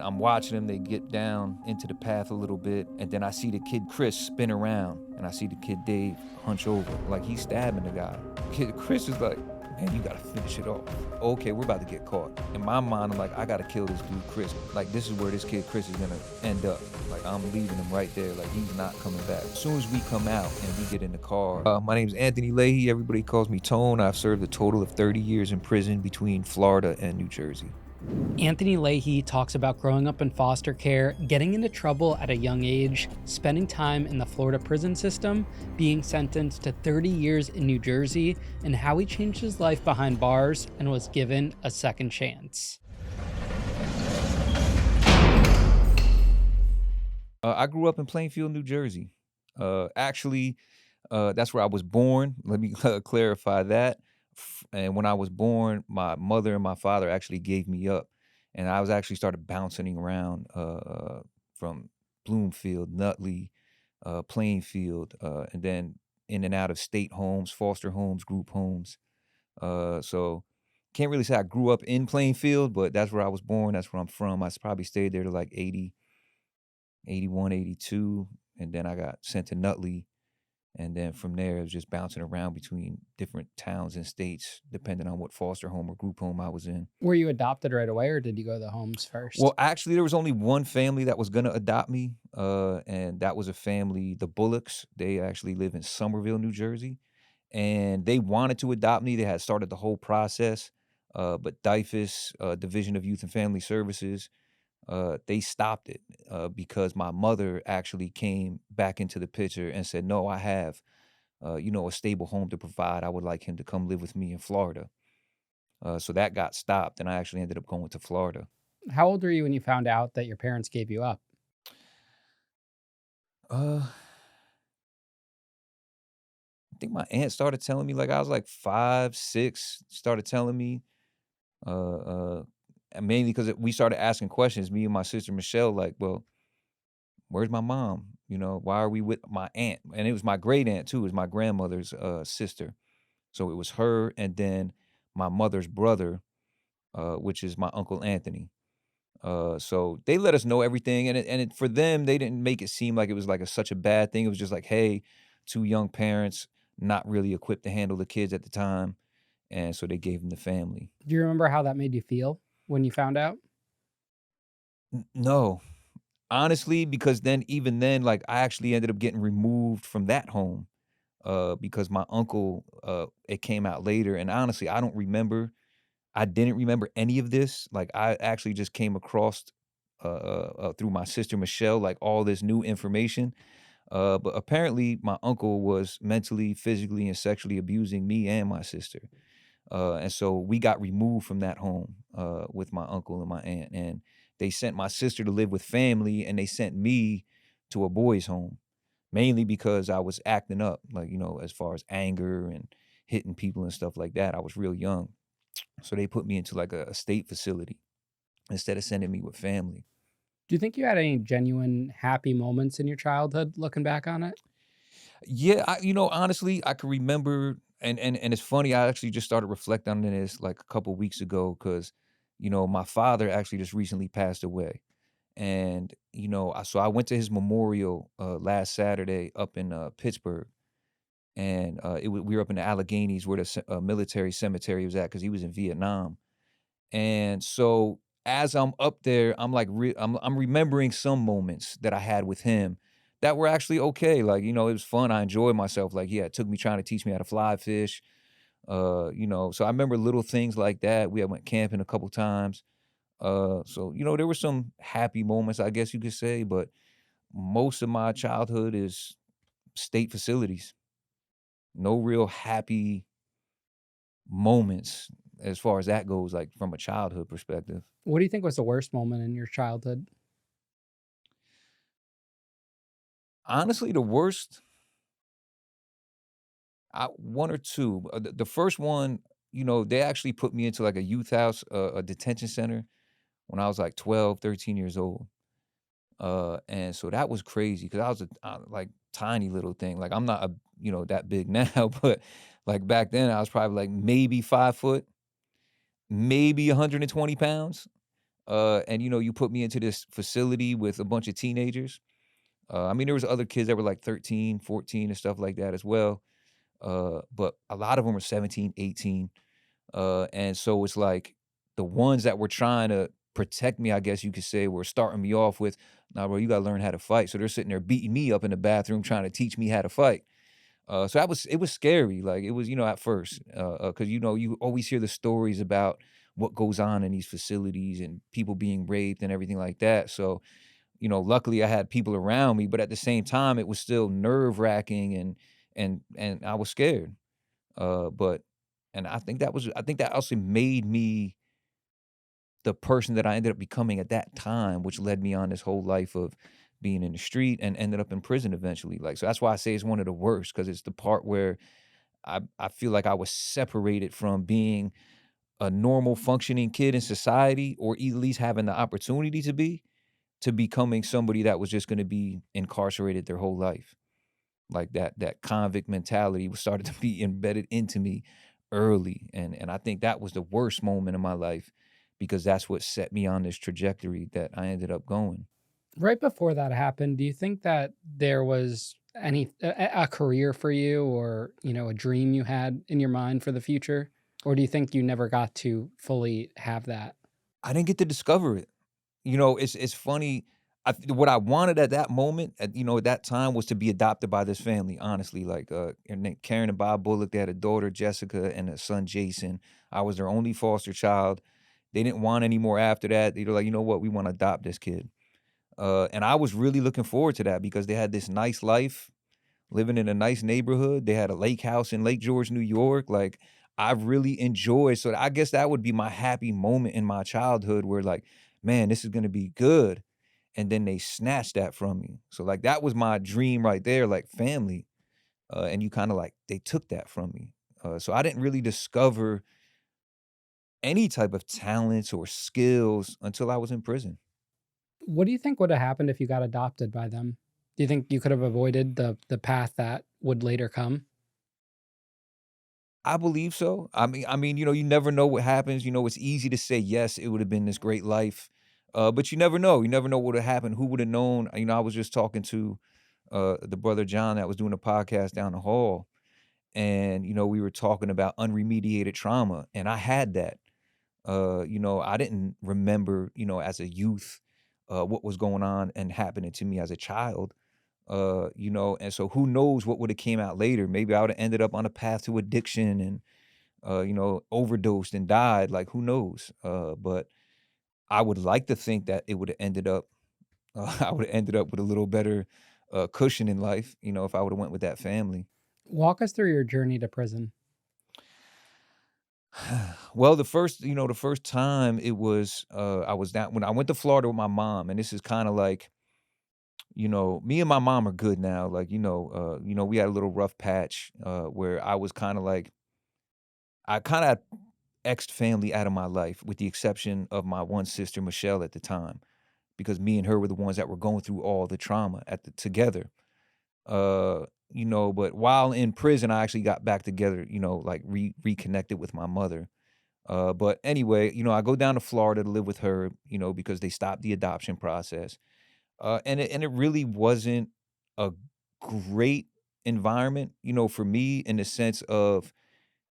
I'm watching them. They get down into the path a little bit, and then I see the kid Chris spin around, and I see the kid Dave hunch over, like he's stabbing the guy. Kid Chris is like, man, you gotta finish it off. Okay, we're about to get caught. In my mind, I'm like, I gotta kill this dude Chris. Like, this is where this kid Chris is gonna end up. Like, I'm leaving him right there. Like, he's not coming back. As soon as we come out and we get in the car, my name's Anthony Leahey. Everybody calls me Tone. I've served a total of 30 years in prison between Florida and New Jersey. Anthony Leahey talks about growing up in foster care, getting into trouble at a young age, spending time in the Florida prison system, being sentenced to 30 years in New Jersey, and how he changed his life behind bars and was given a second chance. I grew up in Plainfield, New Jersey. Actually, that's where I was born. Let me clarify that. And when I was born, my mother and my father actually gave me up, and I was actually started bouncing around from Bloomfield, Nutley, Plainfield, and then in and out of state homes, foster homes, group homes. So can't really say I grew up in Plainfield, but that's where I was born. That's where I'm from. I probably stayed there to like 80, 81, 82, and then I got sent to Nutley. And then from there, it was just bouncing around between different towns and states, depending on what foster home or group home I was in. Were you adopted right away, or did you go to the homes first? Well, actually, there was only one family that was gonna adopt me, and that was a family, the Bullocks. They actually live in Somerville, New Jersey, and they wanted to adopt me. They had started the whole process, but DYFS, Division of Youth and Family Services, they stopped it because my mother actually came back into the picture and said, "No, I have, a stable home to provide. I would like him to come live with me in Florida." So that got stopped, and I actually ended up going to Florida. How old were you when you found out that your parents gave you up? Uh, I think my aunt started telling me like I was like 5, 6. Started telling me, uh, uh, and mainly because we started asking questions. Me and my sister Michelle, like, well, where's my mom? Why are we with my aunt? And it was my great aunt too. It was my grandmother's sister. So it was her and then my mother's brother, which is my uncle Anthony. So they let us know everything, and for them, they didn't make it seem like it was like such a bad thing. It was just like, hey, two young parents not really equipped to handle the kids at the time, and so they gave them the family. Do you remember how that made you feel when you found out? No, honestly, because then even then, like I actually ended up getting removed from that home because my uncle, it came out later, and honestly, I don't remember. I didn't remember any of this. Like I actually just came across through my sister Michelle, like all this new information. But apparently, my uncle was mentally, physically, and sexually abusing me and my sister. And so we got removed from that home with my uncle and my aunt. And they sent my sister to live with family, and they sent me to a boys' home, mainly because I was acting up, like, as far as anger and hitting people and stuff like that. I was real young. So they put me into like a state facility instead of sending me with family. Do you think you had any genuine happy moments in your childhood looking back on it? Yeah, honestly, I can remember, and it's funny. I actually just started reflecting on this like a couple weeks ago because, my father actually just recently passed away, and so I went to his memorial last Saturday up in Pittsburgh, and we were up in the Alleghenies where the military cemetery was at because he was in Vietnam, and so as I'm up there, I'm like, I'm remembering some moments that I had with him that were actually okay. Like, it was fun. I enjoyed myself. Like, yeah, it took me trying to teach me how to fly fish. So I remember little things like that. We had went camping a couple times. So there were some happy moments, I guess you could say, but most of my childhood is state facilities. No real happy moments as far as that goes, like from a childhood perspective. What do you think was the worst moment in your childhood? Honestly, the worst, one or two. The first one, they actually put me into like a youth house, a detention center when I was like 12, 13 years old. And so that was crazy because I was like tiny little thing. Like I'm not that big now, but like back then I was probably like maybe 5 foot, maybe 120 pounds. And, you put me into this facility with a bunch of teenagers. I mean, there was other kids that were like 13, 14, and stuff like that as well. But a lot of them were 17, 18. And so it's like the ones that were trying to protect me, I guess you could say, were starting me off with, "Nah, bro, you gotta learn how to fight." So they're sitting there beating me up in the bathroom trying to teach me how to fight. So it was scary. Like it was, at first, because you always hear the stories about what goes on in these facilities and people being raped and everything like that. So, luckily I had people around me, but at the same time, it was still nerve wracking and I was scared. But and I think that also made me the person that I ended up becoming at that time, which led me on this whole life of being in the street and ended up in prison eventually. Like, so that's why I say it's one of the worst because it's the part where I feel like I was separated from being a normal functioning kid in society, or at least having the opportunity to becoming somebody that was just going to be incarcerated their whole life. Like that convict mentality was started to be embedded into me early, and I think that was the worst moment in my life because that's what set me on this trajectory that I ended up going. Right before that happened, do you think that there was a career for you, or, a dream you had in your mind for the future? Or do you think you never got to fully have that? I didn't get to discover it. It's funny. What I wanted at that moment, at that time, was to be adopted by this family. Honestly, like Karen and Bob Bullock, they had a daughter Jessica and a son Jason. I was their only foster child. They didn't want any more after that. They were like, you know what, we want to adopt this kid. And I was really looking forward to that because they had this nice life, living in a nice neighborhood. They had a lake house in Lake George, New York. Like I really enjoyed. So I guess that would be my happy moment in my childhood where like, man, this is gonna be good. And then they snatched that from me. So like that was my dream right there, like family. And you kind of like they took that from me. So I didn't really discover any type of talents or skills until I was in prison. What do you think would have happened if you got adopted by them? Do you think you could have avoided the path that would later come? I believe so. I mean, you never know what happens. It's easy to say yes, it would have been this great life, but you never know. You never know what would have happened. Who would have known? I was just talking to the brother John that was doing a podcast down the hall, and we were talking about unremediated trauma, and I had that. I didn't remember, as a youth, what was going on and happening to me as a child. And so who knows what would have came out later? Maybe I would have ended up on a path to addiction and overdosed and died. Like who knows? But I would like to think that it would have ended up. I would have ended up with a little better cushion in life. If I would have went with that family. Walk us through your journey to prison. Well, the first time it was, I was down when I went to Florida with my mom, and this is kind of like, me and my mom are good now. Like, we had a little rough patch where I was kind of like, I kind of exed family out of my life, with the exception of my one sister, Michelle, at the time, because me and her were the ones that were going through all the trauma together. But while in prison, I actually got back together, like reconnected with my mother. But anyway, I go down to Florida to live with her, because they stopped the adoption process. And it really wasn't a great environment, for me, in the sense of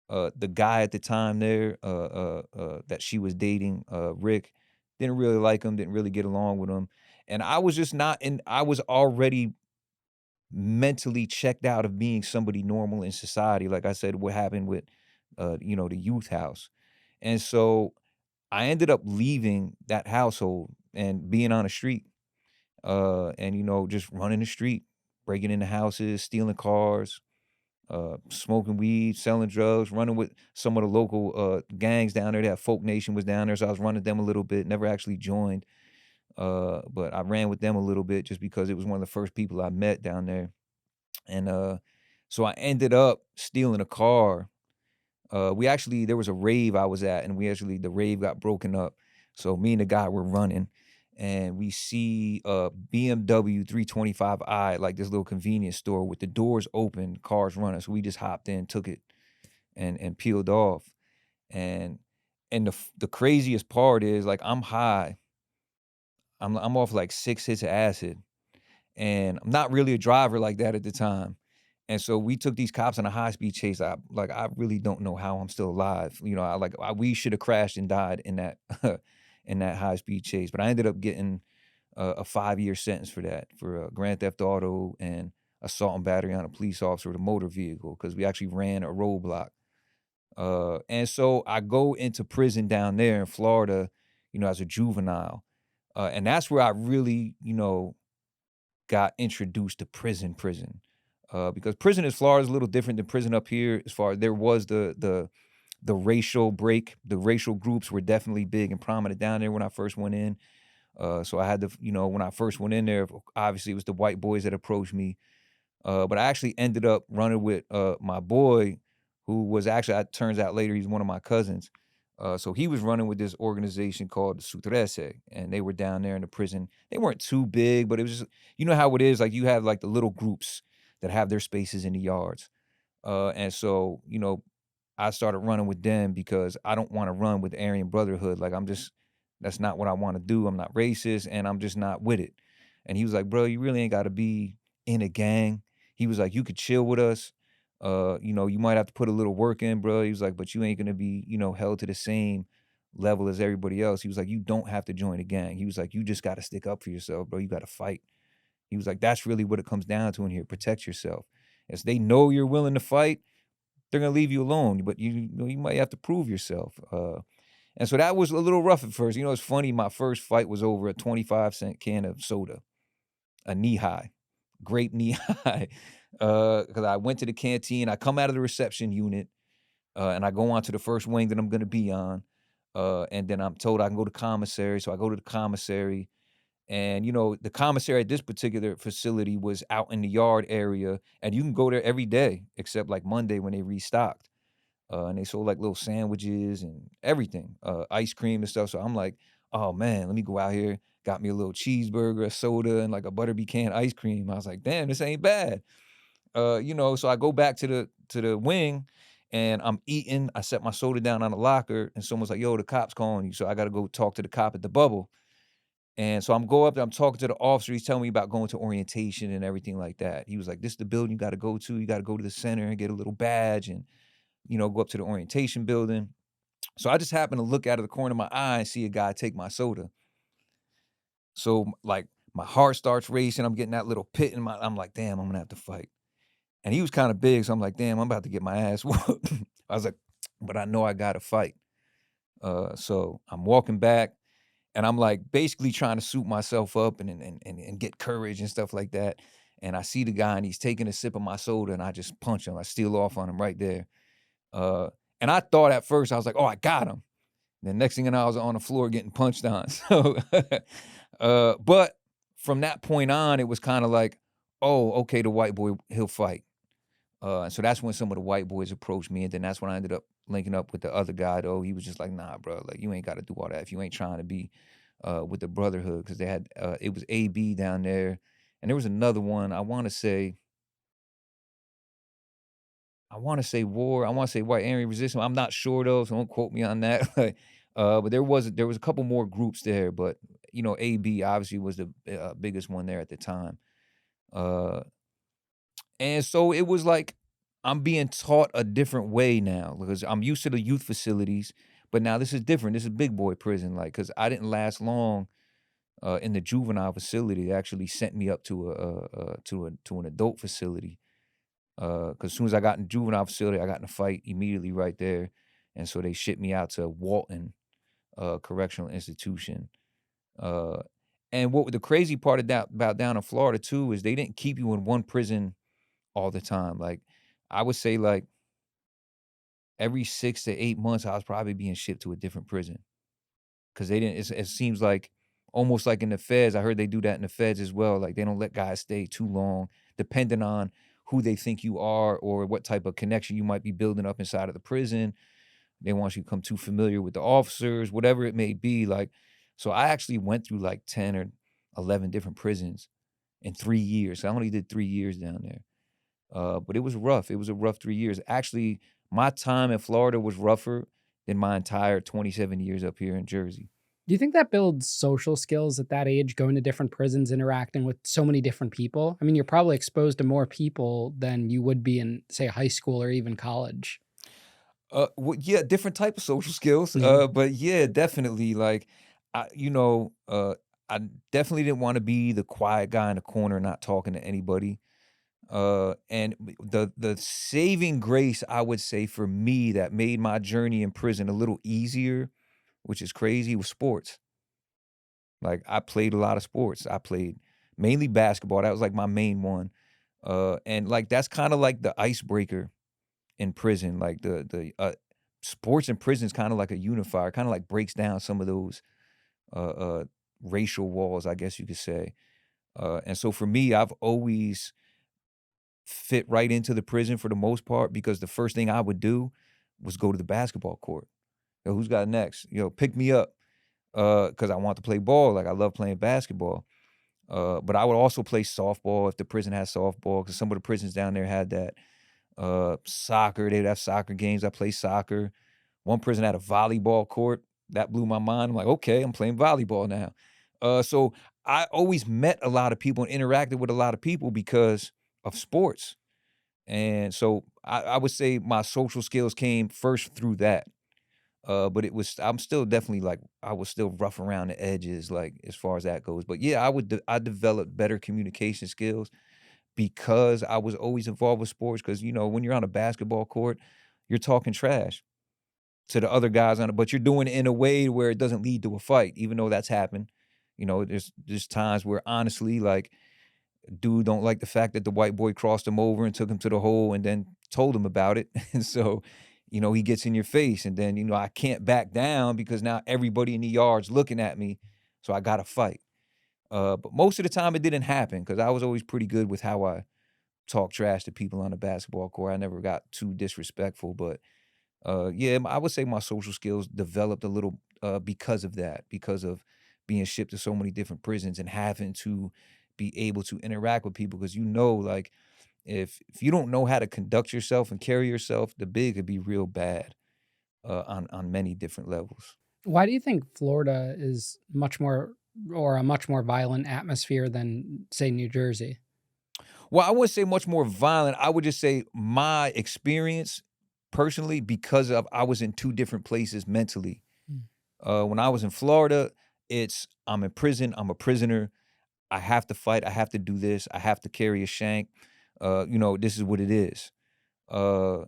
the guy at the time there, that she was dating, Rick, didn't really like him, didn't really get along with him. And I was just not in I was already mentally checked out of being somebody normal in society. Like I said, what happened with the youth house. And so I ended up leaving that household and being on the street, and just running the street, breaking into houses, stealing cars, smoking weed, selling drugs, running with some of the local gangs down there. That Folk Nation was down there, so I was running them a little bit. Never actually joined, but I ran with them a little bit just because it was one of the first people I met down there. And so I ended up stealing a car. There was a rave I was at, and the rave got broken up. So me and the guy were running, and we see a BMW 325i, like this little convenience store with the doors open, cars running. So we just hopped in, took it, and peeled off. And the craziest part is, like, I'm high. I'm off like 6 hits of acid, and I'm not really a driver like that at the time. And so we took these cops on a high speed chase. I really don't know how I'm still alive. You know, we should have crashed and died in that in that high speed chase. But I ended up getting a 5-year sentence for that, for grand theft auto and assault and battery on a police officer with a motor vehicle, because we actually ran a roadblock. And so I go into prison down there in Florida, you know, as a juvenile. And that's where I really, you know, got introduced to prison. Because prison in Florida is a little different than prison up here. As far as there was the racial break, the racial groups were definitely big and prominent down there when I first went in. So I had to, you know, when I first went in there, obviously it was the white boys that approached me. But I actually ended up running with my boy, who was actually, it turns out later, he's one of my cousins. So he was running with this organization called Sutrese, and they were down there in the prison. They weren't too big, but it was just, you know how it is, like you have like the little groups that have their spaces in the yards. And so, you know, I started running with them because I don't want to run with Aryan Brotherhood. Like that's not what I want to do. I'm not racist and I'm just not with it. And he was like, bro, you really ain't got to be in a gang. He was like, you could chill with us. You know, you might have to put a little work in, bro. He was like, but you ain't gonna be, you know, held to the same level as everybody else. He was like, you don't have to join a gang. He was like, you just gotta stick up for yourself, bro. You gotta fight. He was like, that's really what it comes down to in here. Protect yourself. As they know you're willing to fight, they're gonna leave you alone, but you know, you might have to prove yourself. And so that was a little rough at first. You know, it's funny. My first fight was over a 25-cent can of soda, a knee high, grape knee high. Because I went to the canteen, I come out of the reception unit, and I go on to the first wing that I'm gonna be on. And then I'm told I can go to commissary. So I go to the commissary. And, you know, the commissary at this particular facility was out in the yard area, and you can go there every day except like Monday when they restocked. And they sold like little sandwiches and everything, ice cream and stuff. So I'm like, oh man, let me go out here. Got me a little cheeseburger, a soda, and like a butter pecan ice cream. I was like, damn, this ain't bad. You know, so I go back to the wing and I'm eating. I set my soda down on the locker, and someone's like, yo, the cop's calling you. So I gotta go talk to the cop at the bubble. And so I'm go up there, I'm talking to the officer. He's telling me about going to orientation and everything like that. He was like, this is the building you gotta go to. You gotta go to the center and get a little badge and, you know, go up to the orientation building. So I just happened to look out of the corner of my eye and see a guy take my soda. So like my heart starts racing. I'm getting that little pit in my, I'm like, damn, I'm gonna have to fight. And he was kind of big. So I'm like, damn, I'm about to get my ass whooped. I was like, but I know I gotta fight. So I'm walking back and I'm like basically trying to suit myself up and get courage and stuff like that. And I see the guy and he's taking a sip of my soda and I just punch him. I steal off on him right there. Uh, and I thought at first, I was like, "Oh, I got him." The next thing you know, I was on the floor getting punched on. So, but from that point on, it was kinda like, "Oh, okay, the white boy, he'll fight." And so that's when some of the white boys approached me, and then that's when I ended up linking up with the other guy, though. He was just like, "Nah, bro, like, you ain't gotta do all that if you ain't trying to be, with the brotherhood," because they had, it was AB down there, and there was another one, I wanna say White Aryan Resistance, I'm not sure though, so don't quote me on that. Like, but there was a couple more groups there, but, you know, AB obviously was the, biggest one there at the time. Uh, and so it was like, I'm being taught a different way now because I'm used to the youth facilities, but now this is different. This is big boy prison, like, because I didn't last long, in the juvenile facility. They actually sent me up to to an adult facility. Because as soon as I got in juvenile facility, I got in a fight immediately right there, and so they shipped me out to Walton, Correctional Institution. Uh, and what the crazy part of that about down in Florida too is they didn't keep you in one prison all the time. Like, I would say, like, every 6 to 8 months, I was probably being shipped to a different prison. 'Cause they didn't it seems like almost like in the feds, I heard they do that in the feds as well, like, they don't let guys stay too long, depending on who they think you are or what type of connection you might be building up inside of the prison. They want you to become too familiar with the officers, whatever it may be, like, so I actually went through, like, 10 or 11 different prisons in 3 years. I only did 3 years down there. But it was rough. It was a rough 3 years. Actually, my time in Florida was rougher than my entire 27 years up here in Jersey. Do you think that builds social skills at that age, going to different prisons, interacting with so many different people? I mean, you're probably exposed to more people than you would be in, say, high school or even college. Yeah, different type of social skills. Yeah. But yeah, definitely. Like, I definitely didn't want to be the quiet guy in the corner, not talking to anybody. And the saving grace, I would say, for me that made my journey in prison a little easier, which is crazy, was sports. Like, I played a lot of sports. I played mainly basketball. That was like my main one. And like that's kind of like the icebreaker in prison. Like the sports in prison is kind of like a unifier, kind of like breaks down some of those uh, uh, racial walls, I guess you could say. And so for me, I've always fit right into the prison for the most part because the first thing I would do was go to the basketball court. Yo, who's got next? Pick me up because I want to play ball. Like I love playing basketball. But I would also play softball if the prison had softball because some of the prisons down there had that. Soccer, they'd have soccer games. I play soccer. One prison had a volleyball court. That blew my mind. I'm like, okay, I'm playing volleyball now. So I always met a lot of people and interacted with a lot of people because of sports. And so I would say my social skills came first through that. But I'm still definitely like I was still rough around the edges, like as far as that goes. But yeah, I developed better communication skills because I was always involved with sports. Because when you're on a basketball court, you're talking trash to the other guys on it, but you're doing it in a way where it doesn't lead to a fight, even though that's happened. There's times where honestly, like, dude don't like the fact that the white boy crossed him over and took him to the hole and then told him about it. And so, he gets in your face, and then I can't back down because now everybody in the yard's looking at me, so I gotta fight. But most of the time it didn't happen because I was always pretty good with how I talk trash to people on the basketball court. I never got too disrespectful, but yeah, I would say my social skills developed a little because of that, because of being shipped to so many different prisons and having to be able to interact with people. Because like if you don't know how to conduct yourself and carry yourself, the bid could be real bad on many different levels. Why do you think Florida is much more or a much more violent atmosphere than, say, New Jersey? Well, I wouldn't say much more violent. I would just say my experience personally, because of I was in two different places mentally. Mm. When I was in Florida, I'm in prison, I'm a prisoner, I have to fight, I have to do this, I have to carry a shank. This is what it is. Uh,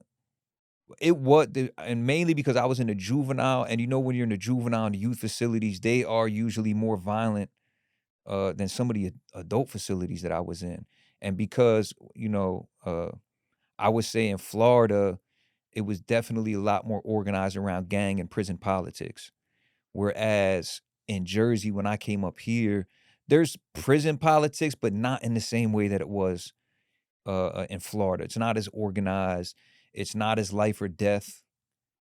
and mainly because I was in the juvenile, and when you're in the juvenile and the youth facilities, they are usually more violent than some of the adult facilities that I was in. And because, I would say in Florida, it was definitely a lot more organized around gang and prison politics. Whereas in Jersey, when I came up here, there's prison politics, but not in the same way that it was in Florida. It's not as organized. It's not as life or death.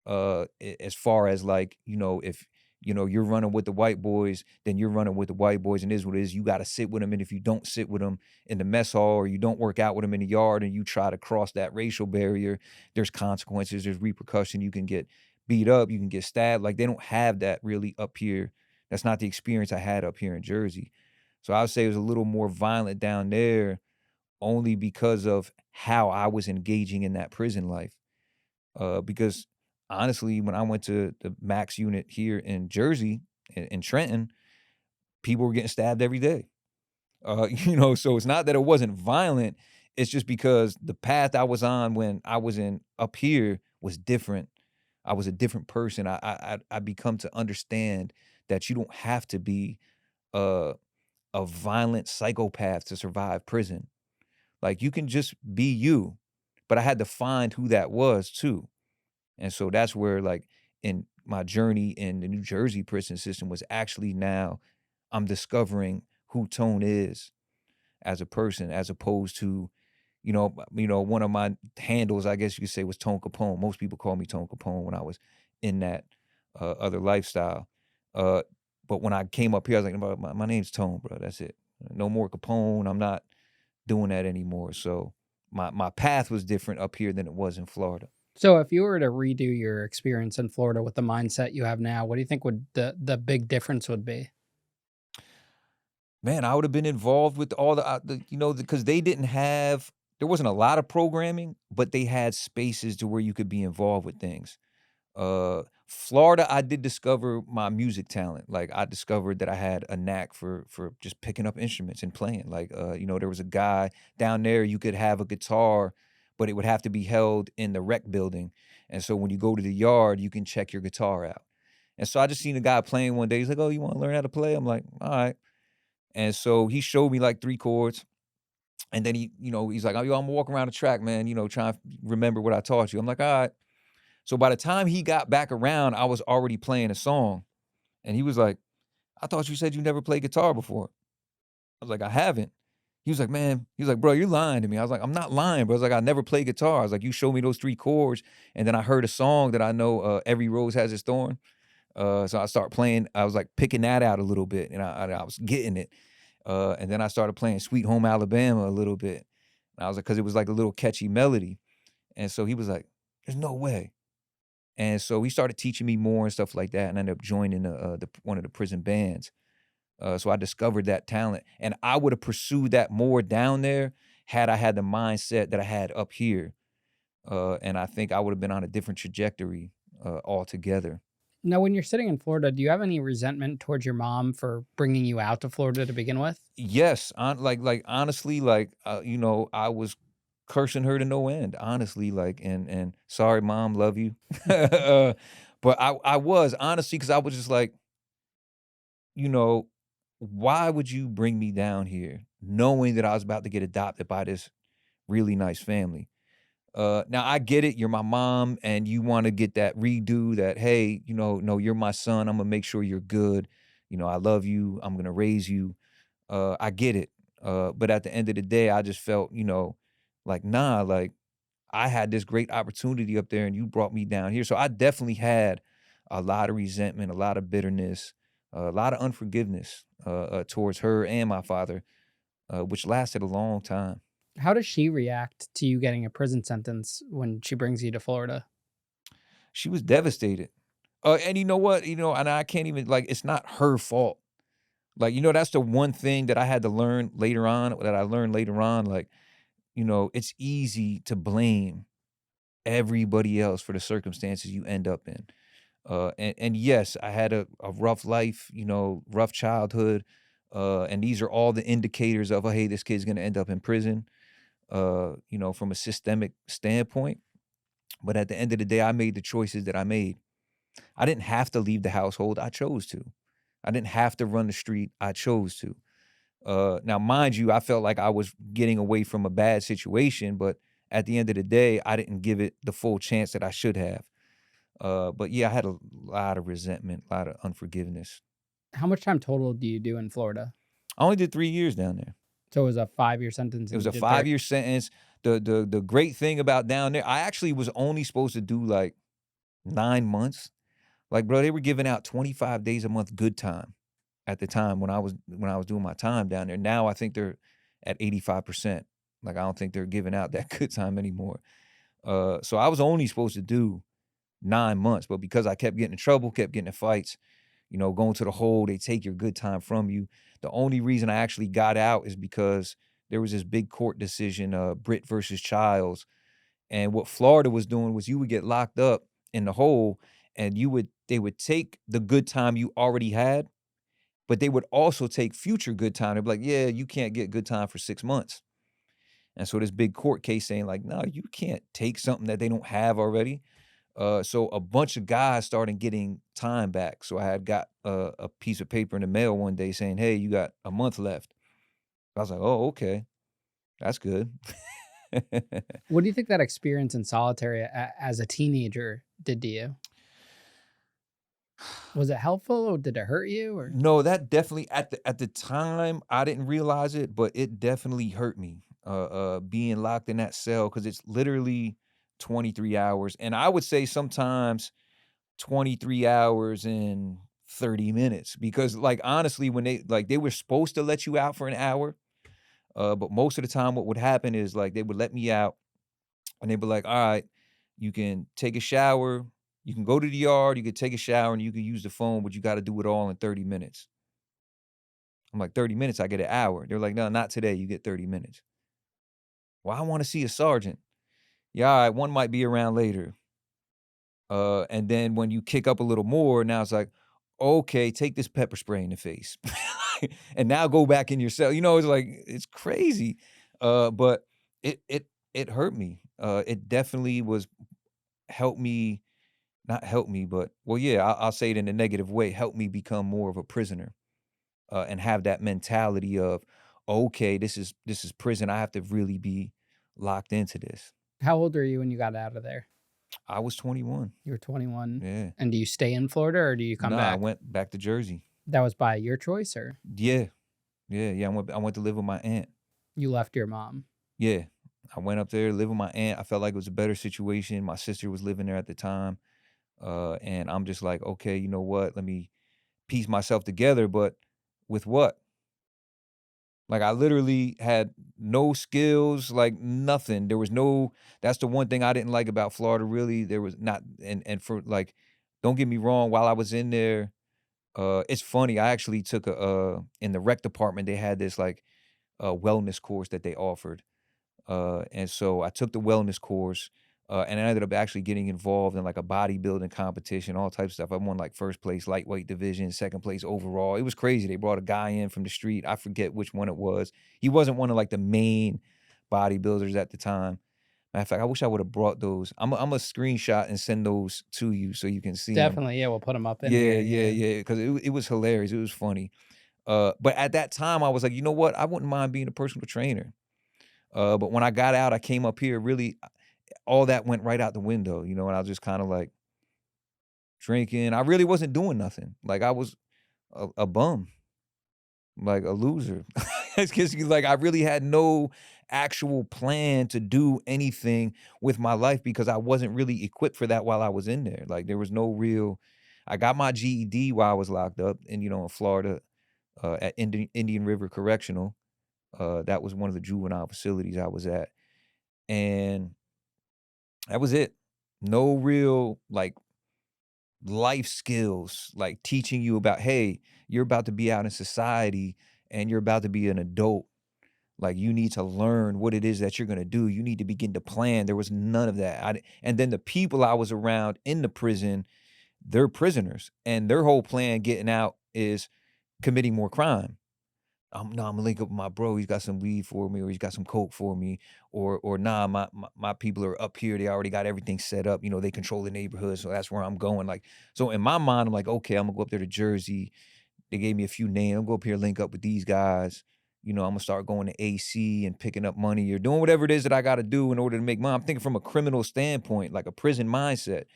As far as like if you're running with the white boys, then you're running with the white boys, and it is what it is. You got to sit with them, and if you don't sit with them in the mess hall or you don't work out with them in the yard, and you try to cross that racial barrier, there's consequences, there's repercussion. You can get beat up, you can get stabbed. Like they don't have that really up here. That's not the experience I had up here in Jersey. So I would say it was a little more violent down there, only because of how I was engaging in that prison life. Because honestly, when I went to the max unit here in Jersey, in Trenton, people were getting stabbed every day. So it's not that it wasn't violent. It's just because the path I was on when I was in up here was different. I was a different person. I become to understand that you don't have to be a a violent psychopath to survive prison. Like you can just be you. But I had to find who that was too. And so that's where, like, in my journey in the New Jersey prison system was actually now I'm discovering who Tone is as a person, as opposed to, one of my handles, I guess you could say, was Tone Capone. Most people call me Tone Capone when I was in that other lifestyle. Uh, but when I came up here, I was like, my name's Tone, bro. That's it. No more Capone. I'm not doing that anymore. So my path was different up here than it was in Florida. So if you were to redo your experience in Florida with the mindset you have now, what do you think would the big difference would be? Man, I would have been involved with all the because they didn't have there wasn't a lot of programming, but they had spaces to where you could be involved with things. Florida, I did discover my music talent. Like, I discovered that I had a knack for just picking up instruments and playing. Like, there was a guy down there, you could have a guitar, but it would have to be held in the rec building. And so when you go to the yard, you can check your guitar out. And so I just seen a guy playing one day. He's like, "Oh, you want to learn how to play?" I'm like, "All right." And so he showed me like 3 chords. And then he's like, "Oh, yo, I'm walking around the track, man, trying to remember what I taught you." I'm like, "All right." So by the time he got back around, I was already playing a song, and he was like, "I thought you said you never played guitar before." I was like, "I haven't." He was like, "Man," he was like, "Bro, you're lying to me." I was like, "I'm not lying, bro." I was like, "I never played guitar." I was like, "You showed me those 3 chords, and then I heard a song that I know, Every Rose Has Its Thorn." So I started playing. I was like picking that out a little bit, and I was getting it. And then I started playing Sweet Home Alabama a little bit. And I was like, because it was like a little catchy melody. And so he was like, "There's no way." And so he started teaching me more and stuff like that, and I ended up joining the one of the prison bands. So I discovered that talent, and I would have pursued that more down there had I had the mindset that I had up here. And I think I would have been on a different trajectory altogether. Now, when you're sitting in Florida, do you have any resentment towards your mom for bringing you out to Florida to begin with? Yes, honestly, like, I was cursing her to no end, honestly, like, and sorry, mom, love you. But I was honestly, because I was just like, you know, why would you bring me down here knowing that I was about to get adopted by this really nice family? Now I get it, you're my mom and you wanna get that redo that, "Hey, no, you're my son, Imma make sure you're good. I love you, I'm gonna raise you." I get it. But at the end of the day, I just felt, like, nah, like, I had this great opportunity up there and you brought me down here. So I definitely had a lot of resentment, a lot of bitterness, a lot of unforgiveness towards her and my father, which lasted a long time. How does she react to you getting a prison sentence when she brings you to Florida? She was devastated. And you know what? And I can't even, like, it's not her fault. Like, that's the one thing that I had to learn later on, that I learned later on. Like, it's easy to blame everybody else for the circumstances you end up in. And yes, I had a rough life, rough childhood. And these are all the indicators of, oh, hey, this kid's going to end up in prison, from a systemic standpoint. But at the end of the day, I made the choices that I made. I didn't have to leave the household. I chose to. I didn't have to run the street. I chose to. Now, mind you, I felt like I was getting away from a bad situation, but at the end of the day, I didn't give it the full chance that I should have. But yeah, I had a lot of resentment, a lot of unforgiveness. How much time total do you do in Florida? I only did 3 years down there. So it was a 5-year sentence It and was you a did 30. 5 year sentence. The great thing about down there, I actually was only supposed to do like 9 months. Like, bro, they were giving out 25 days a month good time at the time when I was doing my time down there. Now I think they're at 85%. Like, I don't think they're giving out that good time anymore. So I was only supposed to do 9 months, but because I kept getting in trouble, kept getting in fights, going to the hole, they take your good time from you. The only reason I actually got out is because there was this big court decision, Britt versus Childs. And what Florida was doing was you would get locked up in the hole and they would take the good time you already had, but they would also take future good time. They'd be like, "Yeah, you can't get good time for 6 months." And so this big court case saying like, "No, you can't take something that they don't have already." So a bunch of guys started getting time back. So I had got a piece of paper in the mail one day saying, "Hey, you got a month left." I was like, "Oh, okay, that's good." What do you think that experience in solitary as a teenager did to you? Was it helpful or did it hurt you or No, that definitely at the time I didn't realize it, but it definitely hurt me. Being locked in that cell because it's literally 23 hours, and I would say sometimes 23 hours and 30 minutes because, like, honestly, when they were supposed to let you out for an hour, but most of the time what would happen is, like, they would let me out and they'd be like, "All right, You can take a shower, you can go to the yard, you can take a shower, and you can use the phone, but you gotta do it all in 30 minutes. I'm like, 30 minutes? I get an hour. They're like, "No, not today, you get 30 minutes." "Well, I wanna see a sergeant." "Yeah, all right, one might be around later." And then when you kick up a little more, now it's like, "Okay, take this pepper spray in the face." And now go back in your cell. It's like, it's crazy. But it hurt me. It definitely was helped me, not help me, but well, yeah, I'll say it in a negative way, help me become more of a prisoner, and have that mentality of, okay, this is prison. I have to really be locked into this. How old were you when you got out of there? I was 21. You were 21. Yeah. And do you stay in Florida or do you come Nah, I back? went back to Jersey. That was by your choice or Yeah. Yeah, yeah. I went to live with my aunt. you left your mom? Yeah. I went up there to live with my aunt. I felt like it was a better situation. My sister was living there at the time. And I'm just like, okay, you know what? Let me piece myself together, but with what? Like, I literally had no skills, like nothing. There was no That's the one thing I didn't like about Florida, really. There was not and for like, don't get me wrong, while I was in there, it's funny, I actually took in the rec department, they had this like wellness course that they offered. And so I took the wellness course, and I ended up actually getting involved in like a bodybuilding competition, all types of stuff. I won like first place lightweight division, second place overall. It was crazy. They brought a guy in from the street. I forget which one it was. He wasn't one of like the main bodybuilders at the time. Matter of fact, I wish I would have brought those. I'm a screenshot and send those to you so you can see them. Definitely, yeah, we'll put them up in Yeah, here, yeah, yeah. yeah. Because it was hilarious. It was funny. But at that time, I was like, you know what? I wouldn't mind being a personal trainer. But when I got out, I came up here, really, all that went right out the window, and I was just kinda, like, drinking. I really wasn't doing nothing. Like, I was a bum, like, a loser. It's 'cause like, I really had no actual plan to do anything with my life because I wasn't really equipped for that while I was in there. Like, there was no real I got my GED while I was locked up in Florida, at Indian River Correctional. That was one of the juvenile facilities I was at, and that was it. No real, like, life skills, like teaching you about, "Hey, you're about to be out in society and you're about to be an adult. Like, you need to learn what it is that you're gonna do. You need to begin to plan." There was none of that. And then the people I was around in the prison, they're prisoners, and their whole plan getting out is committing more crime. Nah, Imma link up with my bro, he's got some weed for me, or he's got some coke for me, or nah, my people are up here, they already got everything set up, they control the neighborhood, so that's where I'm going, like, so in my mind, I'm like, "Okay, Imma go up there to Jersey." They gave me a few names, "I'll go up here, link up with these guys." Imma start going to AC and picking up money or doing whatever it is that I gotta do in order to make money. I'm thinking from a criminal standpoint, like a prison mindset,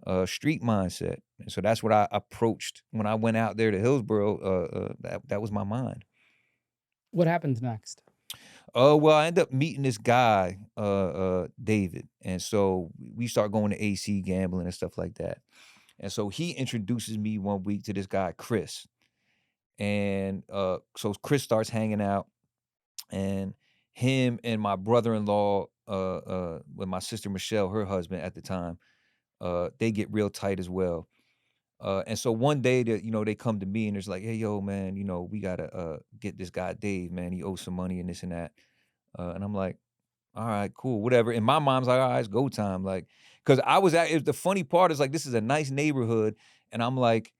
a street mindset, and so that's what I approached when I went out there to Hillsborough. That was my mind. What happens next? Well, I ended up meeting this guy, David, and so we start going to AC gambling and stuff like that. And so he introduces me one week to this guy, Chris. And so Chris starts hanging out, and him and my brother-in-law, with my sister Michelle, her husband at the time, they get real tight as well. And so one day they come to me and it's like, "Hey, yo, man, we gotta get this guy Dave, man. He owes some money and this and that." And I'm like, "All right, cool, whatever." And my mom's like, "All right, it's go time." Like, because the funny part is like, this is a nice neighborhood, and I'm like,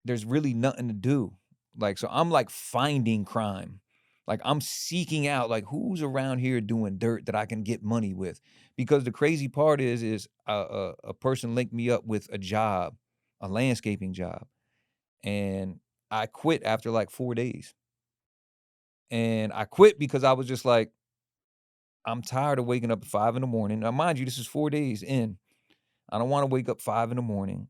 there's really nothing to do. Like, so I'm like finding crime. Like, I'm seeking out like who's around here doing dirt that I can get money with. Because the crazy part is a person linked me up with a job, a landscaping job, and I quit after like 4 days. And I quit because I was just like, I'm tired of waking up at 5 in the morning. Now, mind you, this is 4 days in. I don't want to wake up 5 in the morning.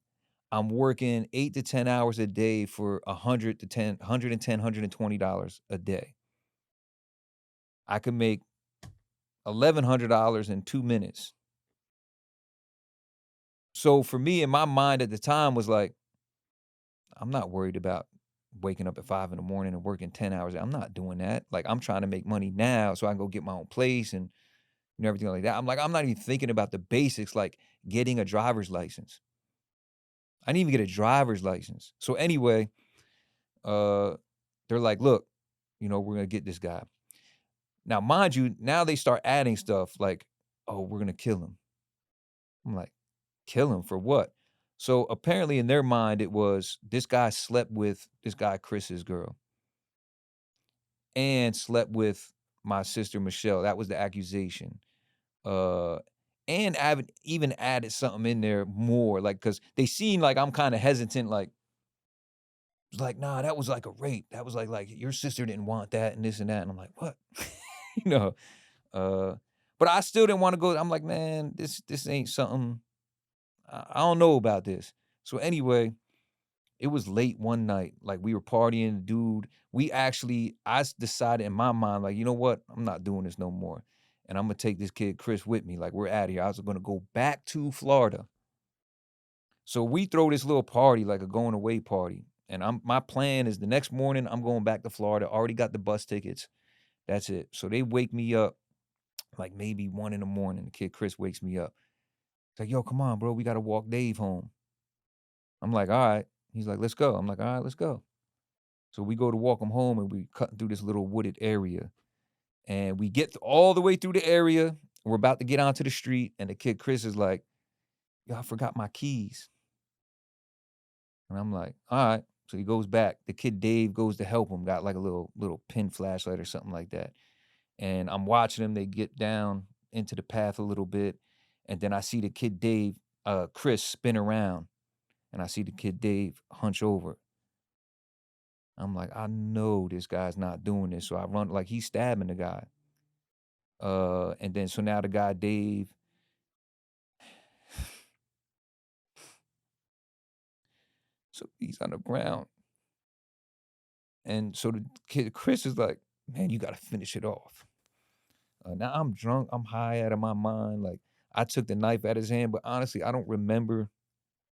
I'm working 8 to 10 hours a day for 120 dollars a day. I could make $1,100 in 2 minutes. So for me, in my mind at the time was like, I'm not worried about waking up at 5 in the morning and working 10 hours. I'm not doing that. Like, I'm trying to make money now so I can go get my own place. And and everything like that. I'm like, I'm not even thinking about the basics, like getting a driver's license. I didn't even get a driver's license. So anyway, uh, they're like, look, we're gonna get this guy. Now, mind you, now they start adding stuff like, oh, we're gonna kill him. I'm like, kill him for what? So apparently in their mind, it was this guy slept with this guy Chris's girl and slept with my sister Michelle. That was the accusation. Uh, and I haven't even added something in there more, like, because they seem like I'm kind of hesitant, like, nah, that was like a rape. That was like your sister didn't want that and this and that. And I'm like, what? you know, uh, but I still didn't want to go. I'm like, man, this ain't something. I don't know about this. So anyway, it was late one night. Like we were partying, dude. Decided in my mind, like, you know what? I'm not doing this no more. And I'm gonna take this kid Chris with me. Like we're out of here. I was gonna go back to Florida. So we throw this little party, like a going away party. And my plan is the next morning I'm going back to Florida. Already got the bus tickets. That's it. So they wake me up like maybe 1 in the morning. The kid Chris wakes me up. He's like, yo, come on, bro. We gotta walk Dave home. I'm like, all right. He's like, let's go. I'm like, all right, let's go. So we go to walk him home and we cut through this little wooded area. And we get all the way through the area. We're about to get onto the street. And the kid Chris is like, yo, I forgot my keys. And I'm like, all right. So he goes back. The kid Dave goes to help him, got like a little pin flashlight or something like that. And I'm watching them. They get down into the path a little bit. And then I see the kid Dave, Chris, spin around. And I see the kid Dave hunch over. I'm like, I know this guy's not doing this. So I run like he's stabbing the guy. And then so now the guy Dave, so he's on the ground. And so the kid Chris is like, man, you gotta finish it off. Now I'm drunk, I'm high out of my mind. Like I took the knife out of his hand, but honestly, I don't remember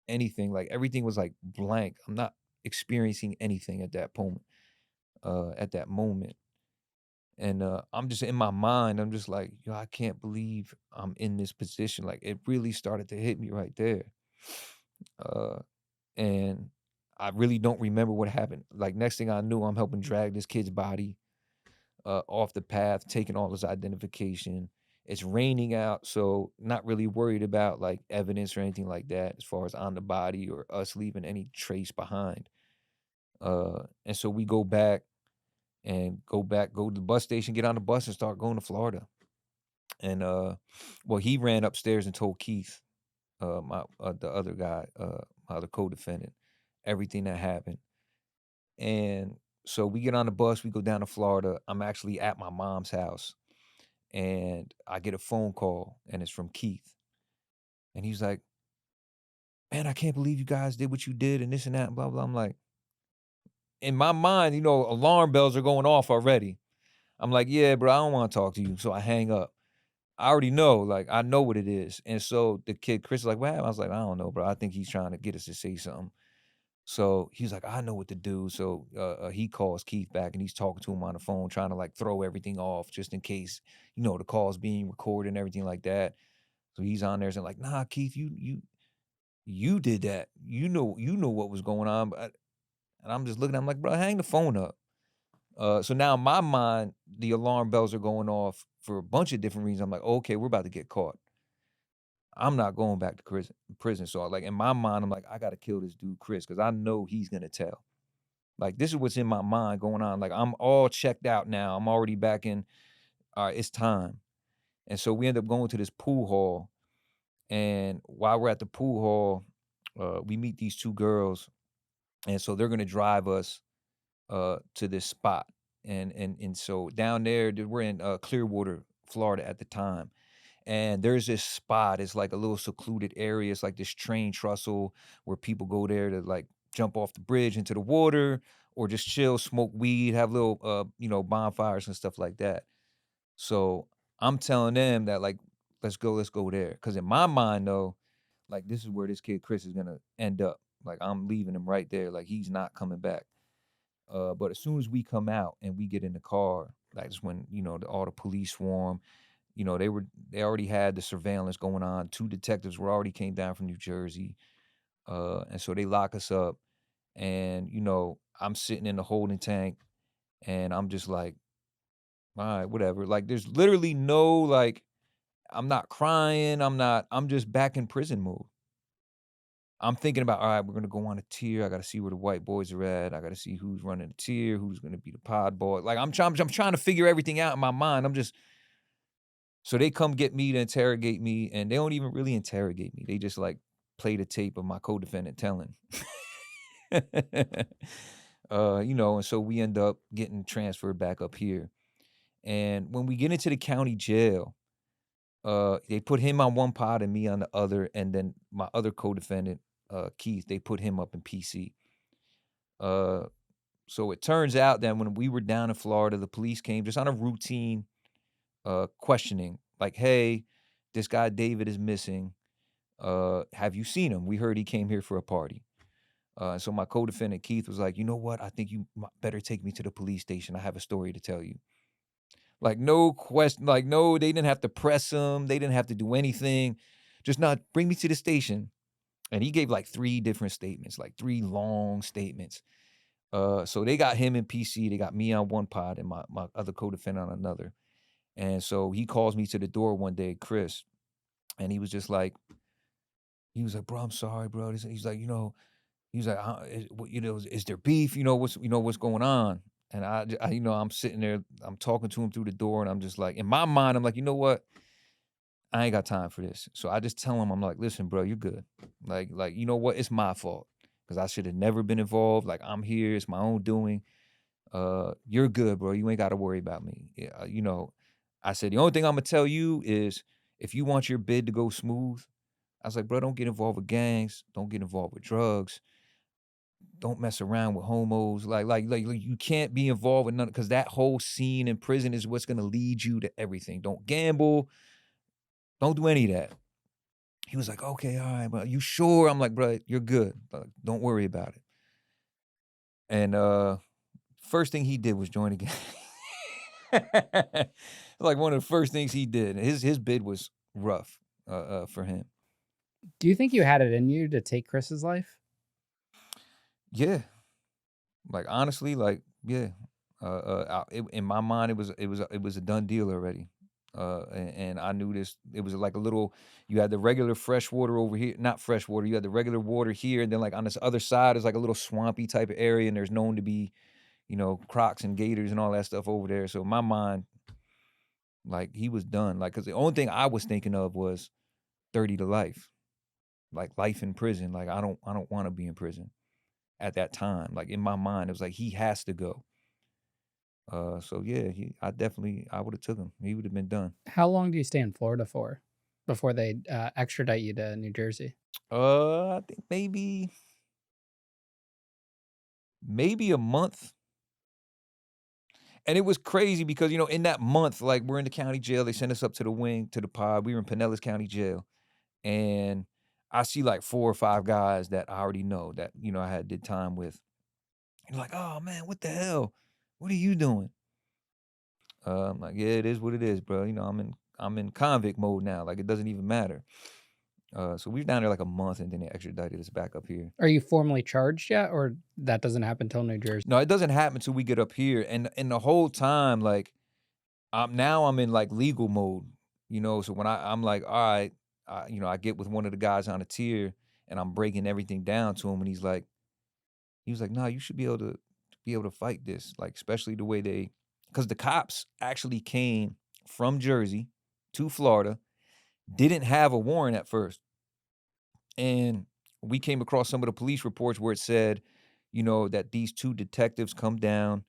anything. Like everything was like blank. I'm not experiencing anything at that moment. And I'm just in my mind, I'm just like, yo, I can't believe I'm in this position. Like it really started to hit me right there. Uh, and I really don't remember what happened. Like next thing I knew, I'm helping drag this kid's body off the path, taking all his identification. It's raining out, so not really worried about like evidence or anything like that as far as on the body or us leaving any trace behind. And so we go to the bus station, get on the bus and start going to Florida. And well, he ran upstairs and told Keith, my the other guy, my other co-defendant, everything that happened. And so we get on the bus, we go down to Florida. I'm actually at my mom's house and I get a phone call and it's from Keith. And he's like, man, I can't believe you guys did what you did and this and that, and blah, blah. I'm like, in my mind, alarm bells are going off already. I'm like, yeah, bro, I don't want to talk to you. So I hang up. I already know, like, I know what it is. And so the kid, Chris, is like, what happened? I was like, I don't know, bro. I think he's trying to get us to say something. So he's like, I know what to do. So he calls Keith back and he's talking to him on the phone, trying to like throw everything off just in case, the call's being recorded and everything like that. So he's on there saying like, nah, Keith, you did that. You know what was going on. And I'm just looking, I'm like, bro, hang the phone up. So now in my mind, the alarm bells are going off for a bunch of different reasons. I'm like, okay, we're about to get caught. I'm not going back to prison. So like in my mind, I'm like, I gotta kill this dude, Chris, because I know he's gonna tell. Like this is what's in my mind going on. Like I'm all checked out now. I'm already back in. All right, it's time. And so we end up going to this pool hall. And while we're at the pool hall, we meet these two girls. And so they're gonna drive us to this spot. And so down there, we're in Clearwater, Florida at the time. And there's this spot, it's like a little secluded area. It's like this train trestle where people go there to like jump off the bridge into the water or just chill, smoke weed, have little bonfires and stuff like that. So I'm telling them that like, let's go there. Cause in my mind though, like this is where this kid Chris is gonna end up. Like I'm leaving him right there. Like he's not coming back. But as soon as we come out and we get in the car, that's when, all the police swarm. You know, they already had the surveillance going on. 2 detectives were already came down from New Jersey, and so they lock us up, and, you know, I'm sitting in the holding tank, and I'm just like, "Alright, whatever." Like, there's literally no, like I'm not crying, I'm just back in prison mode. I'm thinking about, "Alright, we're gonna go on a tier, I gotta see where the white boys are at, I gotta see who's running the tier, who's gonna be the pod boy." Like, I'm trying to figure everything out in my mind, I'm just so they come get me to interrogate me, and they don't even really interrogate me, they just, like, play the tape of my co-defendant telling. You know, and so we end up getting transferred back up here, and when we get into the county jail, they put him on one pod and me on the other, and then my other co-defendant, Keith, they put him up in PC. Uh, so it turns out that when we were down in Florida, the police came just on a routine, questioning, like, "Hey, this guy David is missing. Have you seen him? We heard he came here for a party." So my co-defendant Keith was like, "You know what? I think you better take me to the police station. I have a story to tell you." Like, no question, like, no, they didn't have to press him, they didn't have to do anything, just, "Nah, bring me to the station," and he gave, like, 3 different statements, like, 3 long statements. So they got him in PC, they got me on one pod and my other co-defendant on another, and so he calls me to the door one day, Chris, and he was just like he was like, "Bro, I'm sorry, bro." He's like, "You know," he was like, you know, is there beef? You know, what's going on?" And you know, I'm sitting there, I'm talking to him through the door, and I'm just like, in my mind, I'm like, you know what? I ain't got time for this. So I just tell him, I'm like, listen, bro, you're good. You know what? It's my fault because I should have never been involved. Like, I'm here, it's my own doing. You're good, bro. You ain't got to worry about me. Yeah, you know, I said the only thing I'm gonna tell you is if you want your bid to go smooth, I was like, bro, don't get involved with gangs, don't get involved with drugs, don't mess around with homos. Like you can't be involved with none because that whole scene in prison is what's gonna lead you to everything. Don't gamble, don't do any of that. He was like, okay, all right, but you sure? I'm like, bro, you're good. Don't worry about it. And first thing he did was join a gang. Like one of the first things he did. His bid was rough for him. Do you think you had it in you to take Chris's life? Yeah, like honestly, like yeah. In my mind, it was a done deal already. And I knew this. It was like a little. You had the regular fresh water over here, not fresh water. You had the regular water here, and then like on this other side is like a little swampy type of area, and there's known to be, you know, crocs and gators and all that stuff over there. So in my mind, like he was done. Like, cause the only thing I was thinking of was 30 to life, like life in prison. Like I don't want to be in prison at that time. Like in my mind, it was like he has to go. So yeah, I would have took him. He would have been done. How long do you stay in Florida for before they extradite you to New Jersey? I think maybe a month. And it was crazy because, you know, in that month, like we're in the county jail, they sent us up to the wing, to the pod. We were in Pinellas County Jail. And I see like 4 or 5 guys that I already know that, you know, I had did time with. And like, oh man, what the hell? What are you doing? I'm like, yeah, it is what it is, bro. You know, I'm in convict mode now. Like it doesn't even matter. So we were down there like a month and then they extradited us back up here. Are you formally charged yet, or that doesn't happen till New Jersey? No, it doesn't happen till we get up here. And the whole time, like I'm in like legal mode, you know. So when I'm like, all right, you know, I get with one of the guys on a tier and I'm breaking everything down to him, and he was like, nah, you should be able to fight this, like especially the way because the cops actually came from Jersey to Florida, didn't have a warrant at first, and we came across some of the police reports where it said, you know, that these 2 detectives come down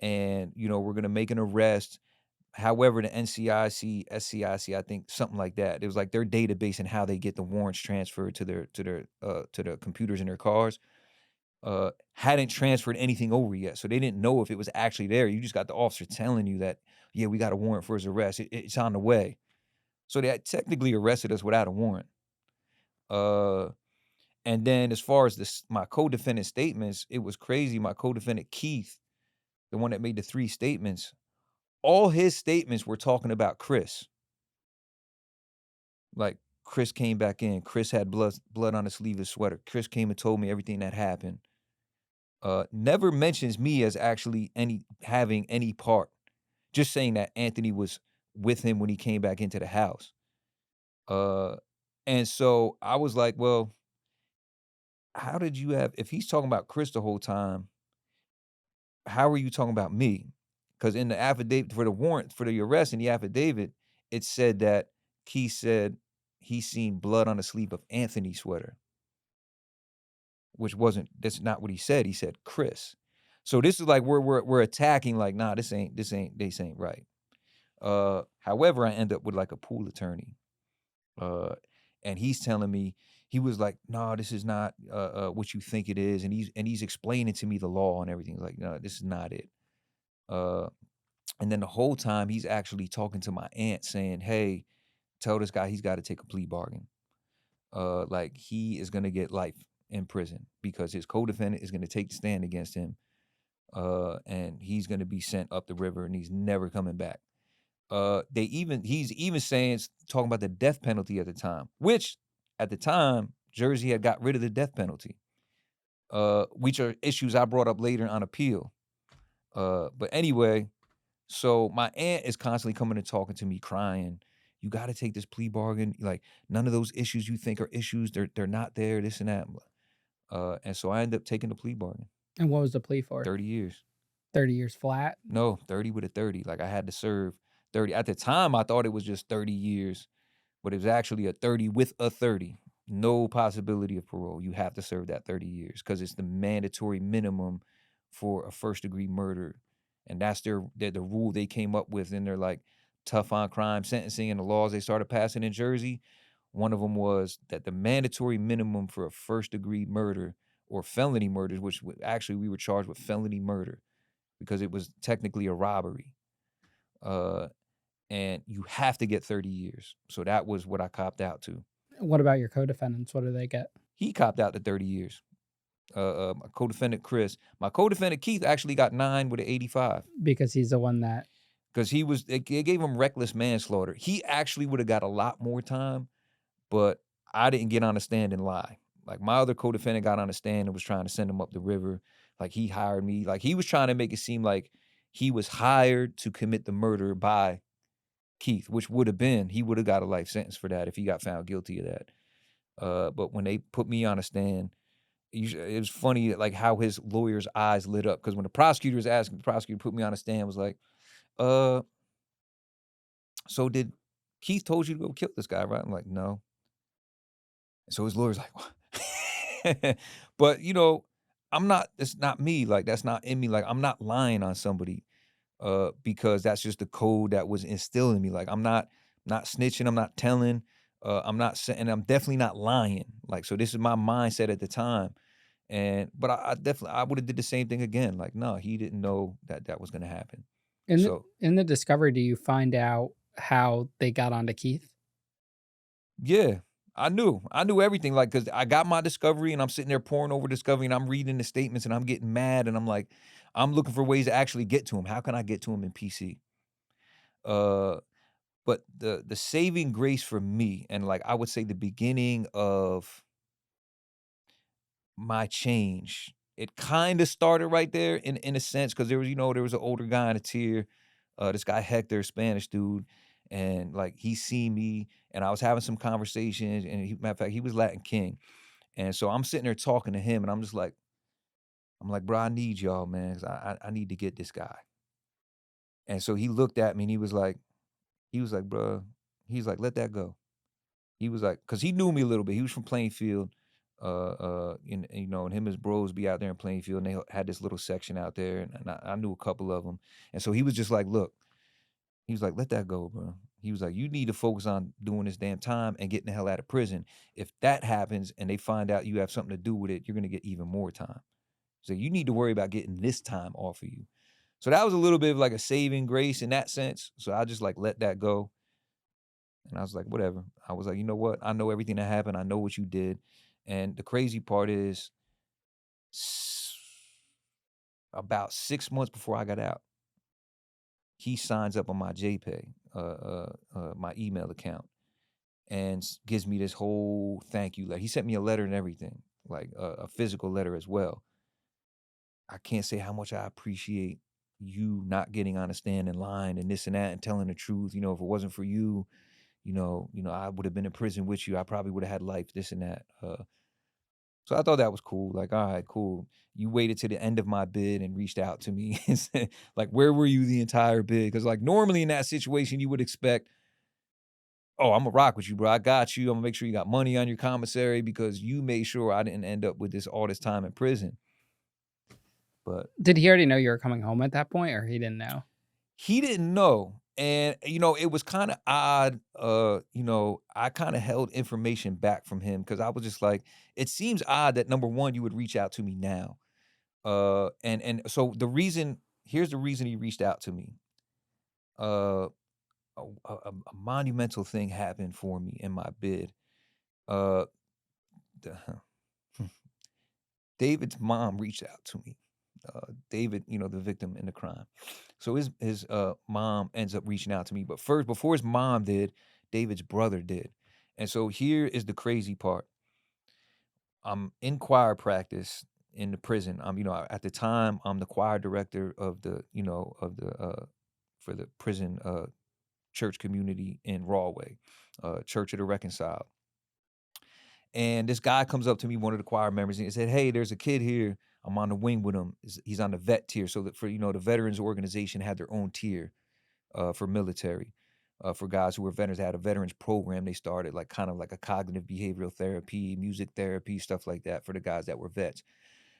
and you know we're gonna make an arrest. However, the NCIC, SCIC, I think something like that. It was like their database and how they get the warrants transferred to the computers in their cars. Hadn't transferred anything over yet, so they didn't know if it was actually there. You just got the officer telling you that, yeah, we got a warrant for his arrest. It's on the way. So they had technically arrested us without a warrant. Uh, and then as far as this, my co-defendant statements, it was crazy. My co-defendant Keith, the one that made the 3 statements, all his statements were talking about Chris. Like, Chris came back in. Chris had blood on his sleeveless sweater. Chris came and told me everything that happened. Never mentions me as actually having any part. Just saying that Anthony was with him when he came back into the house. Uh, and so I was like, well, how did you have if he's talking about Chris the whole time, how are you talking about me? Because in the affidavit for the warrant for the arrest in the affidavit, it said that Keith said he seen blood on the sleeve of Anthony's sweater, which wasn't that's not what he said. He said Chris. So this is like we're attacking like, nah, this ain't right. However, I end up with like a pool attorney. Uh, and he's telling me, he was like, "No, this is not what you think it is," and he's explaining to me the law and everything. He's like, "No, this is not it." Uh, and then the whole time he's actually talking to my aunt, saying, "Hey, tell this guy he's got to take a plea bargain. Like he is gonna get life in prison because his co-defendant is gonna take the stand against him, and he's gonna be sent up the river and he's never coming back." He's even saying talking about the death penalty at the time, which at the time Jersey had got rid of the death penalty, which are issues I brought up later on appeal. But anyway, so my aunt is constantly coming and talking to me, crying. You got to take this plea bargain. Like none of those issues you think are issues, they're not there. This and that. And so I ended up taking the plea bargain. And what was the plea for? 30 years. 30 years flat? No, 30 with a 30. Like I had to serve 30. At the time, I thought it was just 30 years, but it was actually a 30 with a 30. No possibility of parole. You have to serve that 30 years because it's the mandatory minimum for a first degree murder. And that's the rule they came up with in their like tough on crime sentencing and the laws they started passing in Jersey. One of them was that the mandatory minimum for a first degree murder or felony murders, which actually we were charged with felony murder because it was technically a robbery. Uh, and you have to get 30 years. So that was what I copped out to. What about your co-defendants? What do they get? He copped out to 30 years. My co-defendant Chris, my co-defendant Keith actually got 9 with an 85 Because he's the one that because they gave him reckless manslaughter. He actually would have got a lot more time, but I didn't get on the stand and lie. Like my other co-defendant got on the stand and was trying to send him up the river. Like he hired me. Like he was trying to make it seem like he was hired to commit the murder by Keith, which would have been, he would have got a life sentence for that if he got found guilty of that. But when they put me on a stand, it was funny like how his lawyer's eyes lit up because when the prosecutor was asking, the prosecutor put me on a stand was like, uh, so did Keith told you to go kill this guy, right? I'm like, no. So his lawyer's like, what? But I'm not. It's not me. Like that's not in me. Like I'm not lying on somebody. Because that's just the code that was instilled in me. Like I'm not snitching, I'm not telling, I'm not and I'm definitely not lying. Like so, this is my mindset at the time. But I definitely I would have did the same thing again. Like no, he didn't know that that was gonna happen. So in the discovery, do you find out how they got onto Keith? yeah, I knew everything. Like because I got my discovery and I'm sitting there pouring over discovery and I'm reading the statements and I'm getting mad and I'm like, I'm looking for ways to actually get to him. How can I get to him in PC? Uh, But the saving grace for me, and like I would say the beginning of my change, it kind of started right there in a sense, because there was an older guy in a tier, this guy Hector, Spanish dude, and like he seen me and I was having some conversations, and matter of fact, he was Latin King. And so I'm sitting there talking to him, and I'm like, bro, I need y'all, man. 'Cause I need to get this guy. And so he looked at me and he was like, bro, he's like, let that go. He was like, cause he knew me a little bit. He was from Plainfield, and him and his bros be out there in Plainfield, and they had this little section out there, and I knew a couple of them, and so he was just like, "Look," he was like, "Let that go, bro." He was like, "You need to focus on doing this damn time and getting the hell out of prison. If that happens and they find out you have something to do with it, you're gonna get even more time. So you need to worry about getting this time off of you." So that was a little bit of like a saving grace in that sense. So I just like let that go. And I was like, whatever. I was like, you know what? I know everything that happened. I know what you did. And the crazy part is s- about 6 months before I got out, he signs up on my JPay, my email account. and gives me this whole thank you letter. He sent me a letter and everything, like a physical letter as well. I can't say how much I appreciate you not getting on a stand and lying and this and that and telling the truth. If it wasn't for you, I would have been in prison with you. I probably would have had life, this and that. So I thought that was cool. Like, all right, cool. You waited to the end of my bid and reached out to me and said, like, where were you the entire bid? Because like normally in that situation, you would expect, oh, I'm gonna rock with you, bro. I got you. I'm gonna make sure you got money on your commissary because you made sure I didn't end up with all this time in prison. But Did he already know you were coming home at that point, or he didn't know? he didn't know. And, it was kind of odd. I kind of held information back from him because I was just like, it seems odd that number one, you would reach out to me now. And so here's the reason he reached out to me. Uh, a monumental thing happened for me in my bid. Uh, the, David's mom reached out to me. David, the victim in the crime. So his mom ends up reaching out to me, but first, before his mom did, David's brother did. And so here is the crazy part. I'm in choir practice in the prison. At the time, I'm the choir director of for the prison church community in Rawway, Church of the Reconciled. And this guy comes up to me, one of the choir members, and he said, "Hey, there's a kid here. I'm on the wing with him. He's on the vet tier." So that the veterans organization had their own tier for military. For guys who were veterans, they had a veterans program they started, like kind of like a cognitive behavioral therapy, music therapy, stuff like that for the guys that were vets.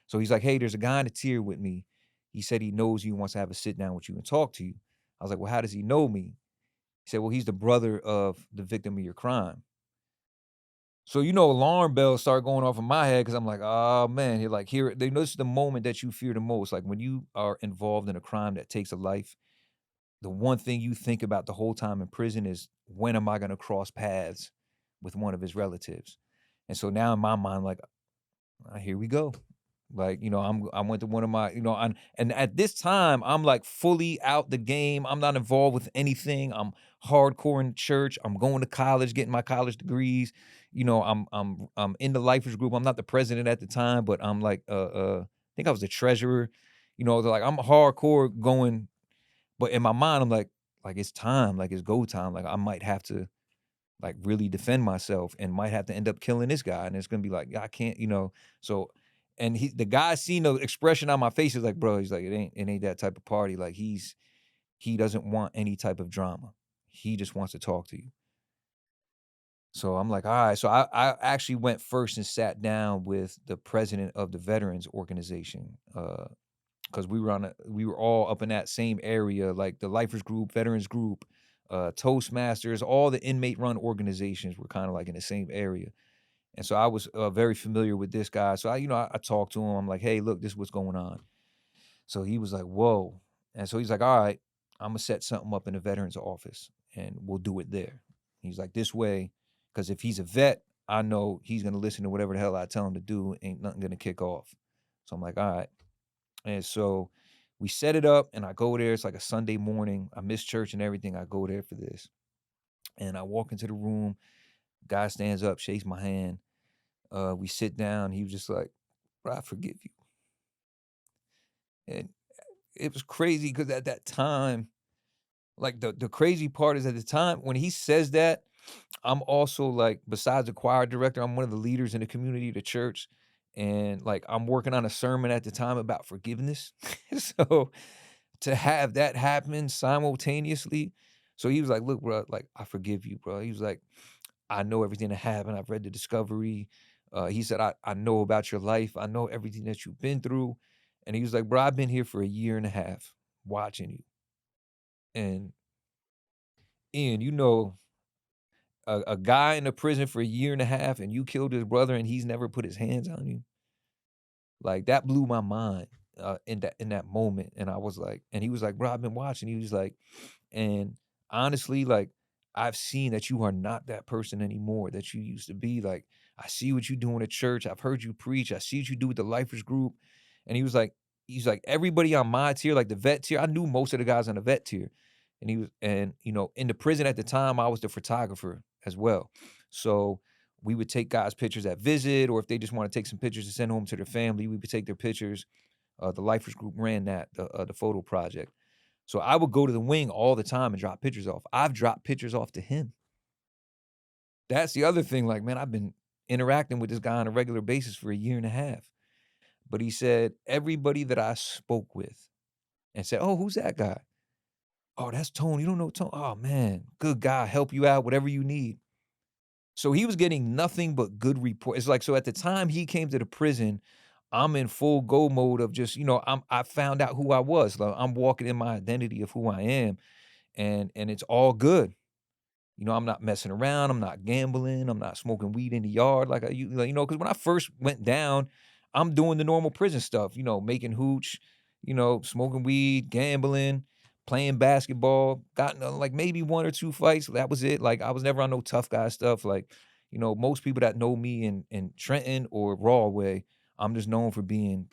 So he's like, "Hey, there's a guy in the tier with me. He said he knows you, wants to have a sit down with you and talk to you." I was like, "Well, how does he know me?" He said, "Well, he's the brother of the victim of your crime." So, alarm bells start going off in my head because I'm like, "Oh, man." You're like, here, this is the moment that you fear the most. Like when you are involved in a crime that takes a life, the one thing you think about the whole time in prison is, when am I going to cross paths with one of his relatives? And so now in my mind, like, here we go. Like, I went to one of my, and at this time, I'm like fully out the game. I'm not involved with anything. I'm hardcore in church. I'm going to college, getting my college degrees. I'm in the lifers group. I'm not the president at the time, but I'm like, I think I was the treasurer. They're like, I'm hardcore going, but in my mind, I'm like it's time, like it's go time. Like I might have to like really defend myself and might have to end up killing this guy. And it's gonna be like, "Yeah, I can't, So and the guy seen the expression on my face is like, bro, he's like, it ain't that type of party. Like he doesn't want any type of drama. He just wants to talk to you. So I'm like, all right. So I actually went first and sat down with the president of the veterans organization. Because we were all up in that same area, like the lifers group, veterans group, Toastmasters, all the inmate run organizations were kind of like in the same area. And so I was very familiar with this guy. So I talked to him. I'm like, "Hey, look, this is what's going on." So he was like, "Whoa." And so he's like, "All right, I'm gonna set something up in the veterans office and we'll do it there." He's like, "This way, because if he's a vet, I know he's gonna listen to whatever the hell I tell him to do. Ain't nothing gonna kick off." So I'm like, "All right." And so we set it up and I go there. It's like a Sunday morning. I miss church and everything. I go there for this. And I walk into the room. Guy stands up, shakes my hand. We sit down. He was just like, "Bro, I forgive you." And it was crazy because at that time, like the crazy part is, at the time when he says that, I'm also like, besides the choir director, I'm one of the leaders in the community, the church. And like I'm working on a sermon at the time about forgiveness. So to have that happen simultaneously. So he was like, "Look, bro, like I forgive you, bro." He was like, "I know everything that happened. I've read the discovery." He said, I know about your life. I know everything that you've been through." And he was like, "Bro, I've been here for a year and a half watching you. And Ian, a guy in a prison for a year and a half and you killed his brother and he's never put his hands on you." Like, that blew my mind, in that moment, and I was like, and he was like, "Bro, I've been watching." He was like, "And honestly, like, I've seen that you are not that person anymore that you used to be. Like, I see what you do in the church. I've heard you preach. I see what you do with the lifers group." And he's like, "Everybody on my tier, like the vet tier," I knew most of the guys on the vet tier. And in the prison at the time, I was the photographer as well. So we would take guys' pictures at visit, or if they just want to take some pictures to send home to their family, we would take their pictures. The Lifers group ran that, the photo project. So I would go to the wing all the time and drop pictures off. I've dropped pictures off to him. That's the other thing. Like, man, I've been interacting with this guy on a regular basis for a year and a half. But he said, everybody that I spoke with and said, "Oh, who's that guy?" "Oh, that's Tony. You don't know Tony? Oh, man, good guy. Help you out, whatever you need." So he was getting nothing but good report. It's like, so at the time he came to the prison, I'm in full go mode of just, I found out who I was. Like, I'm walking in my identity of who I am, and it's all good. I'm not messing around, I'm not gambling, I'm not smoking weed in the yard like because when I first went down, I'm doing the normal prison stuff, making hooch, smoking weed, gambling, playing basketball, got in, like, maybe 1 or 2 fights, that was it. Like, I was never on no tough guy stuff. Like, most people that know me in Trenton or Rawway, I'm just known for being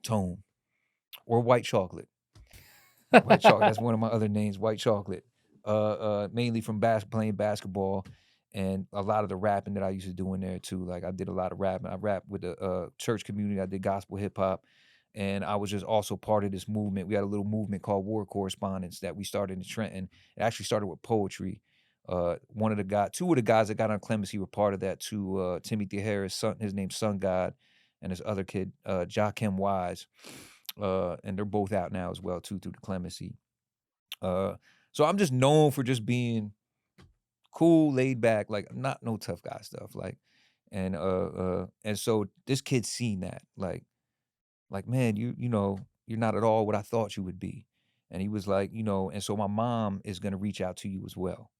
Tone or White Chocolate. White Chocolate, that's one of my other names, White Chocolate. Mainly from playing basketball and a lot of the rapping that I used to do in there too. Like, I did a lot of rapping. I rapped with the church community. I did gospel hip hop, and I was just also part of this movement. We had a little movement called War Correspondence that we started in Trenton. It actually started with poetry. Two of the guys that got on Clemency were part of that too. Timothy Harris, son, his name's Sun God, and this other kid, Joakim Wise. And they're both out now as well too through the Clemency. Uh, so I'm just known for just being cool, laid back, like, not no tough guy stuff. Like, and so this kid seen that, like, man, you're not at all what I thought you would be. And he was like, and so my mom is gonna reach out to you as well.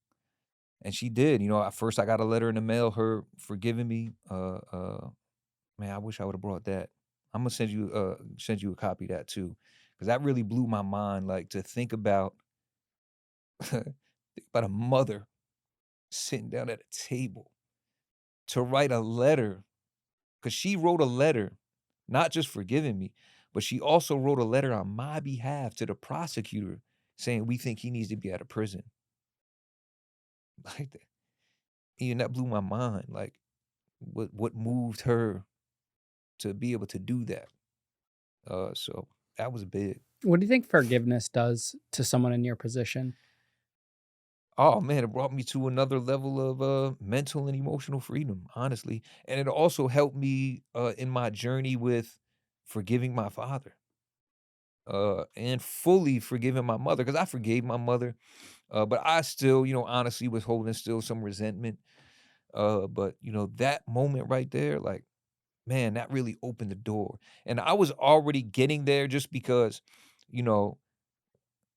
And she did. At first I got a letter in the mail, her forgiving me. Man, I wish I would have brought that. I'm gonna send you a copy of that too. Cause that really blew my mind. Like, to think about think about a mother sitting down at a table to write a letter, because she wrote a letter, not just forgiving me, but she also wrote a letter on my behalf to the prosecutor saying, "We think he needs to be out of prison." Like that. And that blew my mind. Like, what moved her to be able to do that? So that was big. What do you think forgiveness does to someone in your position? Oh, man, it brought me to another level of, mental and emotional freedom, honestly, and it also helped me, in my journey with forgiving my father, and fully forgiving my mother, because I forgave my mother, but I still, honestly was holding still some resentment, but, that moment right there, like, man, that really opened the door, and I was already getting there just because, you know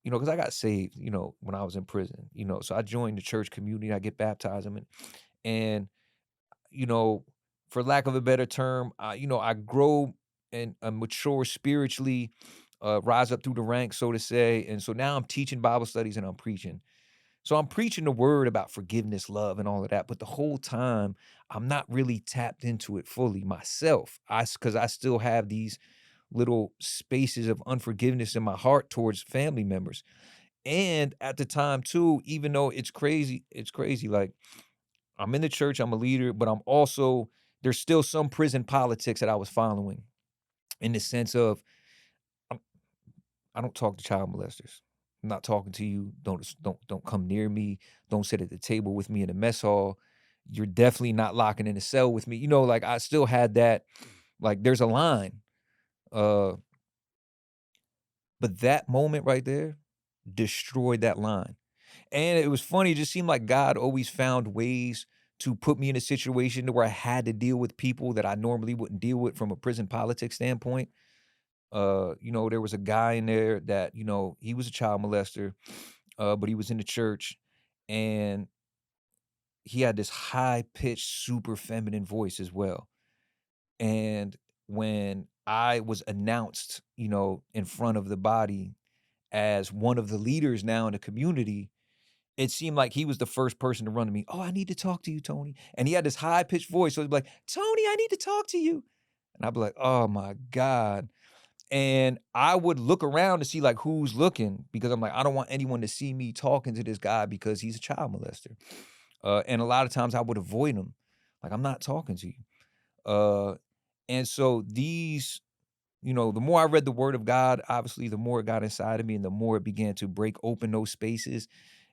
because I got saved, when I was in prison, so I joined the church community, I get baptized, and, you know, for lack of a better term, I grow and mature spiritually, rise up through the ranks, so to say, and so now I'm teaching Bible studies and I'm preaching. So I'm preaching the word about forgiveness, love, and all of that, but the whole time, I'm not really tapped into it fully myself. Because I still have these little spaces of unforgiveness in my heart towards family members. And at the time too, even though it's crazy, like, I'm in the church, I'm a leader, but I'm also there's still some prison politics that I was following, in the sense of, I'm I don't talk to child molesters. I'm not talking to you. Don't come near me. Don't sit at the table with me in the mess hall. You're definitely not locking in a cell with me. Like, I still had that, like, there's a line. Uh, but that moment right there destroyed that line. And it was funny, it just seemed like God always found ways to put me in a situation to where I had to deal with people that I normally wouldn't deal with from a prison politics standpoint. There was a guy in there that, he was a child molester, but he was in the church, and he had this high pitched, super feminine voice as well. And when I was announced, in front of the body as one of the leaders now in the community, it seemed like he was the first person to run to me. "Oh, I need to talk to you, Tony." And he had this high pitched voice. So he'd be like, "Tony, I need to talk to you." And I'd be like, "Oh my God." And I would look around to see, like, who's looking, because I'm like, I don't want anyone to see me talking to this guy because he's a child molester. And a lot of times I would avoid them. Like, I'm not talking to you. Uh, and so these, the more I read the word of God, obviously, the more it got inside of me and the more it began to break open those spaces.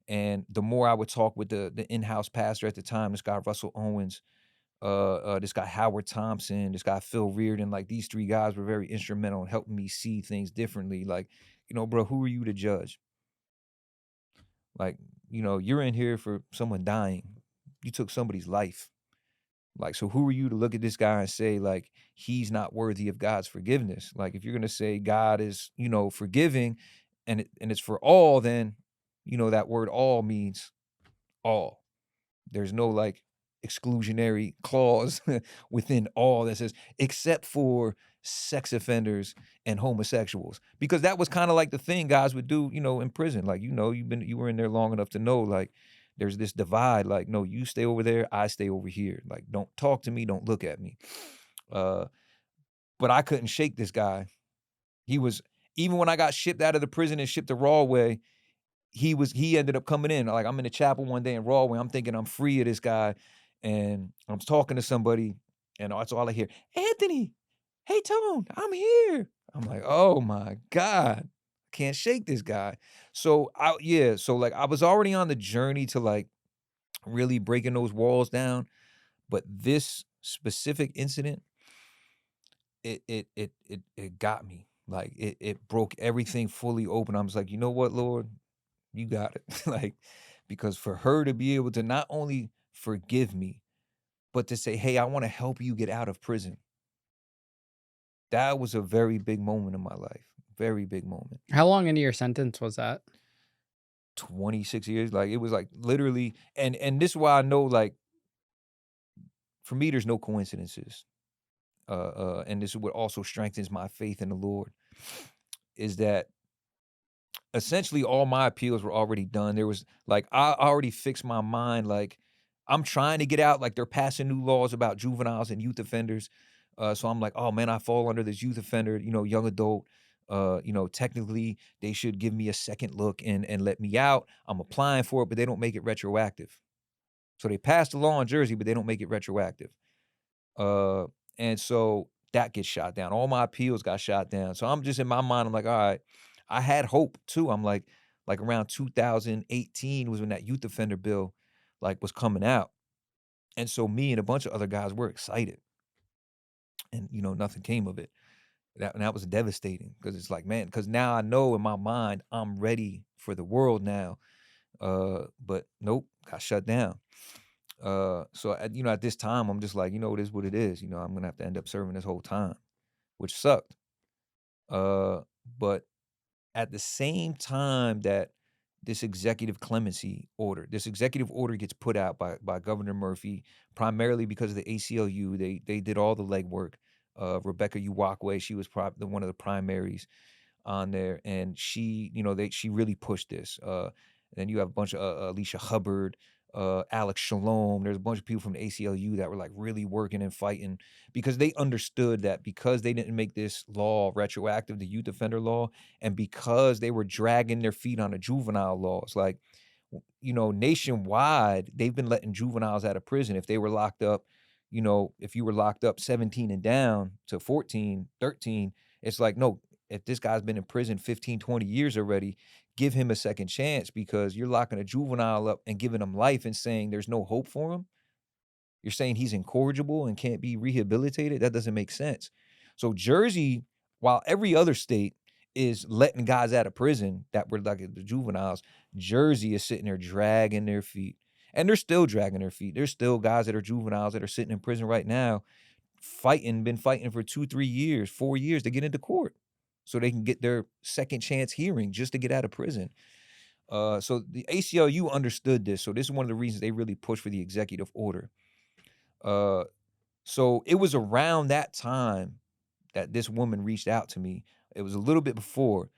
And the more I would talk with the in-house pastor at the time, this guy, Russell Owens, this guy, Howard Thompson, this guy, Phil Reardon, like these three guys were very instrumental in helping me see things differently. Like, bro, who are you to judge? Like, you're in here for someone dying. You took somebody's life. Like, so who are you to look at this guy and say, like, he's not worthy of God's forgiveness? Like, if you're gonna say God is, forgiving and it's for all, then that word all means all. There's no like exclusionary clause within all that says except for sex offenders and homosexuals. Because that was kind of like the thing guys would do, in prison. Like, you were in there long enough to know like there's this divide, like, no, you stay over there, I stay over here. Like, don't talk to me, don't look at me. Uh, but I couldn't shake this guy. He was even when I got shipped out of the prison and shipped to Rawway, he ended up coming in. Like, I'm in the chapel one day in Rawway, I'm thinking I'm free of this guy, and I'm talking to somebody, and that's all I hear, "Anthony, hey, Tone, I'm here." I'm like, "Oh my God, can't shake this guy." So I was already on the journey to, like, really breaking those walls down, but this specific incident, it got me. Like, it broke everything fully open. I was like, "You know what, Lord? You got it." Like, because for her to be able to not only forgive me, but to say, "Hey, I wanna help you get out of prison." That was a very big moment in my life, very big moment. How long into your sentence was that? 26 years, like, it was, like, literally and this is why I know, like, for me, there's no coincidences, and this is what also strengthens my faith in the Lord, is that essentially all my appeals were already done. There was like I already fixed my mind, like, I'm trying to get out, like, they're passing new laws about juveniles and youth offenders. So I'm like, "Oh, man, I fall under this youth offender, young adult. Technically, they should give me a second look and let me out." I'm applying for it, but they don't make it retroactive. So they passed the law in Jersey, but they don't make it retroactive. Uh, and so that gets shot down. All my appeals got shot down. So I'm just in my mind, I'm like, all right. I had hope too. I'm like around 2018 was when that youth offender bill like was coming out. And so me and a bunch of other guys were excited. And nothing came of it. That was devastating because it's like, man, because now I know in my mind I'm ready for the world now. But nope, got shut down. So at this time, I'm just like, it is what it is. I'm gonna have to end up serving this whole time, which sucked. Uh, but at the same time that this executive order gets put out by Governor Murphy, primarily because of the ACLU. They did all the legwork. Rebecca Uwakwe, she was one of the primaries on there, and she really pushed this. Then you have a bunch of Alicia Hubbard, Alex Shalom. There's a bunch of people from the ACLU that were like really working and fighting because they understood that because they didn't make this law retroactive, the youth offender law, and because they were dragging their feet on the juvenile laws, like nationwide, they've been letting juveniles out of prison if they were locked up. If you were locked up 17 and down to 14, 13, it's like, no, if this guy's been in prison 15, 20 years already, give him a second chance because you're locking a juvenile up and giving him life and saying there's no hope for him. You're saying he's incorrigible and can't be rehabilitated. That doesn't make sense. So Jersey, while every other state is letting guys out of prison that were like the juveniles, Jersey is sitting there dragging their feet. And they're still dragging their feet. There's still guys that are juveniles that are sitting in prison right now been fighting for 2, 3 years, 4 years to get into court so they can get their second chance hearing just to get out of prison. So the ACLU understood this. So this is one of the reasons they really pushed for the executive order. Uh, so it was around that time that this woman reached out to me. It was a little bit before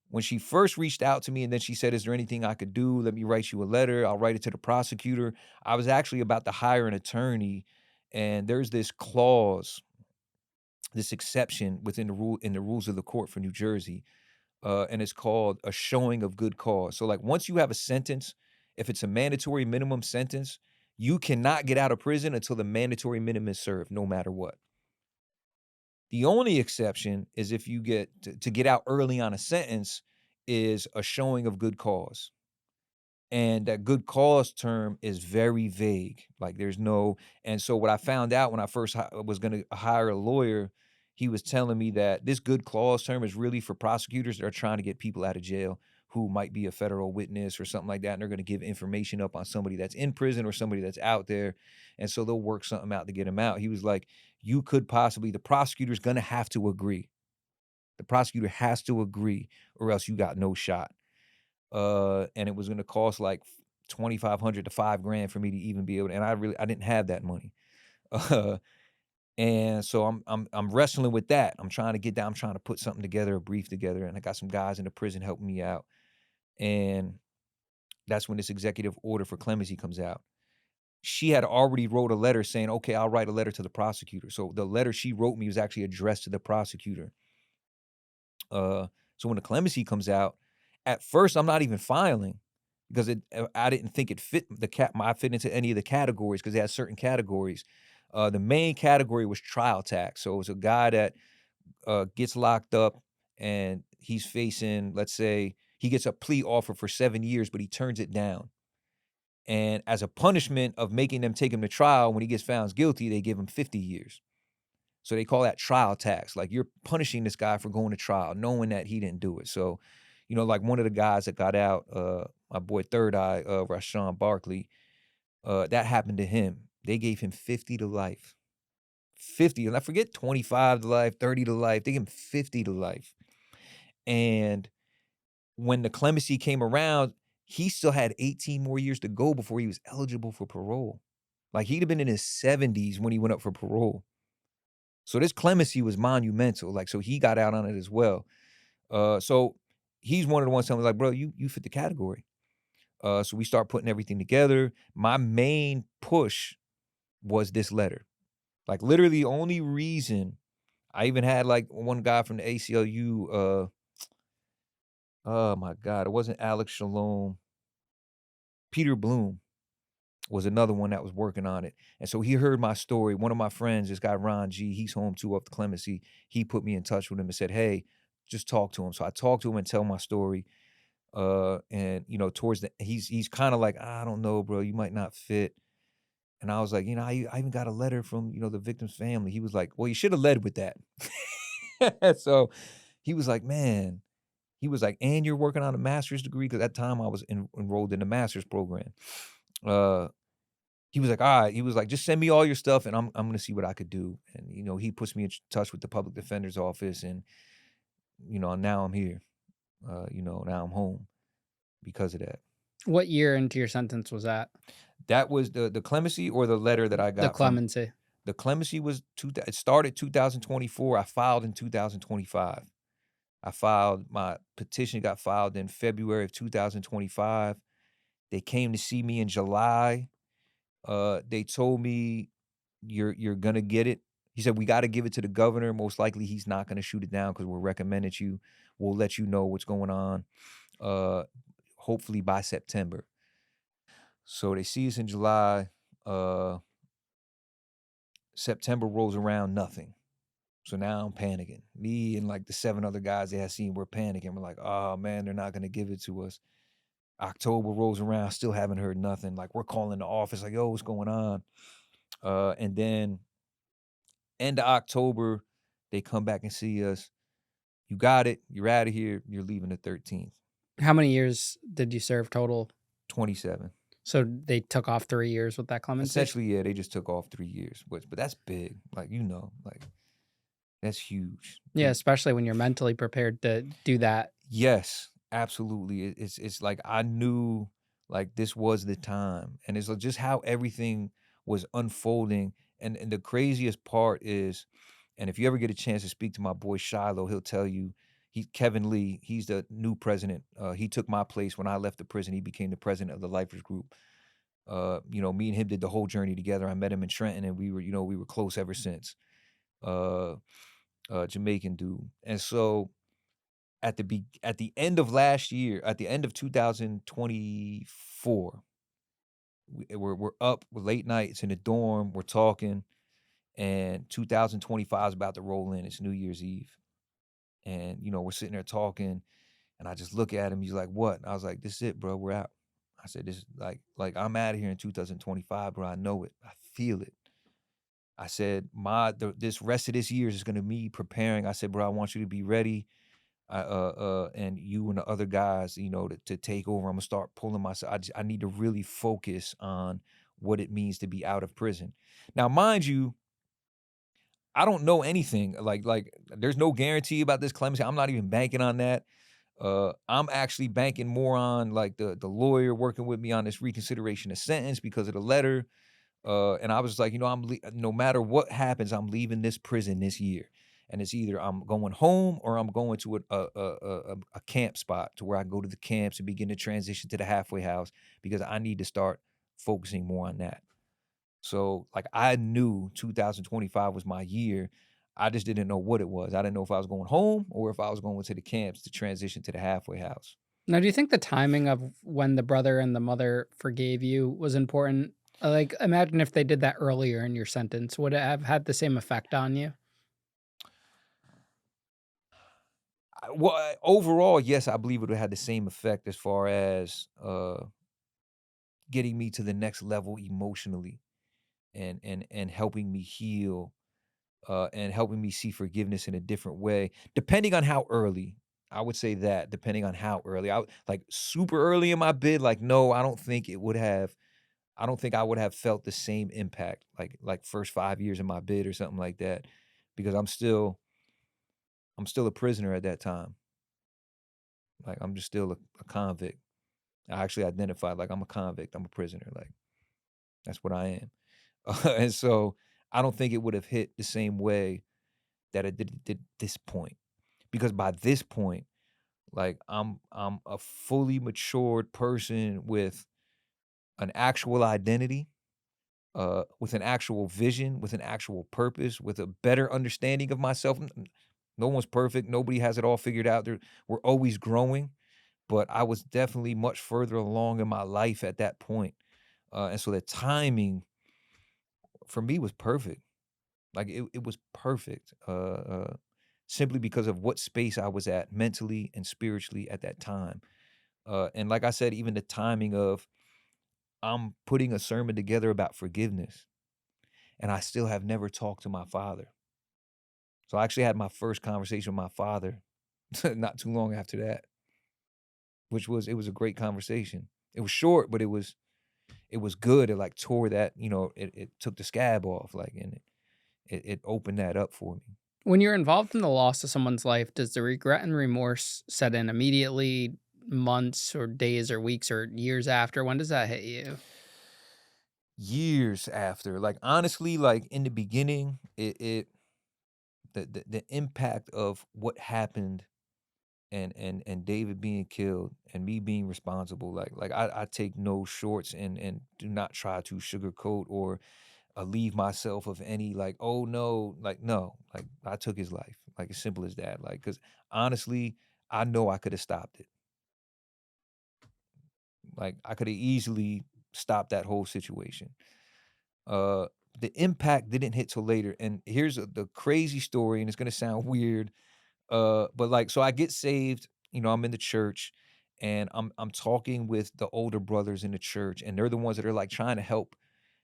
when she first reached out to me, and then she said, "Is there anything I could do? Let me write you a letter. I'll write it to the prosecutor." I was actually about to hire an attorney, and there's this clause, this exception within the rules of the court for New Jersey, and it's called a showing of good cause. So, like, once you have a sentence, if it's a mandatory minimum sentence, You cannot get out of prison until the mandatory minimum is served, no matter what. The only exception is if you get to get out early on a sentence is a showing of good cause. And that good cause term is very vague. Like there's no, and so what I found out when I first was going to hire a lawyer, he was telling me that this good cause term is really for prosecutors that are trying to get people out of jail who might be a federal witness or something like that. And they're going to give information up on somebody that's in prison or somebody that's out there. And so they'll work something out to get them out. He was like, you could possibly, the prosecutor's going to have to agree. The prosecutor has to agree or else you got no shot. And it was gonna cost like 2,500 to 5 grand for me to even be able to, and I didn't have that money. Uh, and so I'm wrestling with that. I'm trying to get down, I'm trying to put something together, a brief together, and I got some guys in the prison helping me out. And that's when this executive order for clemency comes out. She had already wrote a letter saying, "Okay, I'll write a letter to the prosecutor." So the letter she wrote me was actually addressed to the prosecutor. So when the clemency comes out, at first I'm not even filing because I didn't think it fit I fit into any of the categories because they had certain categories. The main category was trial tax. So it was a guy that gets locked up and he's facing, let's say, he gets a plea offer for 7 years, but he turns it down. And as a punishment of making them take him to trial, when he gets found guilty, they give him 50 years. So they call that trial tax. Like you're punishing this guy for going to trial, knowing that he didn't do it. So, like one of the guys that got out, my boy Third Eye, Rashawn Barkley, that happened to him. They gave him 50 to life. 50, and I forget 25 to life, 30 to life. They gave him 50 to life. And when the clemency came around, he still had 18 more years to go before he was eligible for parole. Like he'd have been in his 70s when he went up for parole. So this clemency was monumental. Like, so he got out on it as well. So he's one of the ones telling me, like, bro, you fit the category. So we start putting everything together. My main push was this letter. Like literally the only reason I even had like one guy from the ACLU, oh my God, it wasn't Alex Shalom. Peter Bloom was another one that was working on it. And so he heard my story. One of my friends, this guy Ron G, he's home too up the clemency. He put me in touch with him and said, "Hey, just talk to him." So I talked to him and tell my story. And towards the he's kind of like, "I don't know, bro, you might not fit." And I was like, I even got a letter from, the victim's family. He was like, "Well, you should have led with that." So he was like, "Man," he was like, "And you're working on a master's degree?" Because at that time I was enrolled in the master's program. Uh, he was like, "All right." He was like, "Just send me all your stuff and I'm gonna see what I could do." And, he puts me in touch with the public defender's office and, now I'm here. Now I'm home because of that. What year into your sentence was that? That was the clemency or the letter that I The got from clemency. the clemency was it started 2024. I filed in 2025. I filed my petition got filed in February of 2025. They came to see me in July. They told me you're gonna get it. He said, "We gotta give it to the governor. Most likely he's not gonna shoot it down because we're recommending you. We'll let you know what's going on. Uh, hopefully by September." So they see us in July. Uh, September rolls around, nothing. So now I'm panicking. Me and like the 7 other guys they had seen were panicking. We're like, "Oh man, they're not gonna give it to us." October rolls around, still haven't heard nothing. Like we're calling the office, like, "Yo, what's going on?" And then end of October, they come back and see us. "You got it. You're out of here. You're leaving the 13th." How many years did you serve total? 27. So they took off 3 years with that clemency? Essentially, yeah, they just took off 3 years, but that's big. Like, like that's huge. Yeah, especially when you're mentally prepared to do that. Yes, absolutely. It's like I knew like this was the time, and it's like just how everything was unfolding. And the craziest part is, and if you ever get a chance to speak to my boy Shiloh, he'll tell you Kevin Lee. He's the new president. He took my place when I left the prison. He became the president of the Lifers Group. Me and him did the whole journey together. I met him in Trenton, and we were close ever since. Uh, Jamaican dude, and so at the end of last year, at the end of 2024, We're up, we're late nights in the dorm, we're talking, and 2025 is about to roll in. It's New Year's Eve, and we're sitting there talking, and I just look at him. He's like, "What?" And I was like, "This is it, bro. We're out." I said, "This is like I'm out of here in 2025, bro. I know it. I feel it." I said, this rest of this year is gonna me preparing." I said, "Bro, I want you to be ready. And you and the other guys, to take over. I'm gonna start pulling myself. I need to really focus on what it means to be out of prison." Now, mind you, I don't know anything. Like there's no guarantee about this clemency. I'm not even banking on that. I'm actually banking more on like the lawyer working with me on this reconsideration of sentence because of the letter. And I was like, no matter what happens, I'm leaving this prison this year, and it's either I'm going home or I'm going to a camp spot to where I go to the camps and begin to transition to the halfway house because I need to start focusing more on that. So, like, I knew 2025 was my year. I just didn't know what it was. I didn't know if I was going home or if I was going to the camps to transition to the halfway house. Now, do you think the timing of when the brother and the mother forgave you was important? Like, imagine if they did that earlier in your sentence, would it have had the same effect on you? Overall, yes, I believe it would have had the same effect as far as getting me to the next level emotionally and helping me heal, and helping me see forgiveness in a different way, depending on how early. I would say that depending on how early. Like super early in my bid, like no, I don't think it would have. I don't think I would have felt the same impact like first 5 years in my bid or something like that, because I'm still a prisoner at that time. Like I'm just still a convict. I actually identify like I'm a convict. I'm a prisoner. Like that's what I am. And so I don't think it would have hit the same way that it did this point, because by this point, like I'm a fully matured person with an actual identity, with an actual vision, with an actual purpose, with a better understanding of myself. No one's perfect. Nobody has it all figured out. We're always growing, but I was definitely much further along in my life at that point. And so the timing for me was perfect. Like it was perfect. Simply because of what space I was at mentally and spiritually at that time. And like I said, even the timing of I'm putting a sermon together about forgiveness, and I still have never talked to my father. So I actually had my first conversation with my father not too long after that, which was it was a great conversation. It was short, but it was good. It like tore that, it took the scab off, like, and it opened that up for me. When you're involved in the loss of someone's life, does the regret and remorse set in immediately, months or days or weeks or years after? When does that hit you? Years after, like honestly, like in the beginning, it the impact of what happened and David being killed and me being responsible, like I take no shorts and do not try to sugarcoat or alleviate myself of any like, oh no, like no, like I took his life, like as simple as that, like because honestly, I know I could have stopped it. Like I could have easily stopped that whole situation. Uh, the impact didn't hit till later, and here's the crazy story, and it's gonna sound weird. But like, so I get saved. I'm in the church, and I'm talking with the older brothers in the church, and they're the ones that are like trying to help,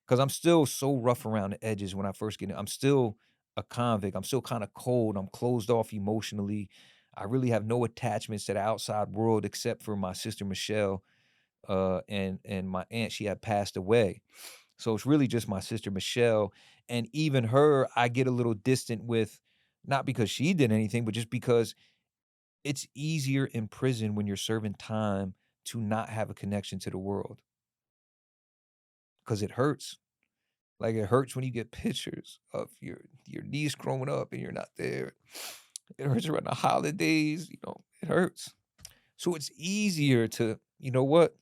because I'm still so rough around the edges when I first get in. I'm still a convict. I'm still kind of cold. I'm closed off emotionally. I really have no attachments to the outside world except for my sister Michelle, and my aunt. She had passed away, so it's really just my sister Michelle, and even her, I get a little distant with, not because she did anything, but just because it's easier in prison when you're serving time to not have a connection to the world, because it hurts. Like, it hurts when you get pictures of your niece growing up and you're not there. It hurts around the holidays, it hurts. So it's easier to, you know what?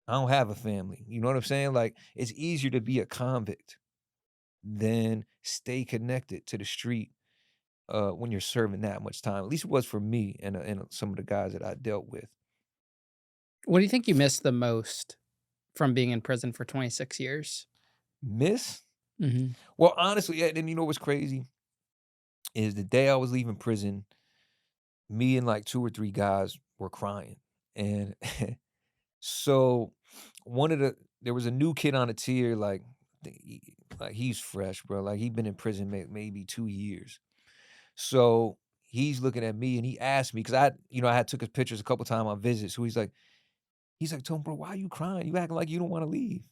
I don't have a family. You know what I'm saying? Like, it's easier to be a convict than stay connected to the street, when you're serving that much time. At least it was for me and some of the guys that I dealt with. What do you think you miss the most from being in prison for 26 years? Miss? Mhm. Well, honestly, yeah, and you know what's crazy is the day I was leaving prison, me and like 2 or 3 guys were crying, and so one of there was a new kid on the tier, like, like he's fresh, bro, like he'd been in prison maybe 2 years. So he's looking at me and he asked me because I had took his pictures a couple times on visits. So he's like, Tom, bro, why are you crying? You acting like you don't want to leave.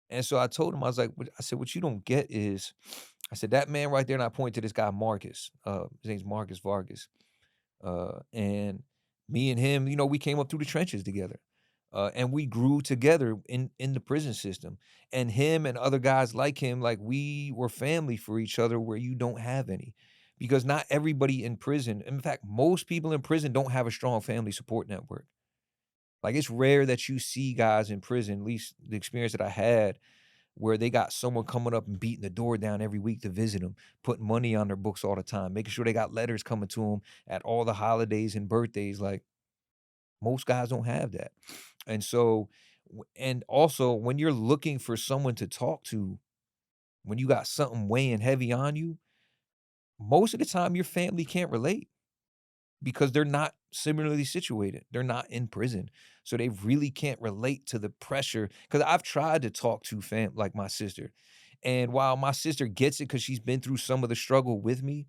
And so I told him, I was like, I said, what you don't get is, I said, that man right there, and I point to this guy, Marcus. His name's Marcus Vargas. And me and him, we came up through the trenches together. And we grew together in the prison system. And him and other guys like him, like we were family for each other where you don't have any. Because not everybody in prison, in fact, most people in prison don't have a strong family support network. Like it's rare that you see guys in prison, at least the experience that I had, where they got someone coming up and beating the door down every week to visit them, putting money on their books all the time, making sure they got letters coming to them at all the holidays and birthdays. Like most guys don't have that. And so, and also when you're looking for someone to talk to, when you got something weighing heavy on you, most of the time your family can't relate because they're not similarly situated. They're not in prison. So they really can't relate to the pressure. Cause I've tried to talk to like my sister. And while my sister gets it because she's been through some of the struggle with me,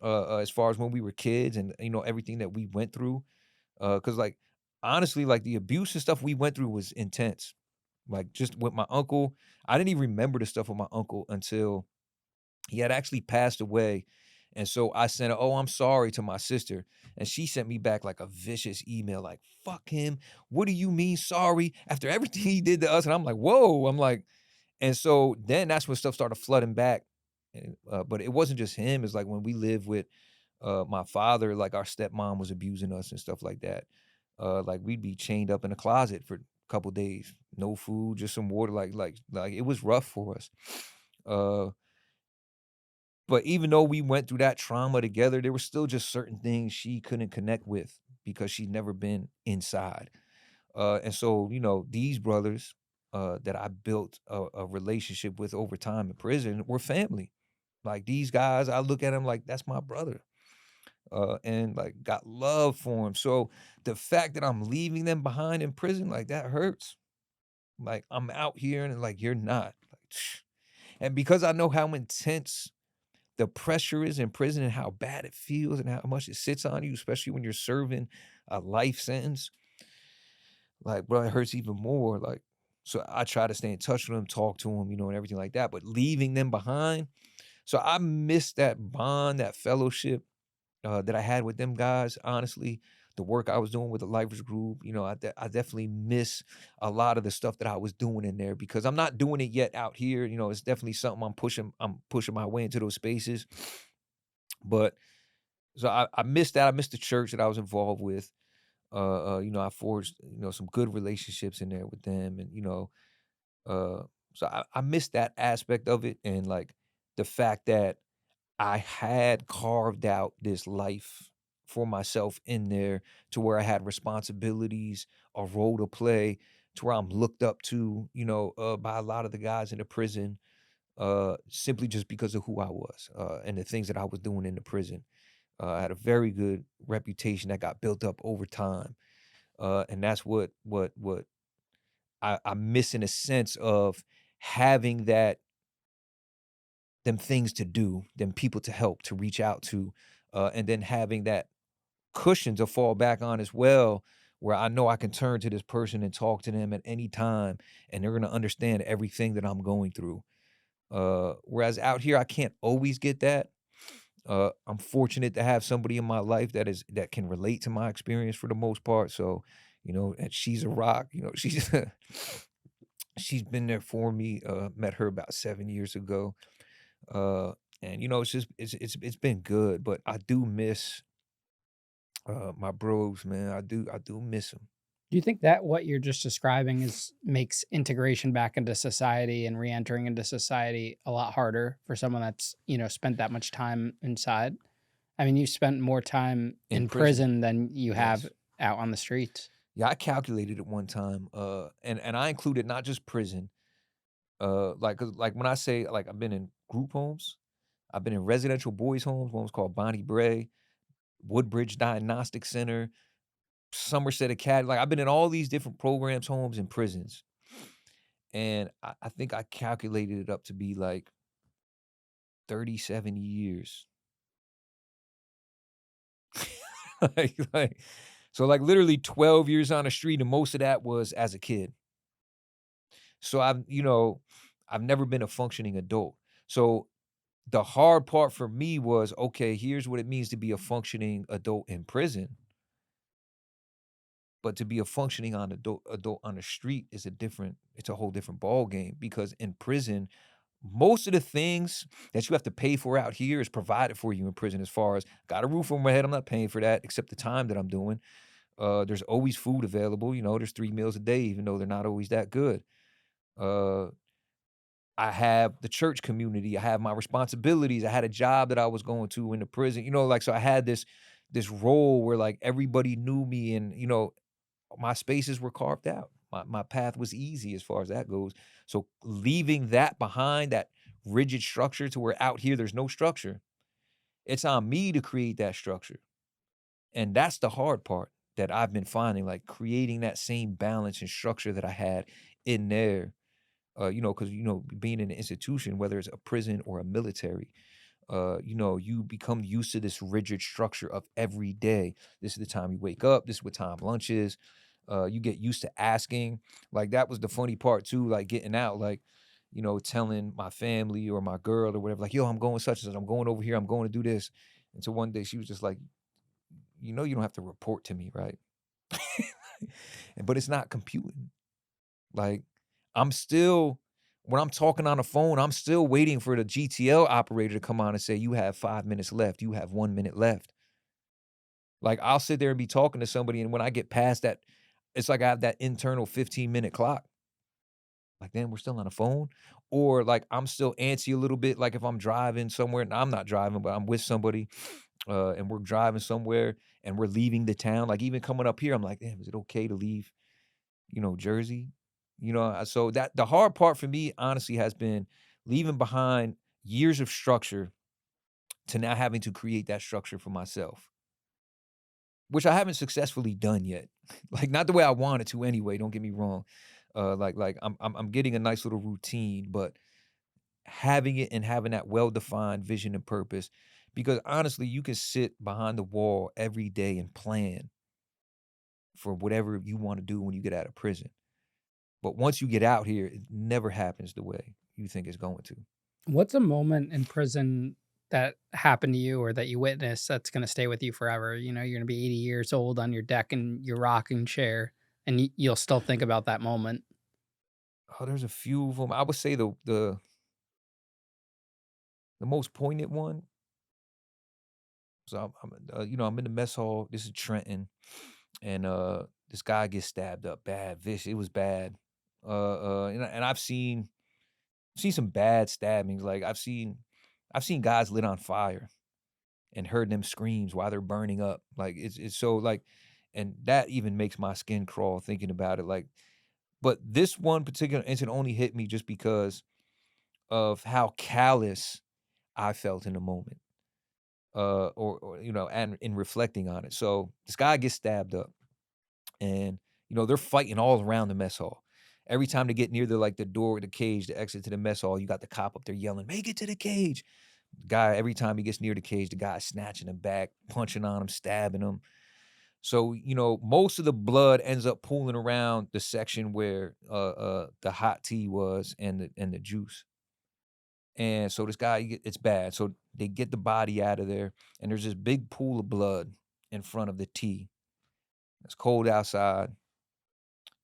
as far as when we were kids and everything that we went through. Cause like honestly, like the abuse and stuff we went through was intense. Like just with my uncle, I didn't even remember the stuff with my uncle until he had actually passed away. And so I sent "Oh, I'm sorry" to my sister, and she sent me back like a vicious email like, "Fuck him. What do you mean sorry after everything he did to us?" And I'm like, "Whoa." I'm like, and so then that's when stuff started flooding back. And, but it wasn't just him. It's like when we lived with my father, like our stepmom was abusing us and stuff like that. Like we'd be chained up in a closet for a couple days, no food, just some water. Like it was rough for us. Uh, but even though we went through that trauma together, there were still just certain things she couldn't connect with because she'd never been inside. And so, these brothers that I built a relationship with over time in prison were family. Like these guys, I look at them like that's my brother. And like got love for him. So the fact that I'm leaving them behind in prison, like that hurts. Like I'm out here and like you're not. Like, and because I know how intense the pressure is in prison and how bad it feels and how much it sits on you, especially when you're serving a life sentence, like, bro, it hurts even more. Like, so I try to stay in touch with them, talk to them, and everything like that. But leaving them behind, so I miss that bond, that fellowship that I had with them guys. Honestly, the work I was doing with the Lifers Group, I definitely miss a lot of the stuff that I was doing in there because I'm not doing it yet out here. It's definitely something I'm pushing. I'm pushing my way into those spaces. But so I missed that. I missed the church that I was involved with. I forged, some good relationships in there with them. And, so I missed that aspect of it. And like the fact that I had carved out this life for myself in there to where I had responsibilities, a role to play, to where I'm looked up to, by a lot of the guys in the prison, simply just because of who I was, and the things that I was doing in the prison. I had a very good reputation that got built up over time, and that's what I miss in a sense of having them things to do, them people to help, to reach out to, and then having that cushion to fall back on as well, where I know I can turn to this person and talk to them at any time, and they're gonna understand everything that I'm going through. Whereas out here, I can't always get that. I'm fortunate to have somebody in my life that can relate to my experience for the most part. So, and she's a rock. She's she's been there for me. Met her about 7 years ago. And it's just it's been good, but I do miss my bros, man. I do miss them. Do you think that what you're just describing is makes integration back into society and reentering into society a lot harder for someone that's, spent that much time inside? I mean, you spent more time In in prison, prison than you have yes. out on the streets. Yeah, I calculated it one time, and I included not just prison, like 'cause like when I say like I've been in group homes, I've been in residential boys homes, one was called Bonnie Bray, Woodbridge Diagnostic Center, Somerset Academy, like I've been in all these different programs, homes, and prisons, and I think I calculated it up to be like 37 years. Like so like literally 12 years on the street, and most of that was as a kid. So I've never been a functioning adult. So the hard part for me was, okay, here's what it means to be a functioning adult in prison, but to be a functioning adult on the street is it's a whole different ball game because in prison, most of the things that you have to pay for out here is provided for you in prison as far as got a roof over my head, I'm not paying for that except the time that I'm doing. There's always food available, there's 3 meals a day, even though they're not always that good. Uh, I have the church community, I have my responsibilities, I had a job that I was going to in the prison, like, so I had this role where, like, everybody knew me and, my spaces were carved out. My path was easy as far as that goes. So leaving that behind, that rigid structure to where out here there's no structure, it's on me to create that structure. And that's the hard part that I've been finding, like creating that same balance and structure that I had in there. Because being in an institution, whether it's a prison or a military, you become used to this rigid structure of every day. This is the time you wake up. This is what time lunch is. You get used to asking. Like that was the funny part too. Like getting out, like telling my family or my girl or whatever, like, yo, I'm going such and such. I'm going over here. I'm going to do this. And so one day she was just like, you don't have to report to me, right? But it's not computing. Like I'm still when I'm talking on the phone, I'm still waiting for the GTL operator to come on and say, "You have 5 minutes left. You have 1 minute left." Like, I'll sit there and be talking to somebody, and when I get past that, it's like I have that internal 15-minute clock. Like, "Damn, we're still on the phone?" Or, like, I'm still antsy a little bit, like, if I'm driving somewhere and I'm not driving, but I'm with somebody, and we're driving somewhere, and we're leaving the town, like, even coming up here, I'm like, "Damn, is it okay to leave Jersey?" So that the hard part for me, honestly, has been leaving behind years of structure to now having to create that structure for myself, which I haven't successfully done yet. Like, not the way I wanted to anyway, don't get me wrong. Like I'm getting a nice little routine, but having it and having that well-defined vision and purpose, because honestly, you can sit behind the wall every day and plan for whatever you want to do when you get out of prison. But once you get out here, it never happens the way you think it's going to. What's a moment in prison that happened to you or that you witnessed that's gonna stay with you forever? You're gonna be 80 years old on your deck in your rocking chair, and you'll still think about that moment. Oh, there's a few of them. I would say the most poignant one. So I'm in the mess hall. This is Trenton, and this guy gets stabbed up bad. It was bad. And I've seen some bad stabbings. Like I've seen guys lit on fire and heard them screams while they're burning up. Like it's so like, and that even makes my skin crawl thinking about it. Like, but this one particular incident only hit me just because of how callous I felt in the moment, or and in reflecting on it. So this guy gets stabbed up, and they're fighting all around the mess hall. Every time they get near the door, the cage, the exit to the mess hall, you got the cop up there yelling, "Make it to the cage!" Guy, every time he gets near the cage, the guy's snatching him back, punching on him, stabbing him. So most of the blood ends up pooling around the section where the hot tea was and the juice. And so this guy, it's bad. So they get the body out of there, and there's this big pool of blood in front of the tea. It's cold outside.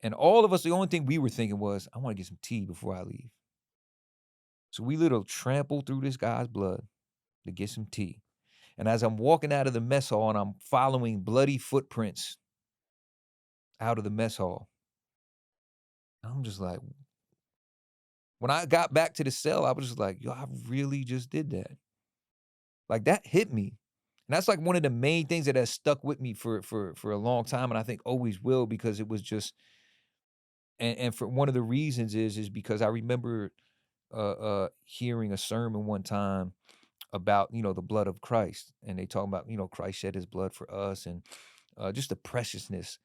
And all of us, the only thing we were thinking was, I want to get some tea before I leave. So we little trampled through this guy's blood to get some tea. And as I'm walking out of the mess hall and I'm following bloody footprints out of the mess hall, I'm just like, when I got back to the cell, I was just like, yo, I really just did that. Like that hit me. And that's like one of the main things that has stuck with me for a long time, and I think always will, because it was just, and for one of the reasons is because I remember hearing a sermon one time about, the blood of Christ, and they talk about, Christ shed his blood for us, and just the preciousness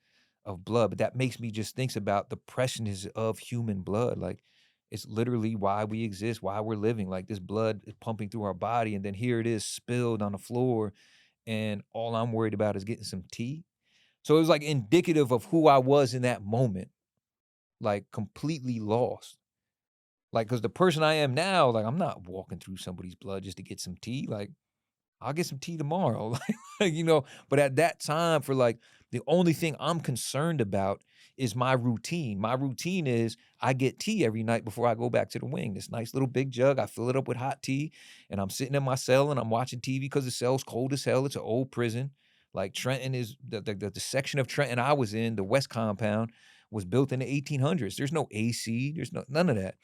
of blood. But that makes me just thinks about the preciousness of human blood. Like, it's literally why we exist, why we're living. Like, this blood is pumping through our body, and then here it is spilled on the floor, and all I'm worried about is getting some tea. So it was like indicative of who I was in that moment, like completely lost. Like, because the person I am now, like, I'm not walking through somebody's blood just to get some tea. Like, I'll get some tea tomorrow, but at that time, for like, the only thing I'm concerned about is my routine. My routine is I get tea every night before I go back to the wing. This nice little big jug, I fill it up with hot tea, and I'm sitting in my cell and I'm watching TV because the cell's cold as hell. It's an old prison. Like, Trenton is the section of Trenton I was in, the West Compound, was built in the 1800s. There's no AC, there's none of that.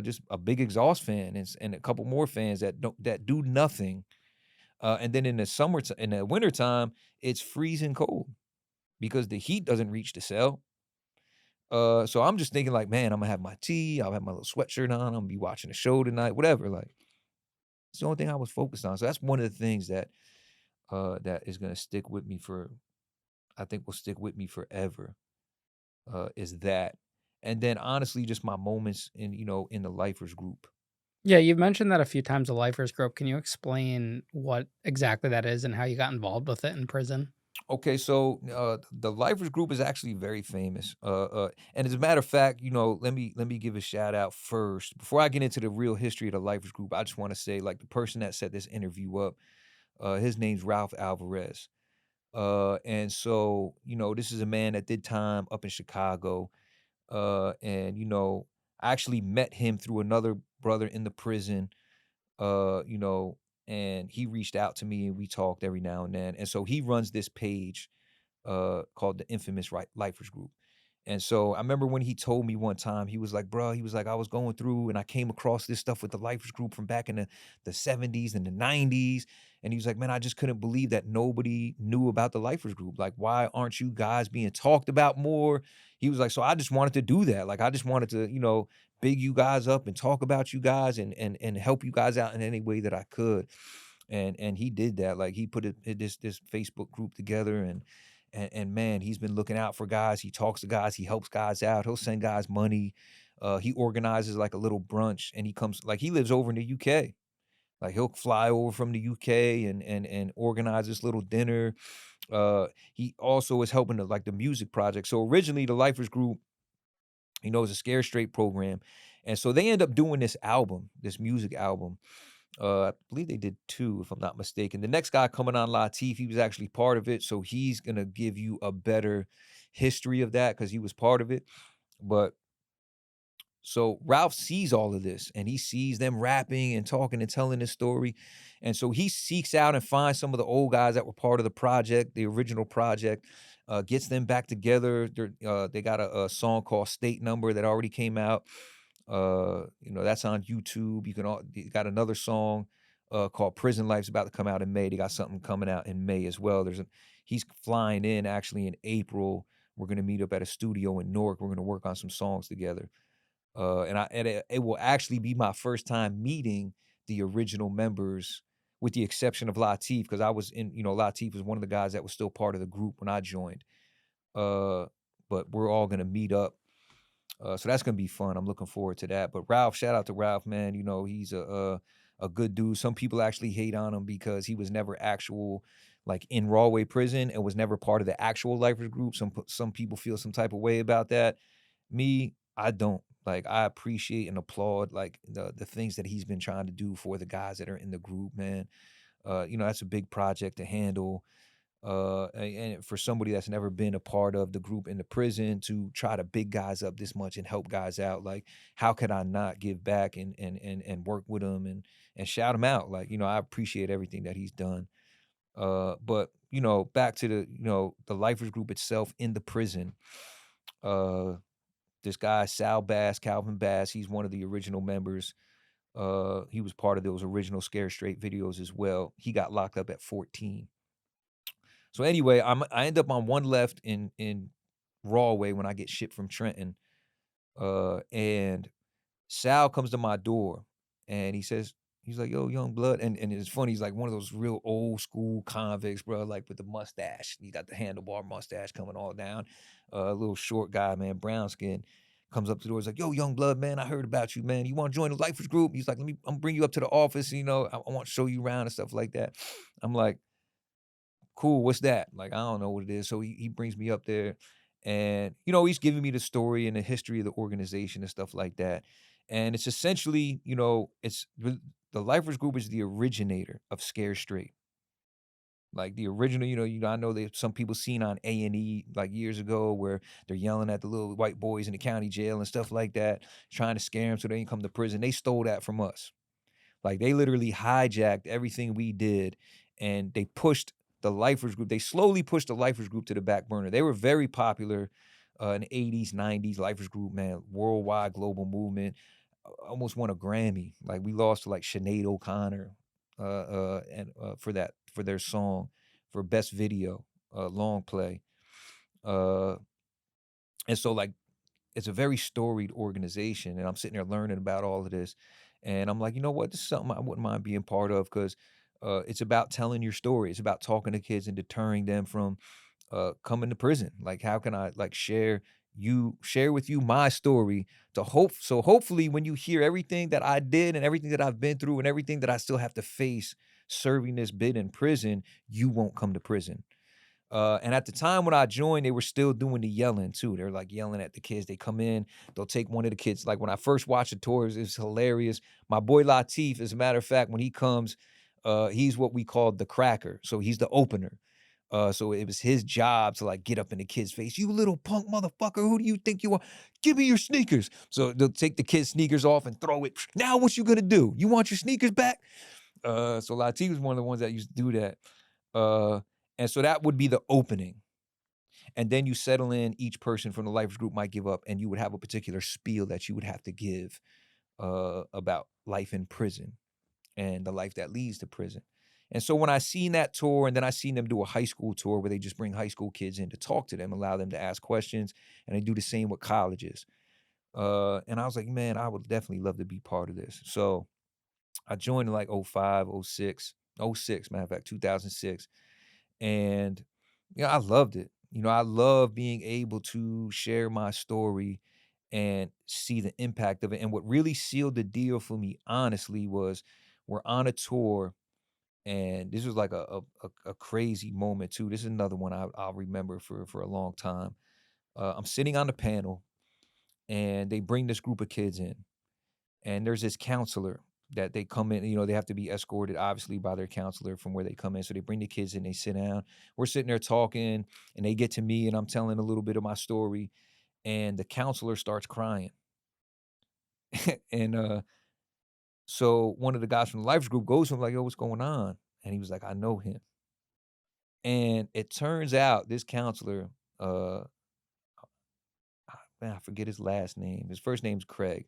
Just a big exhaust fan and a couple more fans that do nothing. And then in the wintertime, it's freezing cold because the heat doesn't reach the cell. So I'm just thinking like, man, I'm gonna have my tea, I'll have my little sweatshirt on, I'm gonna be watching a show tonight, whatever. Like, it's the only thing I was focused on. So that's one of the things that is gonna stick with me for, I think will stick with me forever. Is that. And then honestly, just my moments in the lifers group. Yeah, you've mentioned that a few times, the lifers group. Can you explain what exactly that is and how you got involved with it in prison? Okay, so the Lifers Group is actually very famous. And as a matter of fact, let me give a shout out first before I get into the real history of the Lifers Group. I just want to say, like, the person that set this interview up, his name's Ralph Alvarez. And so, this is a man that did time up in Chicago. And I actually met him through another brother in the prison. uh, you know, and he reached out to me and we talked every now and then. And so he runs this page called the infamous Lifers Group. And so I remember when he told me one time, he was like, bro, he was like, I was going through and I came across this stuff with the Lifers Group from back in the 70s and the 90s. And he was like, man, I just couldn't believe that nobody knew about the Lifers Group. Like, why aren't you guys being talked about more? He was like, so I just wanted to do that. Like, I just wanted to, big you guys up and talk about you guys and help you guys out in any way that I could. And he did that. Like, he put this Facebook group together, and man, he's been looking out for guys. He talks to guys, he helps guys out, he'll send guys money. He organizes like a little brunch, and he lives over in the UK. Like, he'll fly over from the UK and organize this little dinner. He also is helping the music project. So originally the Lifers Group, is a Scare Straight program. And so they end up doing this album, this music album. I believe they did 2, if I'm not mistaken. The next guy coming on, Latif, he was actually part of it, so he's gonna give you a better history of that because he was part of it. But so Ralph sees all of this, and he sees them rapping and talking and telling this story, and so he seeks out and finds some of the old guys that were part of the project, the original project, gets them back together. They got a song called State Number that already came out. That's on YouTube. You got another song called Prison Life's about to come out in May. They got something coming out in May as well. He's flying in actually in April. We're gonna meet up at a studio in Newark. We're gonna work on some songs together. And it will actually be my first time meeting the original members, with the exception of Latif, because Latif was one of the guys that was still part of the group when I joined. Uh, but we're all gonna meet up, so that's gonna be fun. I'm looking forward to that. But Ralph, shout out to Ralph, man. He's a good dude. Some people actually hate on him because he was never actual, like, in Rawway prison, and was never part of the actual lifers group. Some people feel some type of way about that. Me, I don't. Like, I appreciate and applaud, like, the things that he's been trying to do for the guys that are in the group, man. That's a big project to handle. And for somebody that's never been a part of the group in the prison to try to big guys up this much and help guys out, like, how could I not give back and work with him and shout him out? Like, I appreciate everything that he's done. But back to the lifers group itself in the prison. Uh, this guy Sal Bass, Calvin Bass, he's one of the original members. He was part of those original Scare Straight videos as well. He got locked up at 14. So anyway, I end up on one left in Rawway when I get shipped from Trenton. And Sal comes to my door and he's like, "Yo, young blood." And it's funny, he's like one of those real old school convicts, bro, like with the mustache. He got the handlebar mustache coming all down. Little short guy, man, brown skin. Comes up to the door, he's like, "Yo, young blood, man, I heard about you, man. You want to join the lifers group?" He's like, I'm gonna bring you up to the office, I want to show you around and stuff like that. I'm like, cool, what's that? Like, I don't know what it is. So he brings me up there and, he's giving me the story and the history of the organization and stuff like that. And it's essentially, the Lifers Group is the originator of Scare Straight. Like the original, I know that some people seen on A&E like years ago where they're yelling at the little white boys in the county jail and stuff like that, trying to scare them so they can come to prison. They stole that from us. Like, they literally hijacked everything we did, and they pushed the Lifers Group. They slowly pushed the Lifers Group to the back burner. They were very popular in the 80s, 90s. Lifers Group, man, worldwide global movement. Almost won a Grammy. Like, we lost to like Sinead O'Connor and for their song for best video, long play. Uh, and so like it's a very storied organization, and I'm sitting there learning about all of this, and I'm like, you know what? This is something I wouldn't mind being part of because it's about telling your story. It's about talking to kids and deterring them from coming to prison. Like, how can I like share with you my story hopefully when you hear everything that I did and everything that I've been through and everything that I still have to face serving this bid in prison, you won't come to prison. And at the time when I joined, they were still doing the yelling too. They're like yelling at the kids. They come in, they'll take one of the kids. Like when I first watched the tours, it's hilarious. My boy Latif, as a matter of fact, when he comes, he's what we call the cracker. So he's the opener. So it was his job to like get up in the kid's face. You little punk motherfucker, who do you think you are? Give me your sneakers. So they'll take the kid's sneakers off and throw it. Now what you gonna do? You want your sneakers back? So Latif was one of the ones that used to do that. Uh, and so that would be the opening. And then you settle in, each person from the Lifers Group might give up, and you would have a particular spiel that you would have to give about life in prison and the life that leads to prison. And so when I seen that tour, and then I seen them do a high school tour where they just bring high school kids in to talk to them, allow them to ask questions, and they do the same with colleges. And I was like, man, I would definitely love to be part of this. So I joined in like '05, '06, '06, matter of fact, 2006. And I loved it. I love being able to share my story and see the impact of it. And what really sealed the deal for me, honestly, was we're on a tour, and this was like a crazy moment too. This is another one I'll remember for a long time. I'm sitting on the panel, and they bring this group of kids in, and there's this counselor that they come in, they have to be escorted obviously by their counselor from where they come in. So they bring the kids in, they sit down. We're sitting there talking, and they get to me, and I'm telling a little bit of my story, and the counselor starts crying. And so one of the guys from the Life's group goes to him like, "Yo, what's going on?" And he was like, "I know him." And it turns out this counselor, uh, man, I forget his last name. His first name's Craig.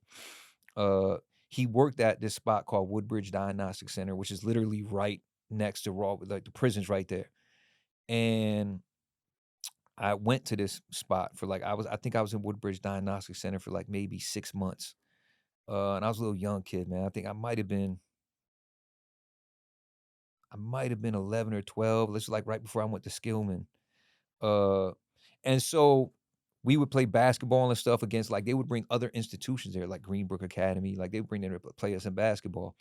Uh, he worked at this spot called Woodbridge Diagnostic Center, which is literally right next to Raw, like the prison's right there. And I went to this spot for like I think I was in Woodbridge Diagnostic Center for like maybe 6 months. And I was a little young kid, man. I think I might have been 11 or 12. This is like right before I went to Skillman. Uh, and so we would play basketball and stuff against like they would bring other institutions there, like Greenbrook Academy, like they would bring them to play us in basketball.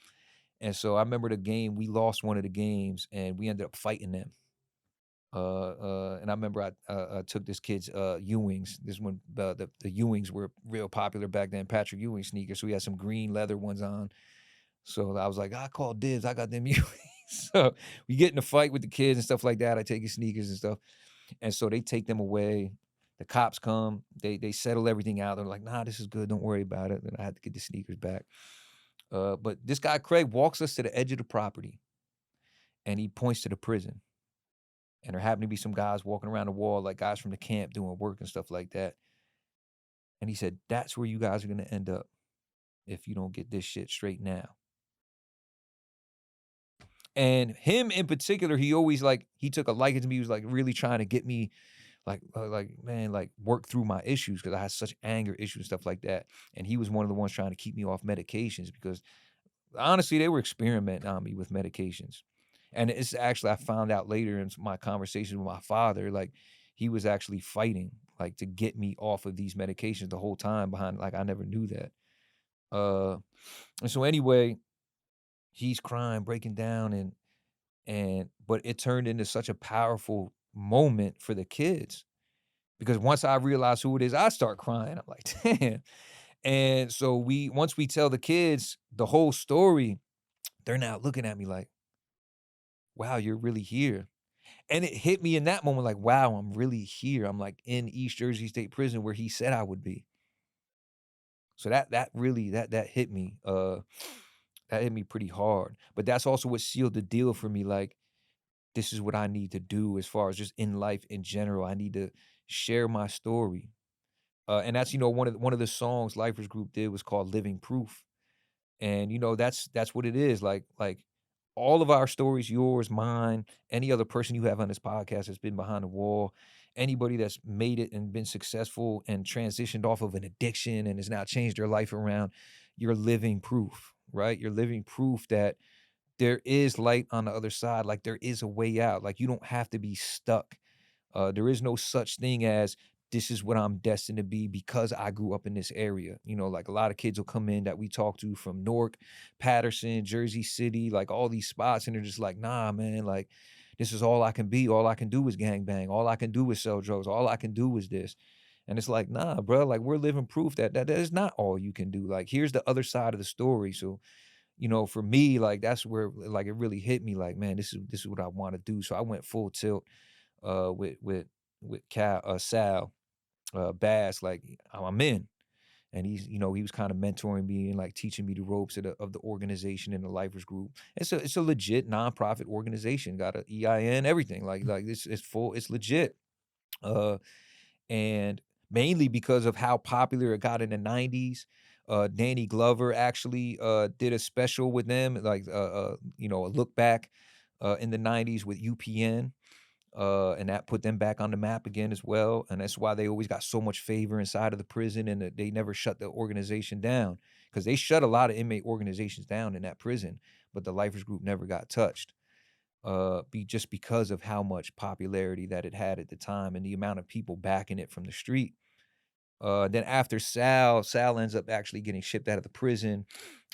And so I remember the game, we lost one of the games and we ended up fighting them. And I remember I took this kid's Ewings. This one, the Ewings were real popular back then, Patrick Ewing sneakers. So we had some green leather ones on. So I was like, I called dibs. I got them Ewings. So we get in a fight with the kids and stuff like that. I take his sneakers and stuff. And so they take them away. The cops come. They settle everything out. They're like, nah, this is good. Don't worry about it. Then I had to get the sneakers back. But this guy Craig walks us to the edge of the property, and he points to the prison. And there happened to be some guys walking around the wall, like guys from the camp doing work and stuff like that. And he said, "That's where you guys are going to end up." if you don't get this shit straight now. And him in particular, he always like he took a liking to me. He was like really trying to get me like man, like work through my issues because I had such anger issues and stuff like that. And he was one of the ones trying to keep me off medications because honestly, they were experimenting on me with medications. And it's actually I found out later in my conversation with my father, like he was actually fighting like to get me off of these medications the whole time behind like I never knew that. Uh and so anyway, he's crying, breaking down and but it turned into such a powerful moment for the kids because once I realize who it is, I start crying. I'm like, damn. And so once we tell the kids the whole story, they're now looking at me like, wow, you're really here. And it hit me in that moment like, wow, I'm really here. I'm like in East Jersey State Prison where he said I would be. So that really that hit me. That hit me pretty hard. But that's also what sealed the deal for me. Like, this is what I need to do as far as just in life in general. I need to share my story. And that's, one of the songs Lifers Group did was called Living Proof. And, that's what it is, like, all of our stories, yours, mine, any other person you have on this podcast that's been behind the wall, anybody that's made it and been successful and transitioned off of an addiction and has now changed their life around, you're living proof, right? You're living proof that there is light on the other side, like, there is a way out, like, you don't have to be stuck. There is no such thing as this is what I'm destined to be because I grew up in this area. Like a lot of kids will come in that we talk to from Newark, Patterson, Jersey City, like all these spots, and they're just like, nah, man, like this is all I can be. All I can do is gang bang. All I can do is sell drugs. All I can do is this. And it's like, nah, bro, like we're living proof that is not all you can do. Like, here's the other side of the story. So, for me, like that's where like it really hit me like, man, this is what I want to do. So I went full tilt with Sal Bass, like I'm in. And he was kind of mentoring me and like teaching me the ropes of the organization and the Lifers Group. It's a legit nonprofit organization, got a EIN, everything. Like this it's full, it's legit. Uh and mainly because of how popular it got in the 90s. Danny Glover actually did a special with them, like a look back in the 90s with UPN. And that put them back on the map again as well. And that's why they always got so much favor inside of the prison and that they never shut the organization down because they shut a lot of inmate organizations down in that prison, but the Lifers Group never got touched. Just because of how much popularity that it had at the time and the amount of people backing it from the street. Then after Sal ends up actually getting shipped out of the prison,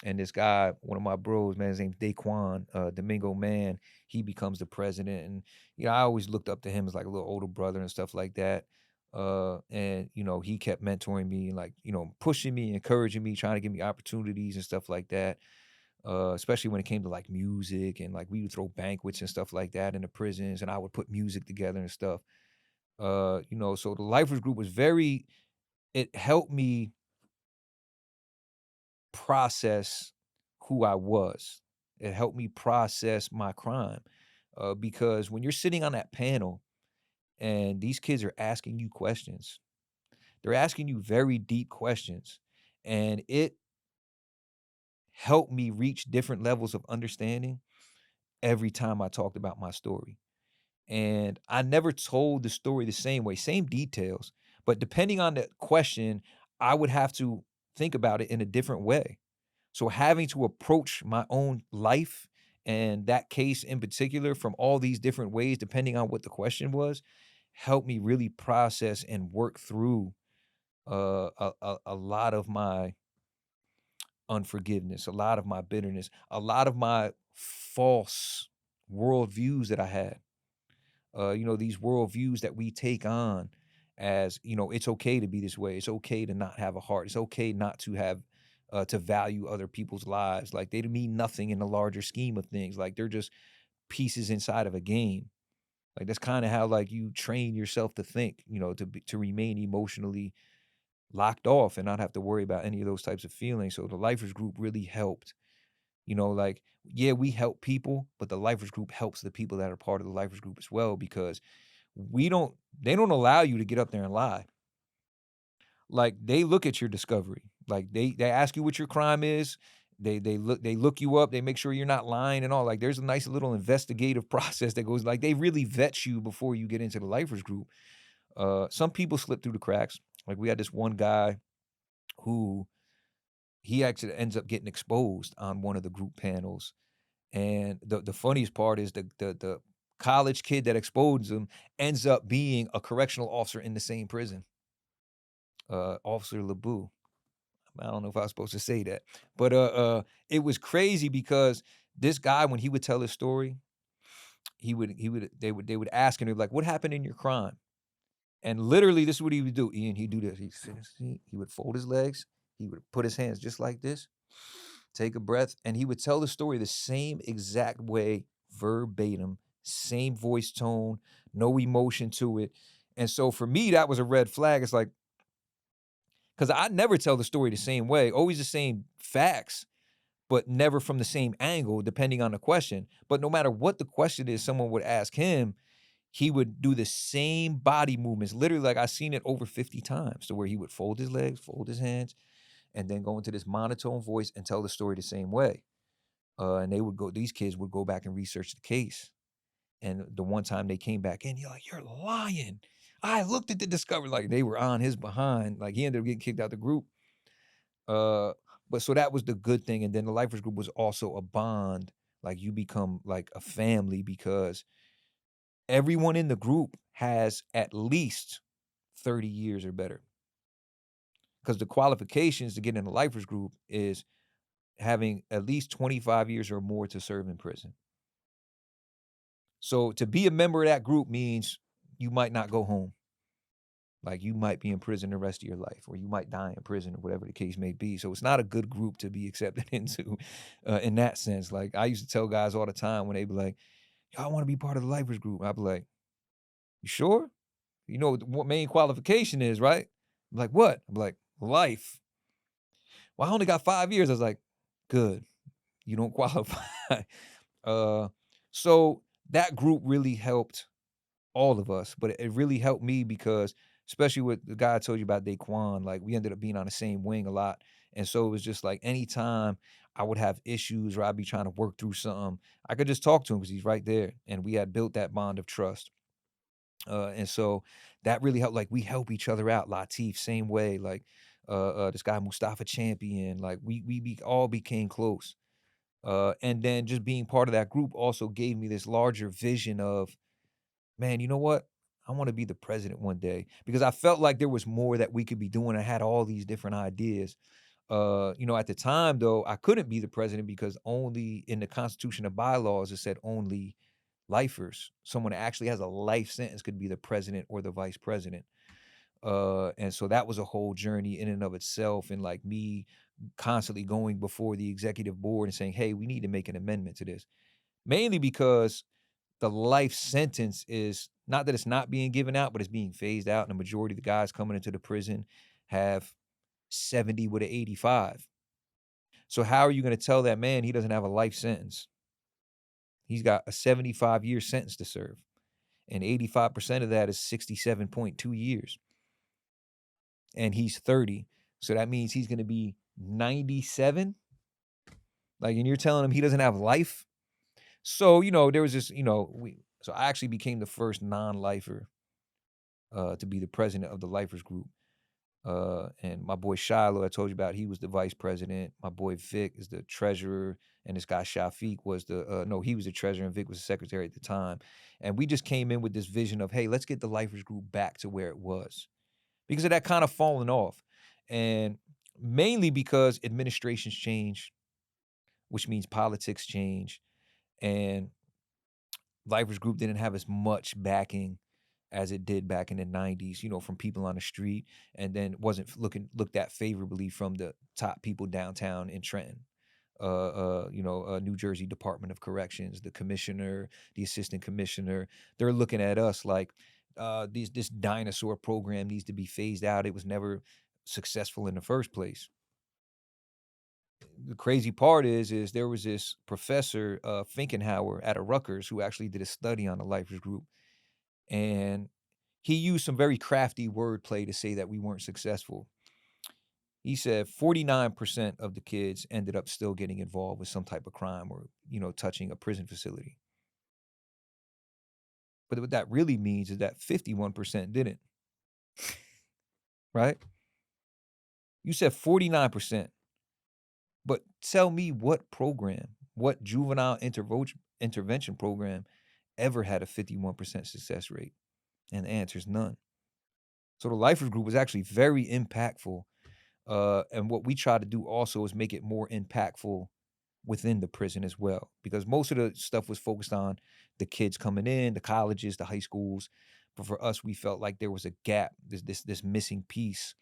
and this guy, one of my bros, man, his name's Daquan, Domingo Man, he becomes the president, and I always looked up to him as like a little older brother and stuff like that. And he kept mentoring me and like pushing me, encouraging me, trying to give me opportunities and stuff like that. Especially when it came to like music and like we would throw banquets and stuff like that in the prisons, and I would put music together and stuff. So the Lifers Group was very it helped me process who I was. It helped me process my crime. Because when you're sitting on that panel and these kids are asking you questions, they're asking you very deep questions. And it helped me reach different levels of understanding every time I talked about my story. And I never told the story the same way, same details, but depending on the question, I would have to think about it in a different way. So having to approach my own life and that case in particular from all these different ways, depending on what the question was, helped me really process and work through a lot of my unforgiveness, a lot of my bitterness, a lot of my false worldviews that I had. These worldviews that we take on as, it's okay to be this way. It's okay to not have a heart. It's okay not to have to value other people's lives. Like they mean nothing in the larger scheme of things. Like they're just pieces inside of a game. Like that's kind of how like you train yourself to think, to remain emotionally locked off and not have to worry about any of those types of feelings. So the Lifers Group really helped. Like, yeah, we help people, but the Lifers Group helps the people that are part of the Lifers Group as well because we don't they don't allow you to get up there and lie. Like, they look at your discovery. Like, they ask you what your crime is. They look you up. They make sure you're not lying and all. Like, there's a nice little investigative process that goes, like, they really vet you before you get into the lifers group. Some people slip through the cracks. Like, we had this one guy who he actually ends up getting exposed on one of the group panels. And the funniest part is the college kid that exposed him ends up being a correctional officer in the same prison, Officer LeBou. I don't know if I was supposed to say that, but it was crazy because this guy, when he would tell his story, they would ask him, they'd be like, "What happened in your crime?" And literally, this is what he would do. Ian, he'd do this. He'd sit in his seat, he would fold his legs, he would put his hands just like this, take a breath, and he would tell the story the same exact way, verbatim, same voice tone, no emotion to it. And so for me, that was a red flag. It's like, because I never tell the story the same way, always the same facts, but never from the same angle, depending on the question. But no matter what the question is, someone would ask him, he would do the same body movements. Literally, like, I seen it over 50 times, to where he would fold his legs, fold his hands, and then go into this monotone voice and tell the story the same way. And these kids would go back and research the case. And the one time they came back in, you're like, "You're lying. I looked at the discovery." Like, they were on his behind. Like, he ended up getting kicked out the group. Uh, but so that was the good thing. And then the lifers group was also a bond. Like, you become like a family because everyone in the group has at least 30 years or better. Because the qualifications to get in the lifers group is having at least 25 years or more to serve in prison. So to be a member of that group means you might not go home. Like, you might be in prison the rest of your life, or you might die in prison, or whatever the case may be. So it's not a good group to be accepted into, in that sense. Like, I used to tell guys all the time when they be like, "Yo, I want to be part of the lifers group." I'd be like, "You sure? You know what main qualification is, right?" I'm like, "What?" I'm like, "Life." "Well, I only got 5 years." I was like, "Good. You don't qualify." uh, so that group really helped all of us, but it really helped me because, especially with the guy I told you about, Daquan, like, we ended up being on the same wing a lot. And so it was just like, anytime I would have issues or I'd be trying to work through something, I could just talk to him because he's right there. And we had built that bond of trust. And so that really helped. Like, we help each other out. Latif, same way. Like, this guy Mustafa Champion, like, all became close. And then just being part of that group also gave me this larger vision of, man, you know what? I want to be the president one day, because I felt like there was more that we could be doing. I had all these different ideas. At the time though, I couldn't be the president because only in the Constitution of bylaws it said only lifers. Someone that actually has a life sentence could be the president or the vice president. And so that was a whole journey in and of itself. And like, me constantly going before the executive board and saying, "Hey, we need to make an amendment to this." Mainly because the life sentence is not that it's not being given out, but it's being phased out. And the majority of the guys coming into the prison have 70 with an 85. So how are you going to tell that man he doesn't have a life sentence? He's got a 75-year sentence to serve. And 85% of that is 67.2 years. And he's 30. So that means he's going to be 97. Like, and you're telling him he doesn't have life? So, there was this, so I actually became the first non-lifer to be the president of the lifers group. And my boy Shiloh, I told you about, he was the vice president. My boy Vic is the treasurer, and this guy Shafiq was no, he was the treasurer, and Vic was the secretary at the time. And we just came in with this vision of, hey, let's get the lifers group back to where it was, because of that kind of falling off, and mainly because administrations change, which means politics change, and lifers group didn't have as much backing as it did back in the 90s, from people on the street, and then wasn't looked at favorably from the top people downtown in Trenton. New Jersey Department of Corrections, the commissioner, the assistant commissioner, they're looking at us like, this dinosaur program needs to be phased out. It was never successful in the first place. The crazy part is there was this professor, Finkenhauer, at a Rutgers, who actually did a study on the lifers group, and he used some very crafty wordplay to say that we weren't successful. He said 49% of the kids ended up still getting involved with some type of crime or, touching a prison facility. But what that really means is that 51% didn't, right? You said 49%, but tell me what program, what juvenile intervention program ever had a 51% success rate? And the answer is none. So the Lifers Group was actually very impactful. And what we try to do also is make it more impactful within the prison as well, because most of the stuff was focused on the kids coming in, the colleges, the high schools. But for us, we felt like there was a gap, this missing piece.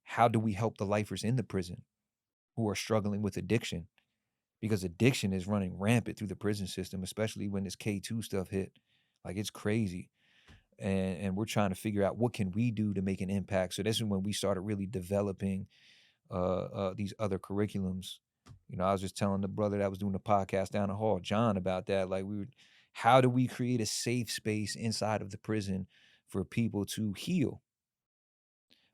How do we help the lifers in the prison who are struggling with addiction? Because addiction is running rampant through the prison system, especially when this K2 stuff hit. Like it's crazy. And we're trying to figure out what can we do to make an impact. So this is when we started really developing these other curriculums. I was just telling the brother that was doing the podcast down the hall, John, about that. Like how do we create a safe space inside of the prison for people to heal?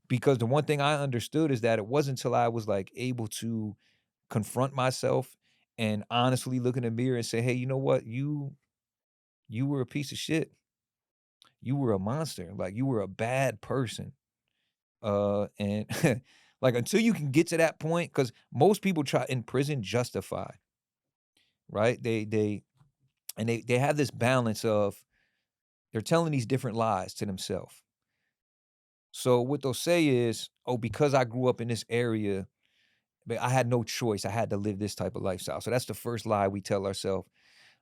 Because the one thing I understood is that it wasn't until I was like able to confront myself and honestly look in the mirror and say, hey, you know what? You were a piece of shit. You were a monster. Like you were a bad person. And like until you can get to that point, because most people try in prison justify, right? They have this balance of they're telling these different lies to themselves. So what they'll say is, oh, because I grew up in this area, but I had no choice. I had to live this type of lifestyle. So that's the first lie we tell ourselves.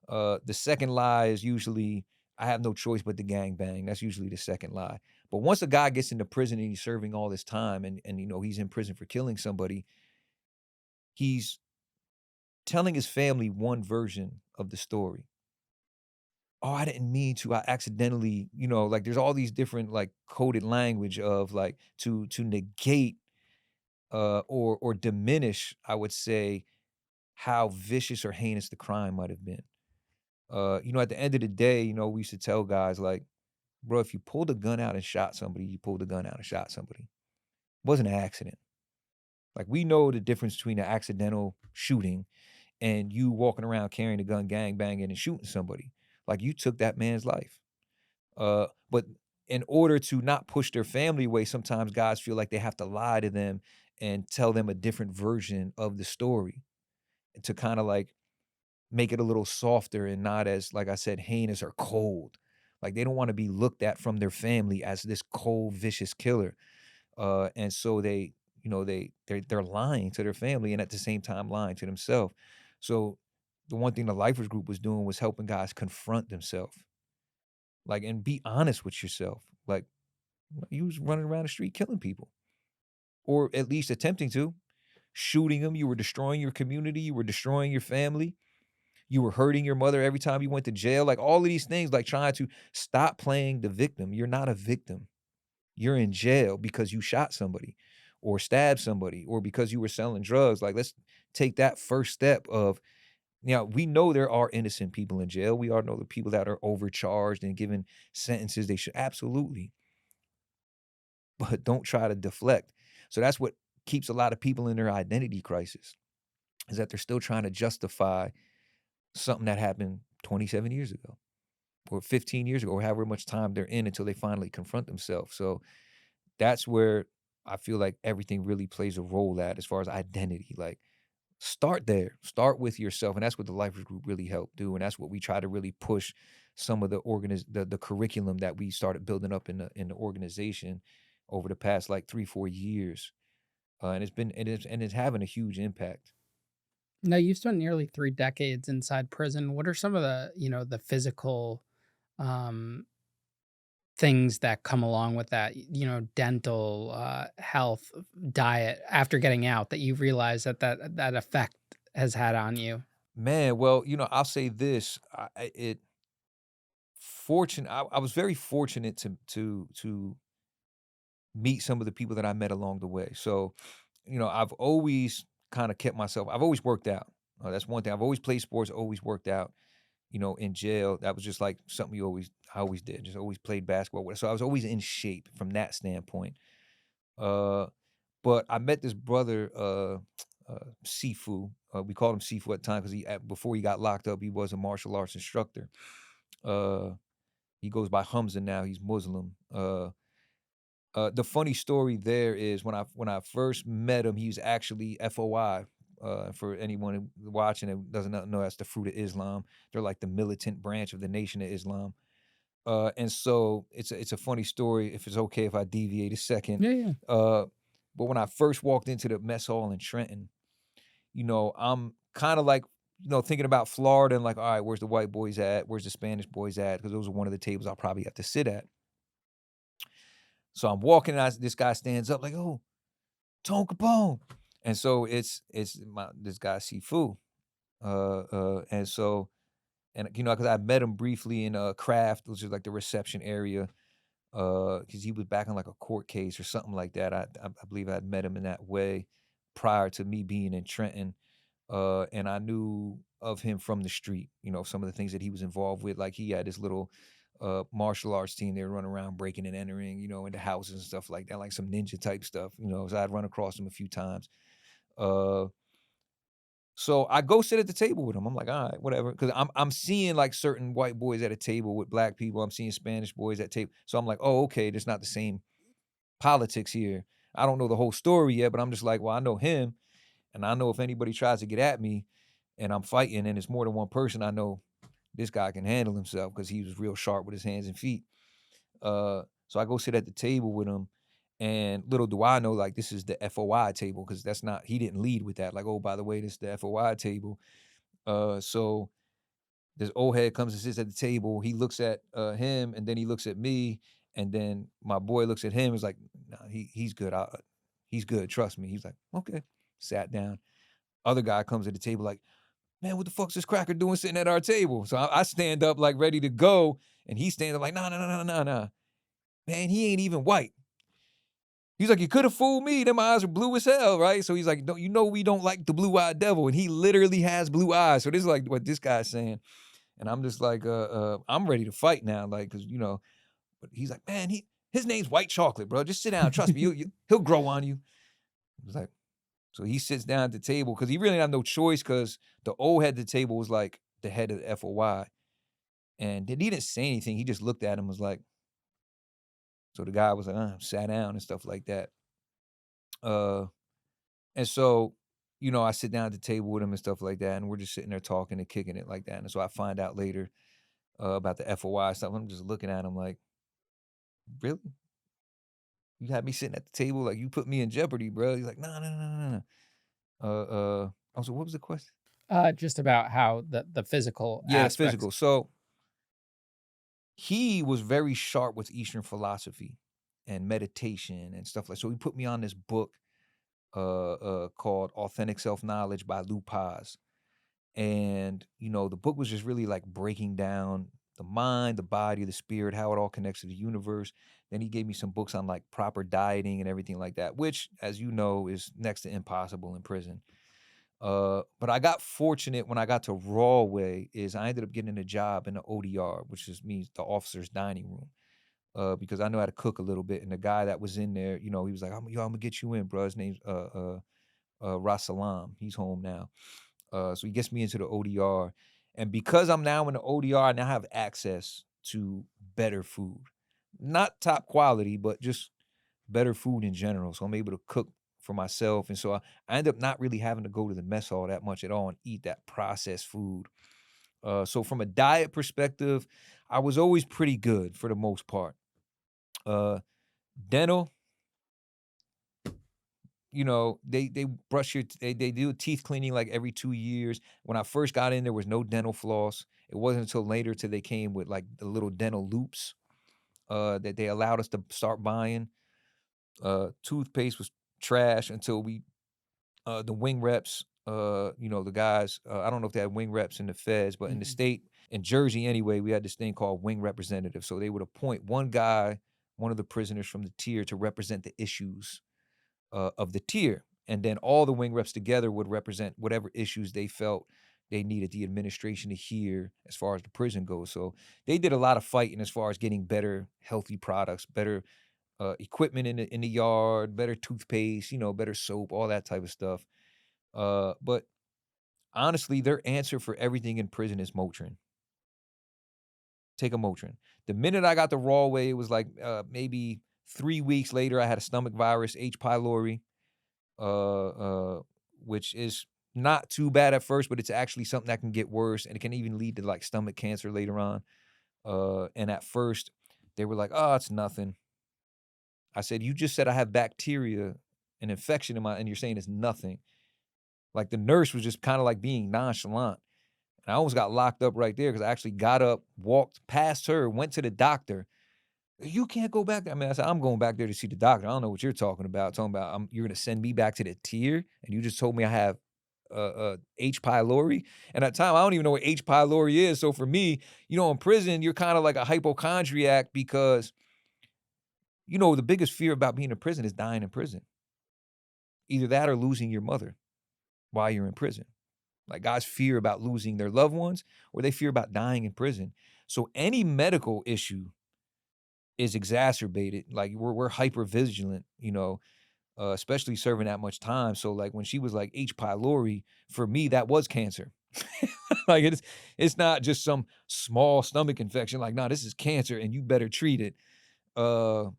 The second lie is usually I have no choice but to gang bang. That's usually the second lie. But once a guy gets into prison and he's serving all this time and he's in prison for killing somebody, he's telling his family one version of the story. Oh, I didn't mean to. I accidentally, like there's all these different like coded language of like to negate or diminish, I would say, how vicious or heinous the crime might have been. At the end of the day, we used to tell guys like, bro, if you pulled a gun out and shot somebody, you pulled a gun out and shot somebody. It wasn't an accident. Like we know the difference between an accidental shooting and you walking around carrying a gun, gang banging and shooting somebody. Like you took that man's life. But in order to not push their family away, sometimes guys feel like they have to lie to them and tell them a different version of the story to kind of like make it a little softer and not as, like I said, heinous or cold. Like they don't want to be looked at from their family as this cold, vicious killer. And so they're lying to their family and at the same time lying to themselves. So the one thing the Lifers Group was doing was helping guys confront themselves, like, and be honest with yourself. Like you was running around the street killing people, or at least attempting to, shooting them. You were destroying your community. You were destroying your family. You were hurting your mother every time you went to jail. Like all of these things, like trying to stop playing the victim. You're not a victim. You're in jail because you shot somebody or stabbed somebody or because you were selling drugs. Like, let's take that first step of, we know there are innocent people in jail. We all know the people that are overcharged and given sentences they should absolutely, but don't try to deflect. So that's what keeps a lot of people in their identity crisis, is that they're still trying to justify something that happened 27 years ago or 15 years ago or however much time they're in until they finally confront themselves. So that's where I feel like everything really plays a role at as far as identity. Like start there, start with yourself. And that's what the Lifers Group really helped do. And that's what we try to really push some of the curriculum that we started building up in the organization over the past like 3-4 years. And it's having a huge impact. Now, you've spent nearly 3 decades inside prison. What are some of the, the physical, um, things that come along with that, dental, health, diet after getting out that you realize that effect has had on you? Man, well, I'll say this. I was very fortunate to meet some of the people that I met along the way. So, I've always kind of kept myself. I've always worked out. That's one thing. I've always played sports, always worked out. In jail, that was just like something I always did. Just always played basketball. So I was always in shape from that standpoint. Uh, But I met this brother, Sifu. We called him Sifu at the time because before he got locked up, he was a martial arts instructor. Uh, he goes by Hamza now. He's Muslim. The funny story there is when I first met him, he was actually FOI. For anyone watching it doesn't know, that's the Fruit of Islam. They're like the militant branch of the Nation of Islam. And so it's a funny story. If it's okay if I deviate a second, Yeah, yeah. uh, but when I first walked into the mess hall in Trenton, I'm kind of like, thinking about Florida and like, all right, where's the white boys at? Where's the Spanish boys at? Because those are one of the tables I'll probably have to sit at. So I'm walking, and this guy stands up like, "Oh, Tone Capone," and so it's this guy Sifu, and so because I met him briefly in Craft, which is like the reception area, because he was back in like a court case or something like that. I believe I'd met him in that way prior to me being in Trenton, and I knew of him from the street. Some of the things that he was involved with, like he had this little martial arts team. They were running around breaking and entering, into houses and stuff like that, like some ninja type stuff. So I'd run across him a few times. Uh, so I go sit at the table with him. I'm like, all right, whatever, because I'm seeing like certain white boys at a table with black people. I'm seeing Spanish boys at table. So I'm like, oh, okay, there's not the same politics here. I don't know the whole story yet, but I'm just like, well, I know him, and I know if anybody tries to get at me, and I'm fighting, and it's more than one person, I know this guy can handle himself because he was real sharp with his hands and feet. So I go sit at the table with him, and little do I know, like this is the FOI table because that's not he didn't lead with that. Like, oh, by the way, this is the FOI table. So this old head comes and sits at the table. He looks at him, and then he looks at me, and then my boy looks at him. Is like, nah, he's good. He's good. Trust me. He's like, okay. Sat down. Other guy comes to the table like, man, what the fuck's this cracker doing sitting at our table? So I stand up like ready to go, and he stands up like, nah, nah, nah, nah, nah, nah. Man, he ain't even white. He's like, you could have fooled me. Then my eyes are blue as hell, right? So he's like, no, we don't like the blue-eyed devil, and he literally has blue eyes. So this is like what this guy's saying, and I'm just like, I'm ready to fight now, like, cause But he's like, man, his name's White Chocolate, bro. Just sit down, trust me, he'll grow on you. I was like, so he sits down at the table because he really had no choice because the old head at the table was like the head of the FOY. And then he didn't say anything. He just looked at him, was like, so the guy was like, sat down and stuff like that. Uh, and so, I sit down at the table with him and stuff like that. And we're just sitting there talking and kicking it like that. And so I find out later about the FOY stuff. I'm just looking at him like, really? You had me sitting at the table like you put me in jeopardy, bro. He's like, no, no, no, no, no. I was like, what was the question? Just about how the physical Yeah, the aspects. physical. So he was very sharp with Eastern philosophy and meditation and stuff like. So he put me on this book called Authentic Self-Knowledge by Lou Paz. And the book was just really like breaking down the mind, the body, the spirit, how it all connects to the universe. Then he gave me some books on like proper dieting and everything like that, which, as you know, is next to impossible in prison. But I got fortunate when I got to Rawway is I ended up getting a job in the ODR, which just means the officer's dining room. Because I know how to cook a little bit. And the guy that was in there, he was like, I'm gonna get you in, bro. His name's Rasalam. He's home now. So he gets me into the ODR. And because I'm now in the ODR, I now have access to better food. Not top quality, but just better food in general. So I'm able to cook for myself. And so I end up not really having to go to the mess hall that much at all and eat that processed food. So from a diet perspective, I was always pretty good for the most part. Uh, Dental, they brush they do teeth cleaning like every 2 years. When I first got in, there was no dental floss. It wasn't until later till they came with like the little dental loops that they allowed us to start buying. Toothpaste was trash until the wing reps, the guys, I don't know if they had wing reps in the feds, but in the Mhm. state, in Jersey anyway, we had this thing called wing representative. So they would appoint one guy, one of the prisoners from the tier to represent the issues of the tier. And then all the wing reps together would represent whatever issues they felt they needed the administration to hear as far as the prison goes. So they did a lot of fighting as far as getting better, healthy products, better equipment in the yard, better toothpaste, better soap, all that type of stuff. But honestly, their answer for everything in prison is Motrin. Take a Motrin. The minute I got the raw way, it was like maybe 3 weeks later, I had a stomach virus, H. pylori, uh, uh, which is not too bad at first, but it's actually something that can get worse, and it can even lead to like stomach cancer later on. And at first, they were like, "Oh, it's nothing." I said, "You just said I have bacteria, an infection in my, and you're saying it's nothing." Like the nurse was just kind of like being nonchalant. And I almost got locked up right there because I actually got up, walked past her, went to the doctor. You can't go back there. I mean, I said, I'm going back there to see the doctor. I don't know what you're talking about. Talking about you're going to send me back to the tier, and you just told me I have H. pylori. And at the time, I don't even know what H. pylori is. So for me, in prison, you're kind of like a hypochondriac because the biggest fear about being in prison is dying in prison. Either that or losing your mother while you're in prison. Like guys fear about losing their loved ones or they fear about dying in prison. So any medical issue is exacerbated. Like we're hyper vigilant, especially serving that much time. So like when she was like H. pylori, for me that was cancer. Like it's not just some small stomach infection. Like, no, this is cancer and you better treat it. Uh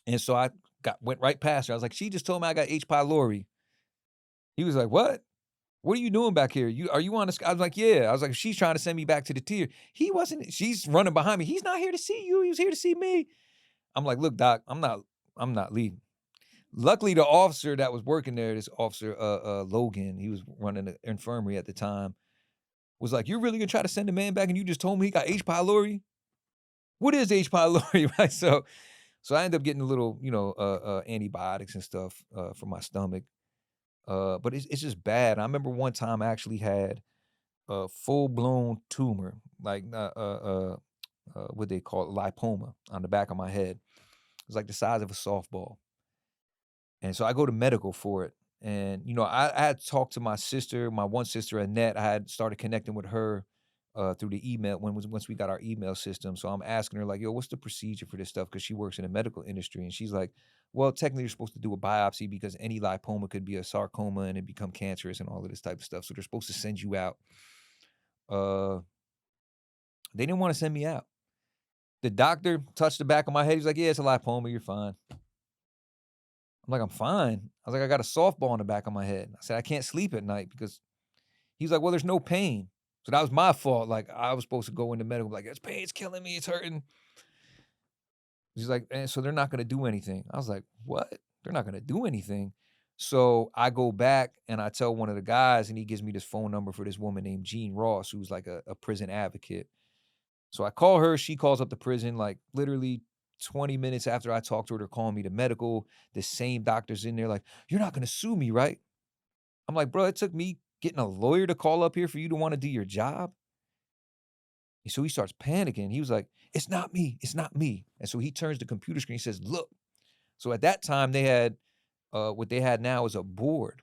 and so I went right past her. I was like, she just told me I got H. pylori. He was like, what? What are you doing back here? Are you on I was like, yeah. I was like, she's trying to send me back to the tier. He wasn't, she's running behind me. He's not here to see you. He was here to see me. I'm like, look, doc, I'm not leaving. Luckily, the officer that was working there, this officer, Logan, he was running the infirmary at the time, was like, you're really gonna try to send a man back and you just told me he got H. pylori? What is H. pylori? Right. So I ended up getting a little, antibiotics and stuff for my stomach. But it's just bad. I remember one time I actually had a full-blown tumor, like, what they call it, lipoma on the back of my head. It was like the size of a softball. And so I go to medical for it. And, I had talked to my sister, my one sister, Annette. I had started connecting with her through the email once we got our email system. So I'm asking her, like, yo, what's the procedure for this stuff? Because she works in the medical industry. And she's like, well, technically, you're supposed to do a biopsy because any lipoma could be a sarcoma and it become cancerous and all of this type of stuff. So they're supposed to send you out. Uh, they didn't want to send me out. The doctor touched the back of my head. He's like, yeah, it's a lipoma. You're fine. I'm like, I'm fine. I was like, I got a softball in the back of my head. I said, I can't sleep at night because he's like, well, there's no pain. So that was my fault. Like I was supposed to go into medical, like, it's pain, it's killing me, it's hurting. He's like, and so they're not gonna do anything. I was like, what? They're not gonna do anything. So I go back and I tell one of the guys, and he gives me this phone number for this woman named Jean Ross, who's like a prison advocate. So I call her, she calls up the prison, like literally 20 minutes after I talk to her, they're calling me to medical. The same doctor's in there, like, you're not gonna sue me, right? I'm like, bro, it took me getting a lawyer to call up here for you to want to do your job. And so he starts panicking. He was like, it's not me. It's not me. And so he turns the computer screen and says, look. So at that time, they had what they had now is a board.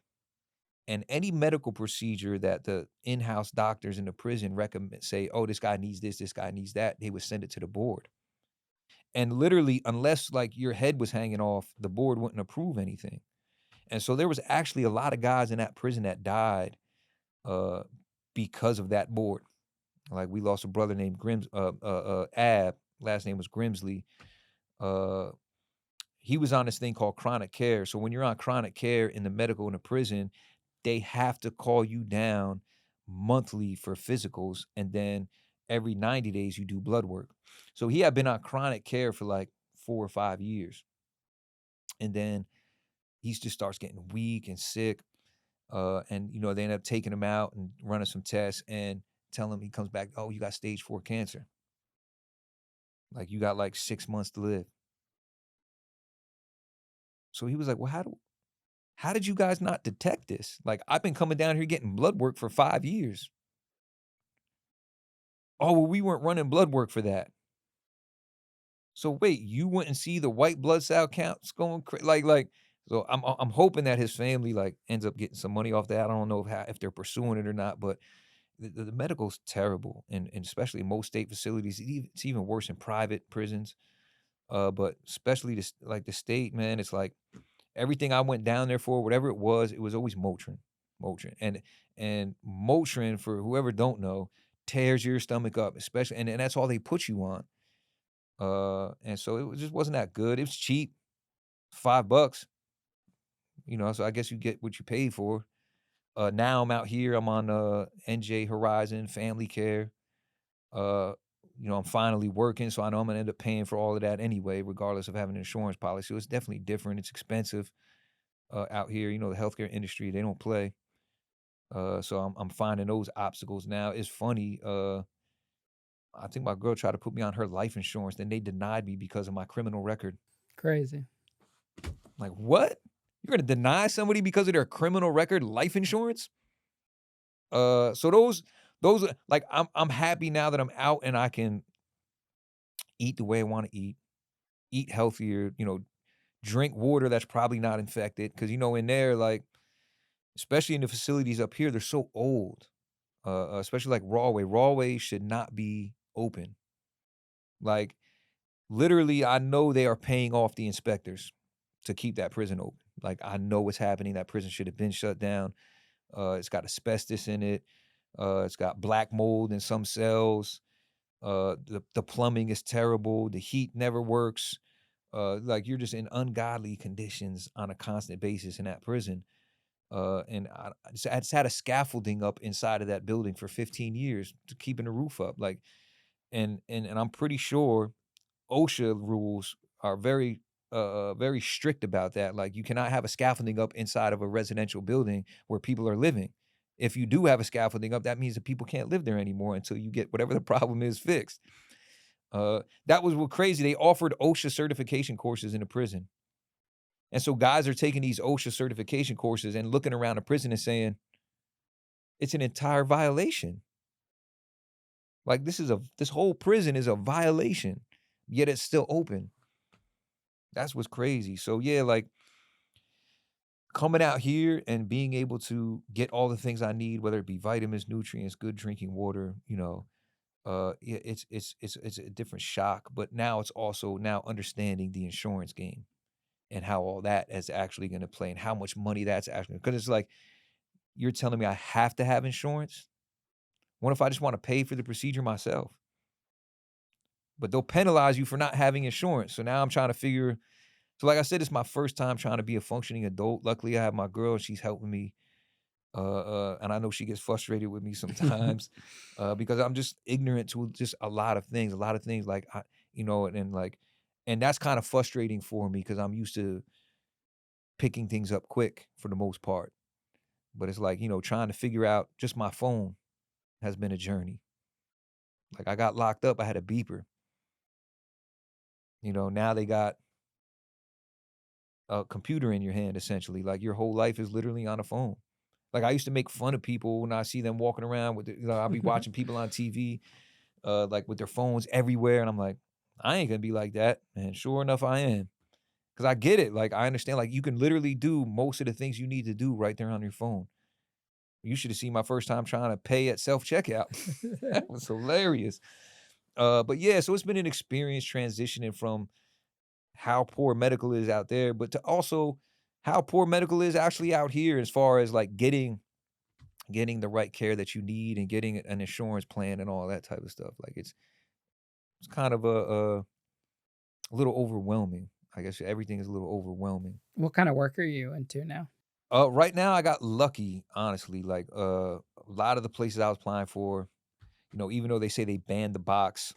And any medical procedure that the in-house doctors in the prison recommend, say, oh, this guy needs this guy needs that, they would send it to the board. And literally, unless like your head was hanging off, the board wouldn't approve anything. And so there was actually a lot of guys in that prison that died uh, because of that board. Like we lost a brother named Ab, last name was Grimsley. Uh, he was on this thing called chronic care. So when you're on chronic care in the medical in the prison, they have to call you down monthly for physicals, and then every 90 days you do blood work. So he had been on chronic care for like 4 or 5 years. And then he just starts getting weak and sick. And they end up taking him out and running some tests and telling him, he comes back, oh, you got stage 4 cancer. Like you got like 6 months to live. So he was like, well, how did you guys not detect this? Like I've been coming down here getting blood work for 5 years. Oh, well, we weren't running blood work for that. So wait, you wouldn't see the white blood cell counts going like. So I'm hoping that his family like ends up getting some money off that. I don't know if they're pursuing it or not, but the medical's terrible, and especially in most state facilities. It's even worse in private prisons. But especially this, like the state, man, it's like everything I went down there for, whatever it was always Motrin, Motrin, and Motrin, for whoever don't know, tears your stomach up, especially, and that's all they put you on. And so just wasn't that good. It was cheap, $5, so I guess you get what you paid for. Now I'm out here. I'm on NJ Horizon Family Care. Uh, I'm finally working, so I know I'm gonna end up paying for all of that anyway, regardless of having an insurance policy. So it's definitely different. It's expensive out here. The healthcare industry, they don't play. So I'm finding those obstacles now. It's funny. I think my girl tried to put me on her life insurance, then they denied me because of my criminal record. Crazy. Like, what? You're gonna deny somebody because of their criminal record life insurance? So those like I'm happy now that I'm out and I can eat the way I want to eat healthier, drink water that's probably not infected. Cause in there, like, especially in the facilities up here, they're so old. Especially like Rawway. Rawway should not be open. Like, literally, I know they are paying off the inspectors to keep that prison open. Like, I know what's happening. That prison should have been shut down. It's got asbestos in it. It's got black mold in some cells. The plumbing is terrible. The heat never works. Like, you're just in ungodly conditions on a constant basis in that prison. And I just had a scaffolding up inside of that building for 15 years to keeping the roof up. Like, and I'm pretty sure OSHA rules are very strict about that. Like, you cannot have a scaffolding up inside of a residential building where people are living. If you do have a scaffolding up, that means that people can't live there anymore until you get whatever the problem is fixed. That was what crazy. They offered OSHA certification courses in the prison. And so guys are taking these OSHA certification courses and looking around the prison and saying, it's an entire violation. Like, this whole prison is a violation, yet it's still open. That's what's crazy. So yeah, like, coming out here and being able to get all the things I need, whether it be vitamins, nutrients, good drinking water, yeah, it's a different shock. But now it's also now understanding the insurance game and how all that is actually going to play and how much money that's actually, because it's like, you're telling me I have to have insurance? What if I just want to pay for the procedure myself? But they'll penalize you for not having insurance. So now I'm trying to figure. So like I said, it's my first time trying to be a functioning adult. Luckily, I have my girl, she's helping me. And I know she gets frustrated with me sometimes, because I'm just ignorant to just a lot of things. A lot of things, like, and like, and that's kind of frustrating for me because I'm used to picking things up quick for the most part. But it's like, trying to figure out just my phone has been a journey. Like, I got locked up, I had a beeper. Now they got a computer in your hand, essentially. Like, your whole life is literally on a phone. Like, I used to make fun of people when I see them walking around with I'll be watching people on TV, like, with their phones everywhere, and I'm like, I ain't gonna be like that. And sure enough, I am. Because I get it. Like, I understand, like, you can literally do most of the things you need to do right there on your phone. You should have seen my first time trying to pay at self-checkout. That was hilarious. But yeah, so it's been an experience transitioning from how poor medical is out there, but to also how poor medical is actually out here as far as, like, getting the right care that you need and getting an insurance plan and all that type of stuff. Like, it's kind of a little overwhelming. I guess everything is a little overwhelming. What kind of work are you into now? Right now I got lucky, honestly. Like, a lot of the places I was applying for, even though they say they banned the box,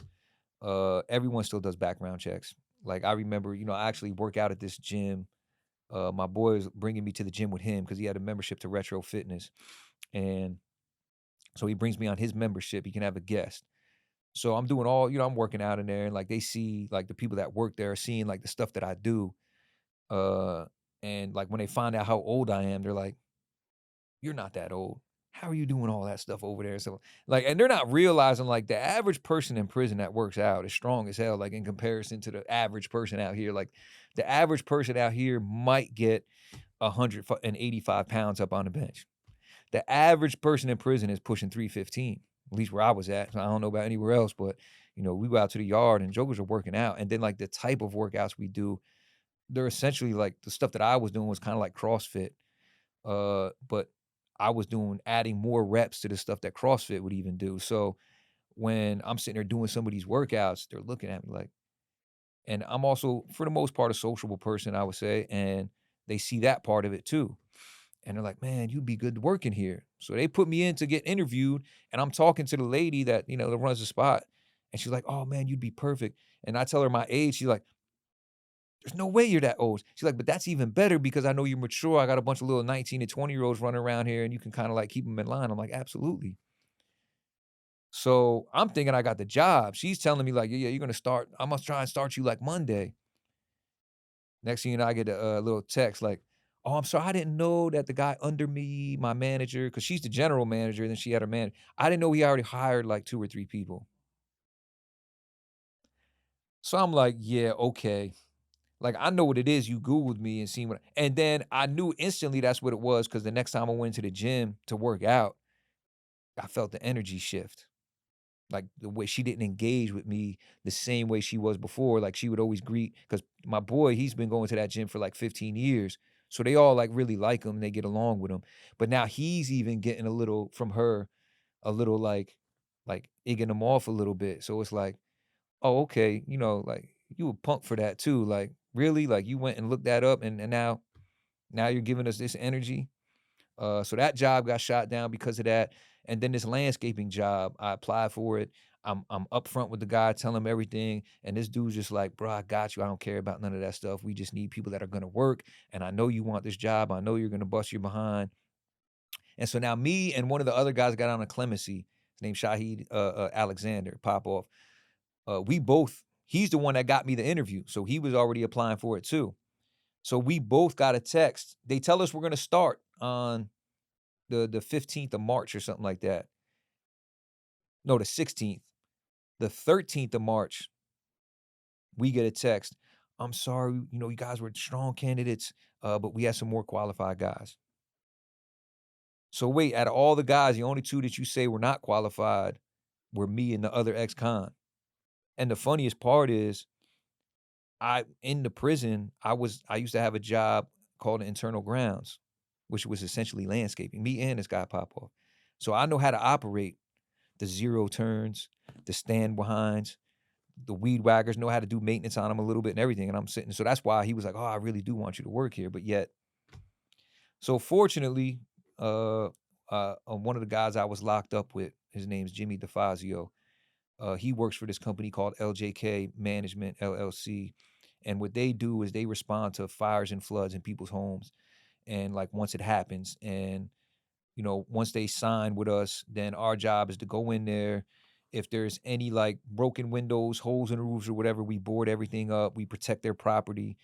everyone still does background checks. Like, I remember, I actually work out at this gym. My boy was bringing me to the gym with him because he had a membership to Retro Fitness, and so he brings me on his membership. He can have a guest. So I'm doing all, I'm working out in there, and like they see, like, the people that work there are seeing, like, the stuff that I do. Uh, and like when they find out how old I am, they're like, "You're not that old. How are you doing all that stuff over there?" So, like, and they're not realizing, like, the average person in prison that works out is strong as hell, like, in comparison to the average person out here. Like, the average person out here might get 185 pounds up on the bench. The average person in prison is pushing 315, at least where I was at. I don't know about anywhere else, but We go out to the yard and jokers are working out. And then like the type of workouts we do, they're essentially like the stuff that I was doing was kind of like CrossFit. But I was doing adding more reps to the stuff that CrossFit would even do. So when I'm sitting there doing some of these workouts, they're looking at me like, and I'm also, for the most part, a sociable person, I would say, and they see that part of it too. And they're like, "Man, you'd be good working here." So they put me in to get interviewed, and I'm talking to the lady that runs the spot, and she's like, "Oh man, you'd be perfect." And I tell her my age. She's like, "There's no way you're that old." She's like, "But that's even better because I know you're mature. I got a bunch of little 19 and 20-year-olds running around here, and you can kind of like keep them in line." I'm like, "Absolutely." So I'm thinking I got the job. She's telling me like, "Yeah, yeah, you're gonna start. I'm gonna try and start you like Monday." Next thing you know, I get a little text like, "Oh, I'm sorry, I didn't know that the guy under me, my manager, because she's the general manager, and then she had her man. I didn't know he already hired like 2 or 3 people." So I'm like, "Yeah, okay." Like, I know what it is. You Googled me and seen what, and then I knew instantly that's what it was because the next time I went to the gym to work out, I felt the energy shift. Like, the way she didn't engage with me the same way she was before. Like, she would always greet, because my boy, he's been going to that gym for like 15 years. So they all like really like him and they get along with him. But now he's even getting a little from her, a little like egging him off a little bit. So it's like, oh, okay, like you a punk for that too. Like, really? Like you went and looked that up, and now you're giving us this energy. So that job got shot down because of that. And then this landscaping job, I applied for it. I'm upfront with the guy, telling him everything, and this dude's just like, "Bro, I got you. I don't care about none of that stuff. We just need people that are gonna work. And I know you want this job. I know you're gonna bust your behind." And so now me and one of the other guys got on a Clemency. His name's Shahid Alexander Popov. We both. He's the one that got me the interview, so he was already applying for it too. So we both got a text. They tell us we're gonna start on the 15th of March or something like that. No, the 16th. The 13th of March, we get a text. "I'm sorry, you guys were strong candidates, but we had some more qualified guys." So wait, out of all the guys, the only 2 that you say were not qualified were me and the other ex-con. And the funniest part is, I in the prison, I used to have a job called internal grounds, which was essentially landscaping, me and this guy Popov. So I know how to operate the zero turns, the stand behinds, the weed whackers, know how to do maintenance on them a little bit and everything. And I'm sitting, so that's why he was like, "Oh, I really do want you to work here." But yet, so fortunately, one of the guys I was locked up with, his name's Jimmy DeFazio. He works for this company called LJK Management LLC. And what they do is they respond to fires and floods in people's homes. And like once it happens, and once they sign with us, then our job is to go in there. If there's any like broken windows, holes in the roofs or whatever, we board everything up. We protect their property.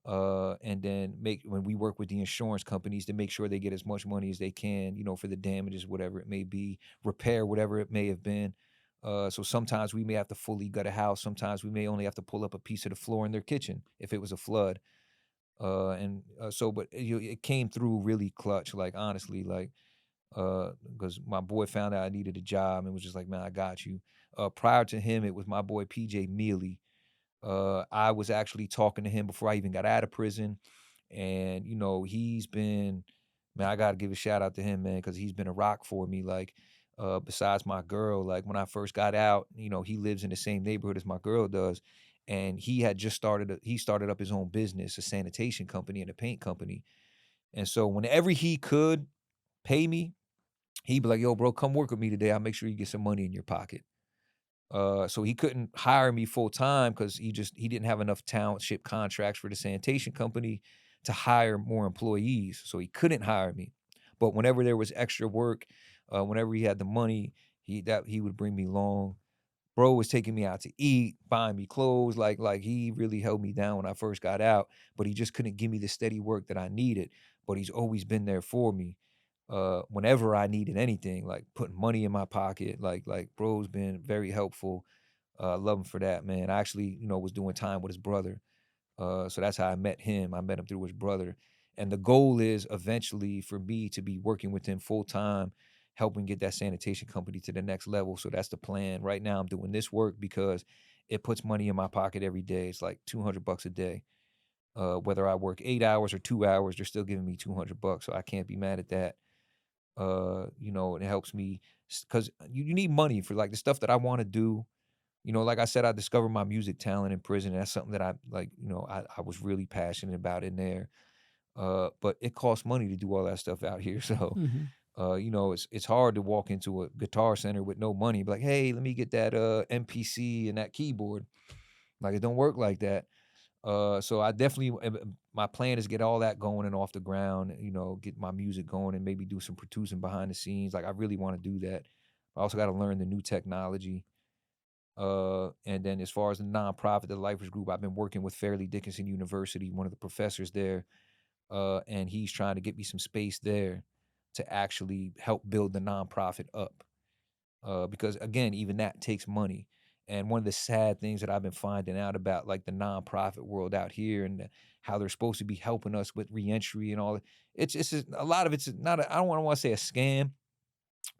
And then when we work with the insurance companies to make sure they get as much money as they can, for the damages, whatever it may be, repair whatever it may have been. So sometimes we may have to fully gut a house. Sometimes we may only have to pull up a piece of the floor in their kitchen if it was a flood. But it came through really clutch, like honestly, like because my boy found out I needed a job and was just like, "Man, I got you." Prior to him, it was my boy PJ Mealy. I was actually talking to him before I even got out of prison, and he's been, man, I gotta give a shout out to him, man, because he's been a rock for me. Like, besides my girl, like when I first got out, he lives in the same neighborhood as my girl does, and he had just he started up his own business, a sanitation company and a paint company, and so whenever he could pay me, he'd be like, "Yo, bro, come work with me today. I'll make sure you get some money in your pocket." So he couldn't hire me full time because he didn't have enough township contracts for the sanitation company to hire more employees. So he couldn't hire me. But whenever there was extra work, whenever he had the money, he would bring me along. Bro was taking me out to eat, buying me clothes, like he really held me down when I first got out, but he just couldn't give me the steady work that I needed. But he's always been there for me. Whenever I needed anything, like putting money in my pocket, like bro's been very helpful. Love him for that, man. I actually, was doing time with his brother. So that's how I met him. I met him through his brother. And the goal is eventually for me to be working with him full time helping get that sanitation company to the next level. So that's the plan. Right now, I'm doing this work because it puts money in my pocket every day. It's like $200 a day. Whether I work 8 hours or 2 hours, they're still giving me $200, so I can't be mad at that. And it helps me because you need money for like the stuff that I want to do. Like I said, I discovered my music talent in prison. And that's something that I like. I was really passionate about in there. But it costs money to do all that stuff out here. So, Mhm. it's hard to walk into a guitar center with no money. Be like, hey, let me get that MPC and that keyboard. Like it don't work like that. So I definitely my plan is get all that going and off the ground, get my music going and maybe do some producing behind the scenes. Like I really want to do that. I also got to learn the new technology. And then as far as the nonprofit, the Lifers Group, I've been working with Fairleigh Dickinson University, one of the professors there, and he's trying to get me some space there to actually help build the nonprofit up. Because again, even that takes money. And one of the sad things that I've been finding out about like the nonprofit world out here and how they're supposed to be helping us with reentry and all, it's just, a lot of it's not. I don't want to say a scam,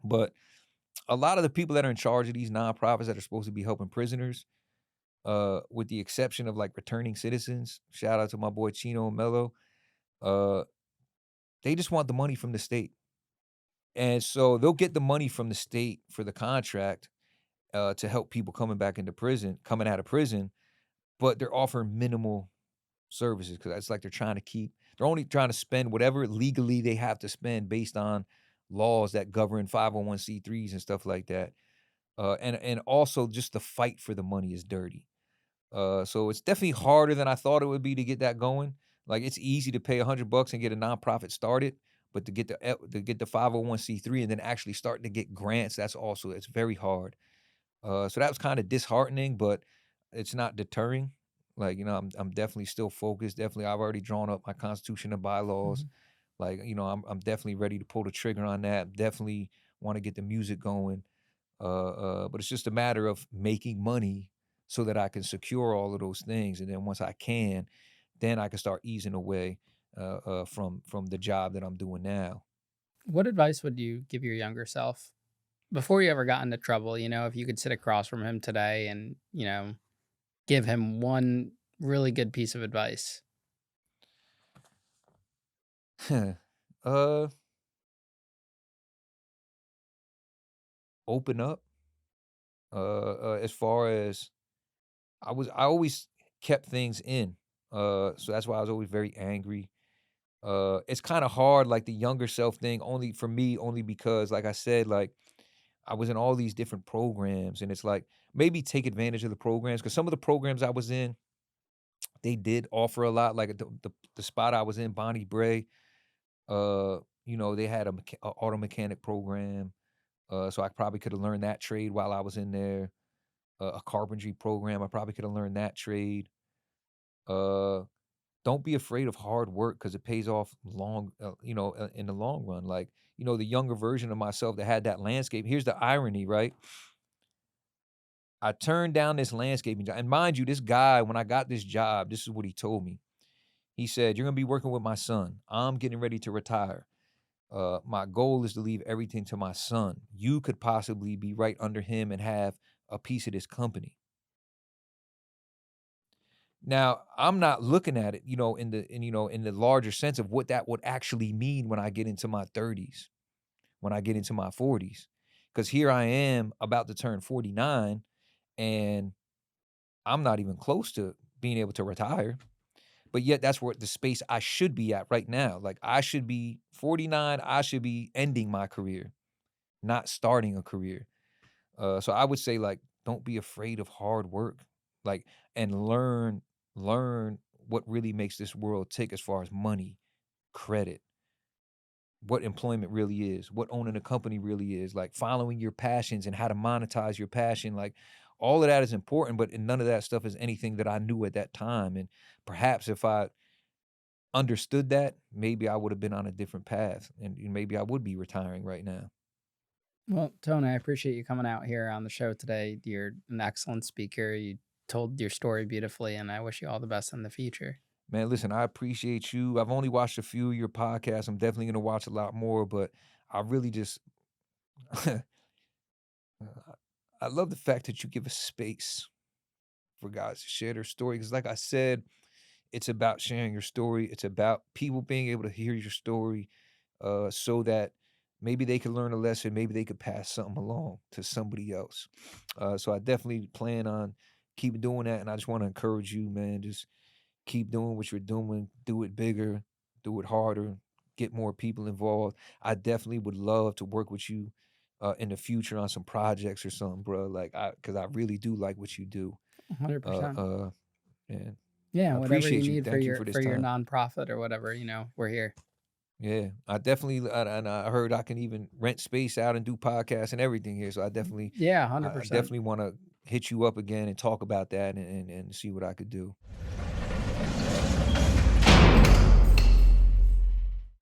but a lot of the people that are in charge of these nonprofits that are supposed to be helping prisoners, with the exception of like returning citizens, shout out to my boy Chino and Mello, uh, they just want the money from the state. And so they'll get the money from the state for the contract, to help people coming out of prison, but they're offering minimal services because it's like they're only trying to spend whatever legally they have to spend based on laws that govern 501(c)(3)s and stuff like that. And also just the fight for the money is dirty. So it's definitely harder than I thought it would be to get that going. Like it's easy to pay $100 and get a nonprofit started, but to get the 501(c)(3) and then actually start to get grants, it's very hard. So that was kinda disheartening, but it's not deterring. Like, I'm definitely still focused. Definitely, I've already drawn up my constitution and bylaws. Mhm. Like, I'm definitely ready to pull the trigger on that. Definitely wanna get the music going. But it's just a matter of making money so that I can secure all of those things, and then once I can, then I can start easing away, from the job that I'm doing now. What advice would you give your younger self before you ever got into trouble? If you could sit across from him today and, give him one really good piece of advice. Uh, Open up. As far as I always kept things in. So that's why I was always very angry. It's kind of hard, like the younger self thing, only for me, only because, like I said, like I was in all these different programs, and it's like maybe take advantage of the programs because some of the programs I was in, they did offer a lot. Like the spot I was in, Bonnie Bray, they had a auto mechanic program, so I probably could have learned that trade while I was in there. A carpentry program, I probably could have learned that trade. Uh, don't be afraid of hard work because it pays off in the long run. Like, the younger version of myself that had that landscape. Here's the irony, right? I turned down this landscaping job. And mind you, this guy, when I got this job, this is what he told me. He said, "You're going to be working with my son. I'm getting ready to retire. My goal is to leave everything to my son. You could possibly be right under him and have a piece of this company." Now, I'm not looking at it, in the larger sense of what that would actually mean when I get into my 30s, when I get into my 40s. Because here I am about to turn 49, and I'm not even close to being able to retire. But yet that's where the space I should be at right now. Like I should be 49, I should be ending my career, not starting a career. So I would say like don't be afraid of hard work. Like and learn what really makes this world tick as far as money, credit, what employment really is, what owning a company really is, like following your passions and how to monetize your passion. Like all of that is important, but none of that stuff is anything that I knew at that time. And perhaps if I understood that, maybe I would have been on a different path and maybe I would be retiring right now. Well, Tony, I appreciate you coming out here on the show today. You're an excellent speaker. You told your story beautifully, and I wish you all the best in the future. Man, listen, I appreciate you. I've only watched a few of your podcasts. I'm definitely going to watch a lot more, but I really just I love the fact that you give a space for guys to share their story. Because, like I said, it's about sharing your story. It's about people being able to hear your story, so that maybe they could learn a lesson. Maybe they could pass something along to somebody else. So I definitely plan on keep doing that. And I just want to encourage you, man. Just keep doing what you're doing. Do it bigger. Do it harder. Get more people involved. I definitely would love to work with you in the future on some projects or something, bro. Like, because I really do like what you do. Uh, 100%. uh, and Yeah, I whatever you appreciate you. need Thank you for this for your time. nonprofit or whatever, we're here. Yeah, I definitely, and I heard I can even rent space out and do podcasts and everything here. So Yeah, I 100%. definitely want to hit you up again and talk about that and see what I could do.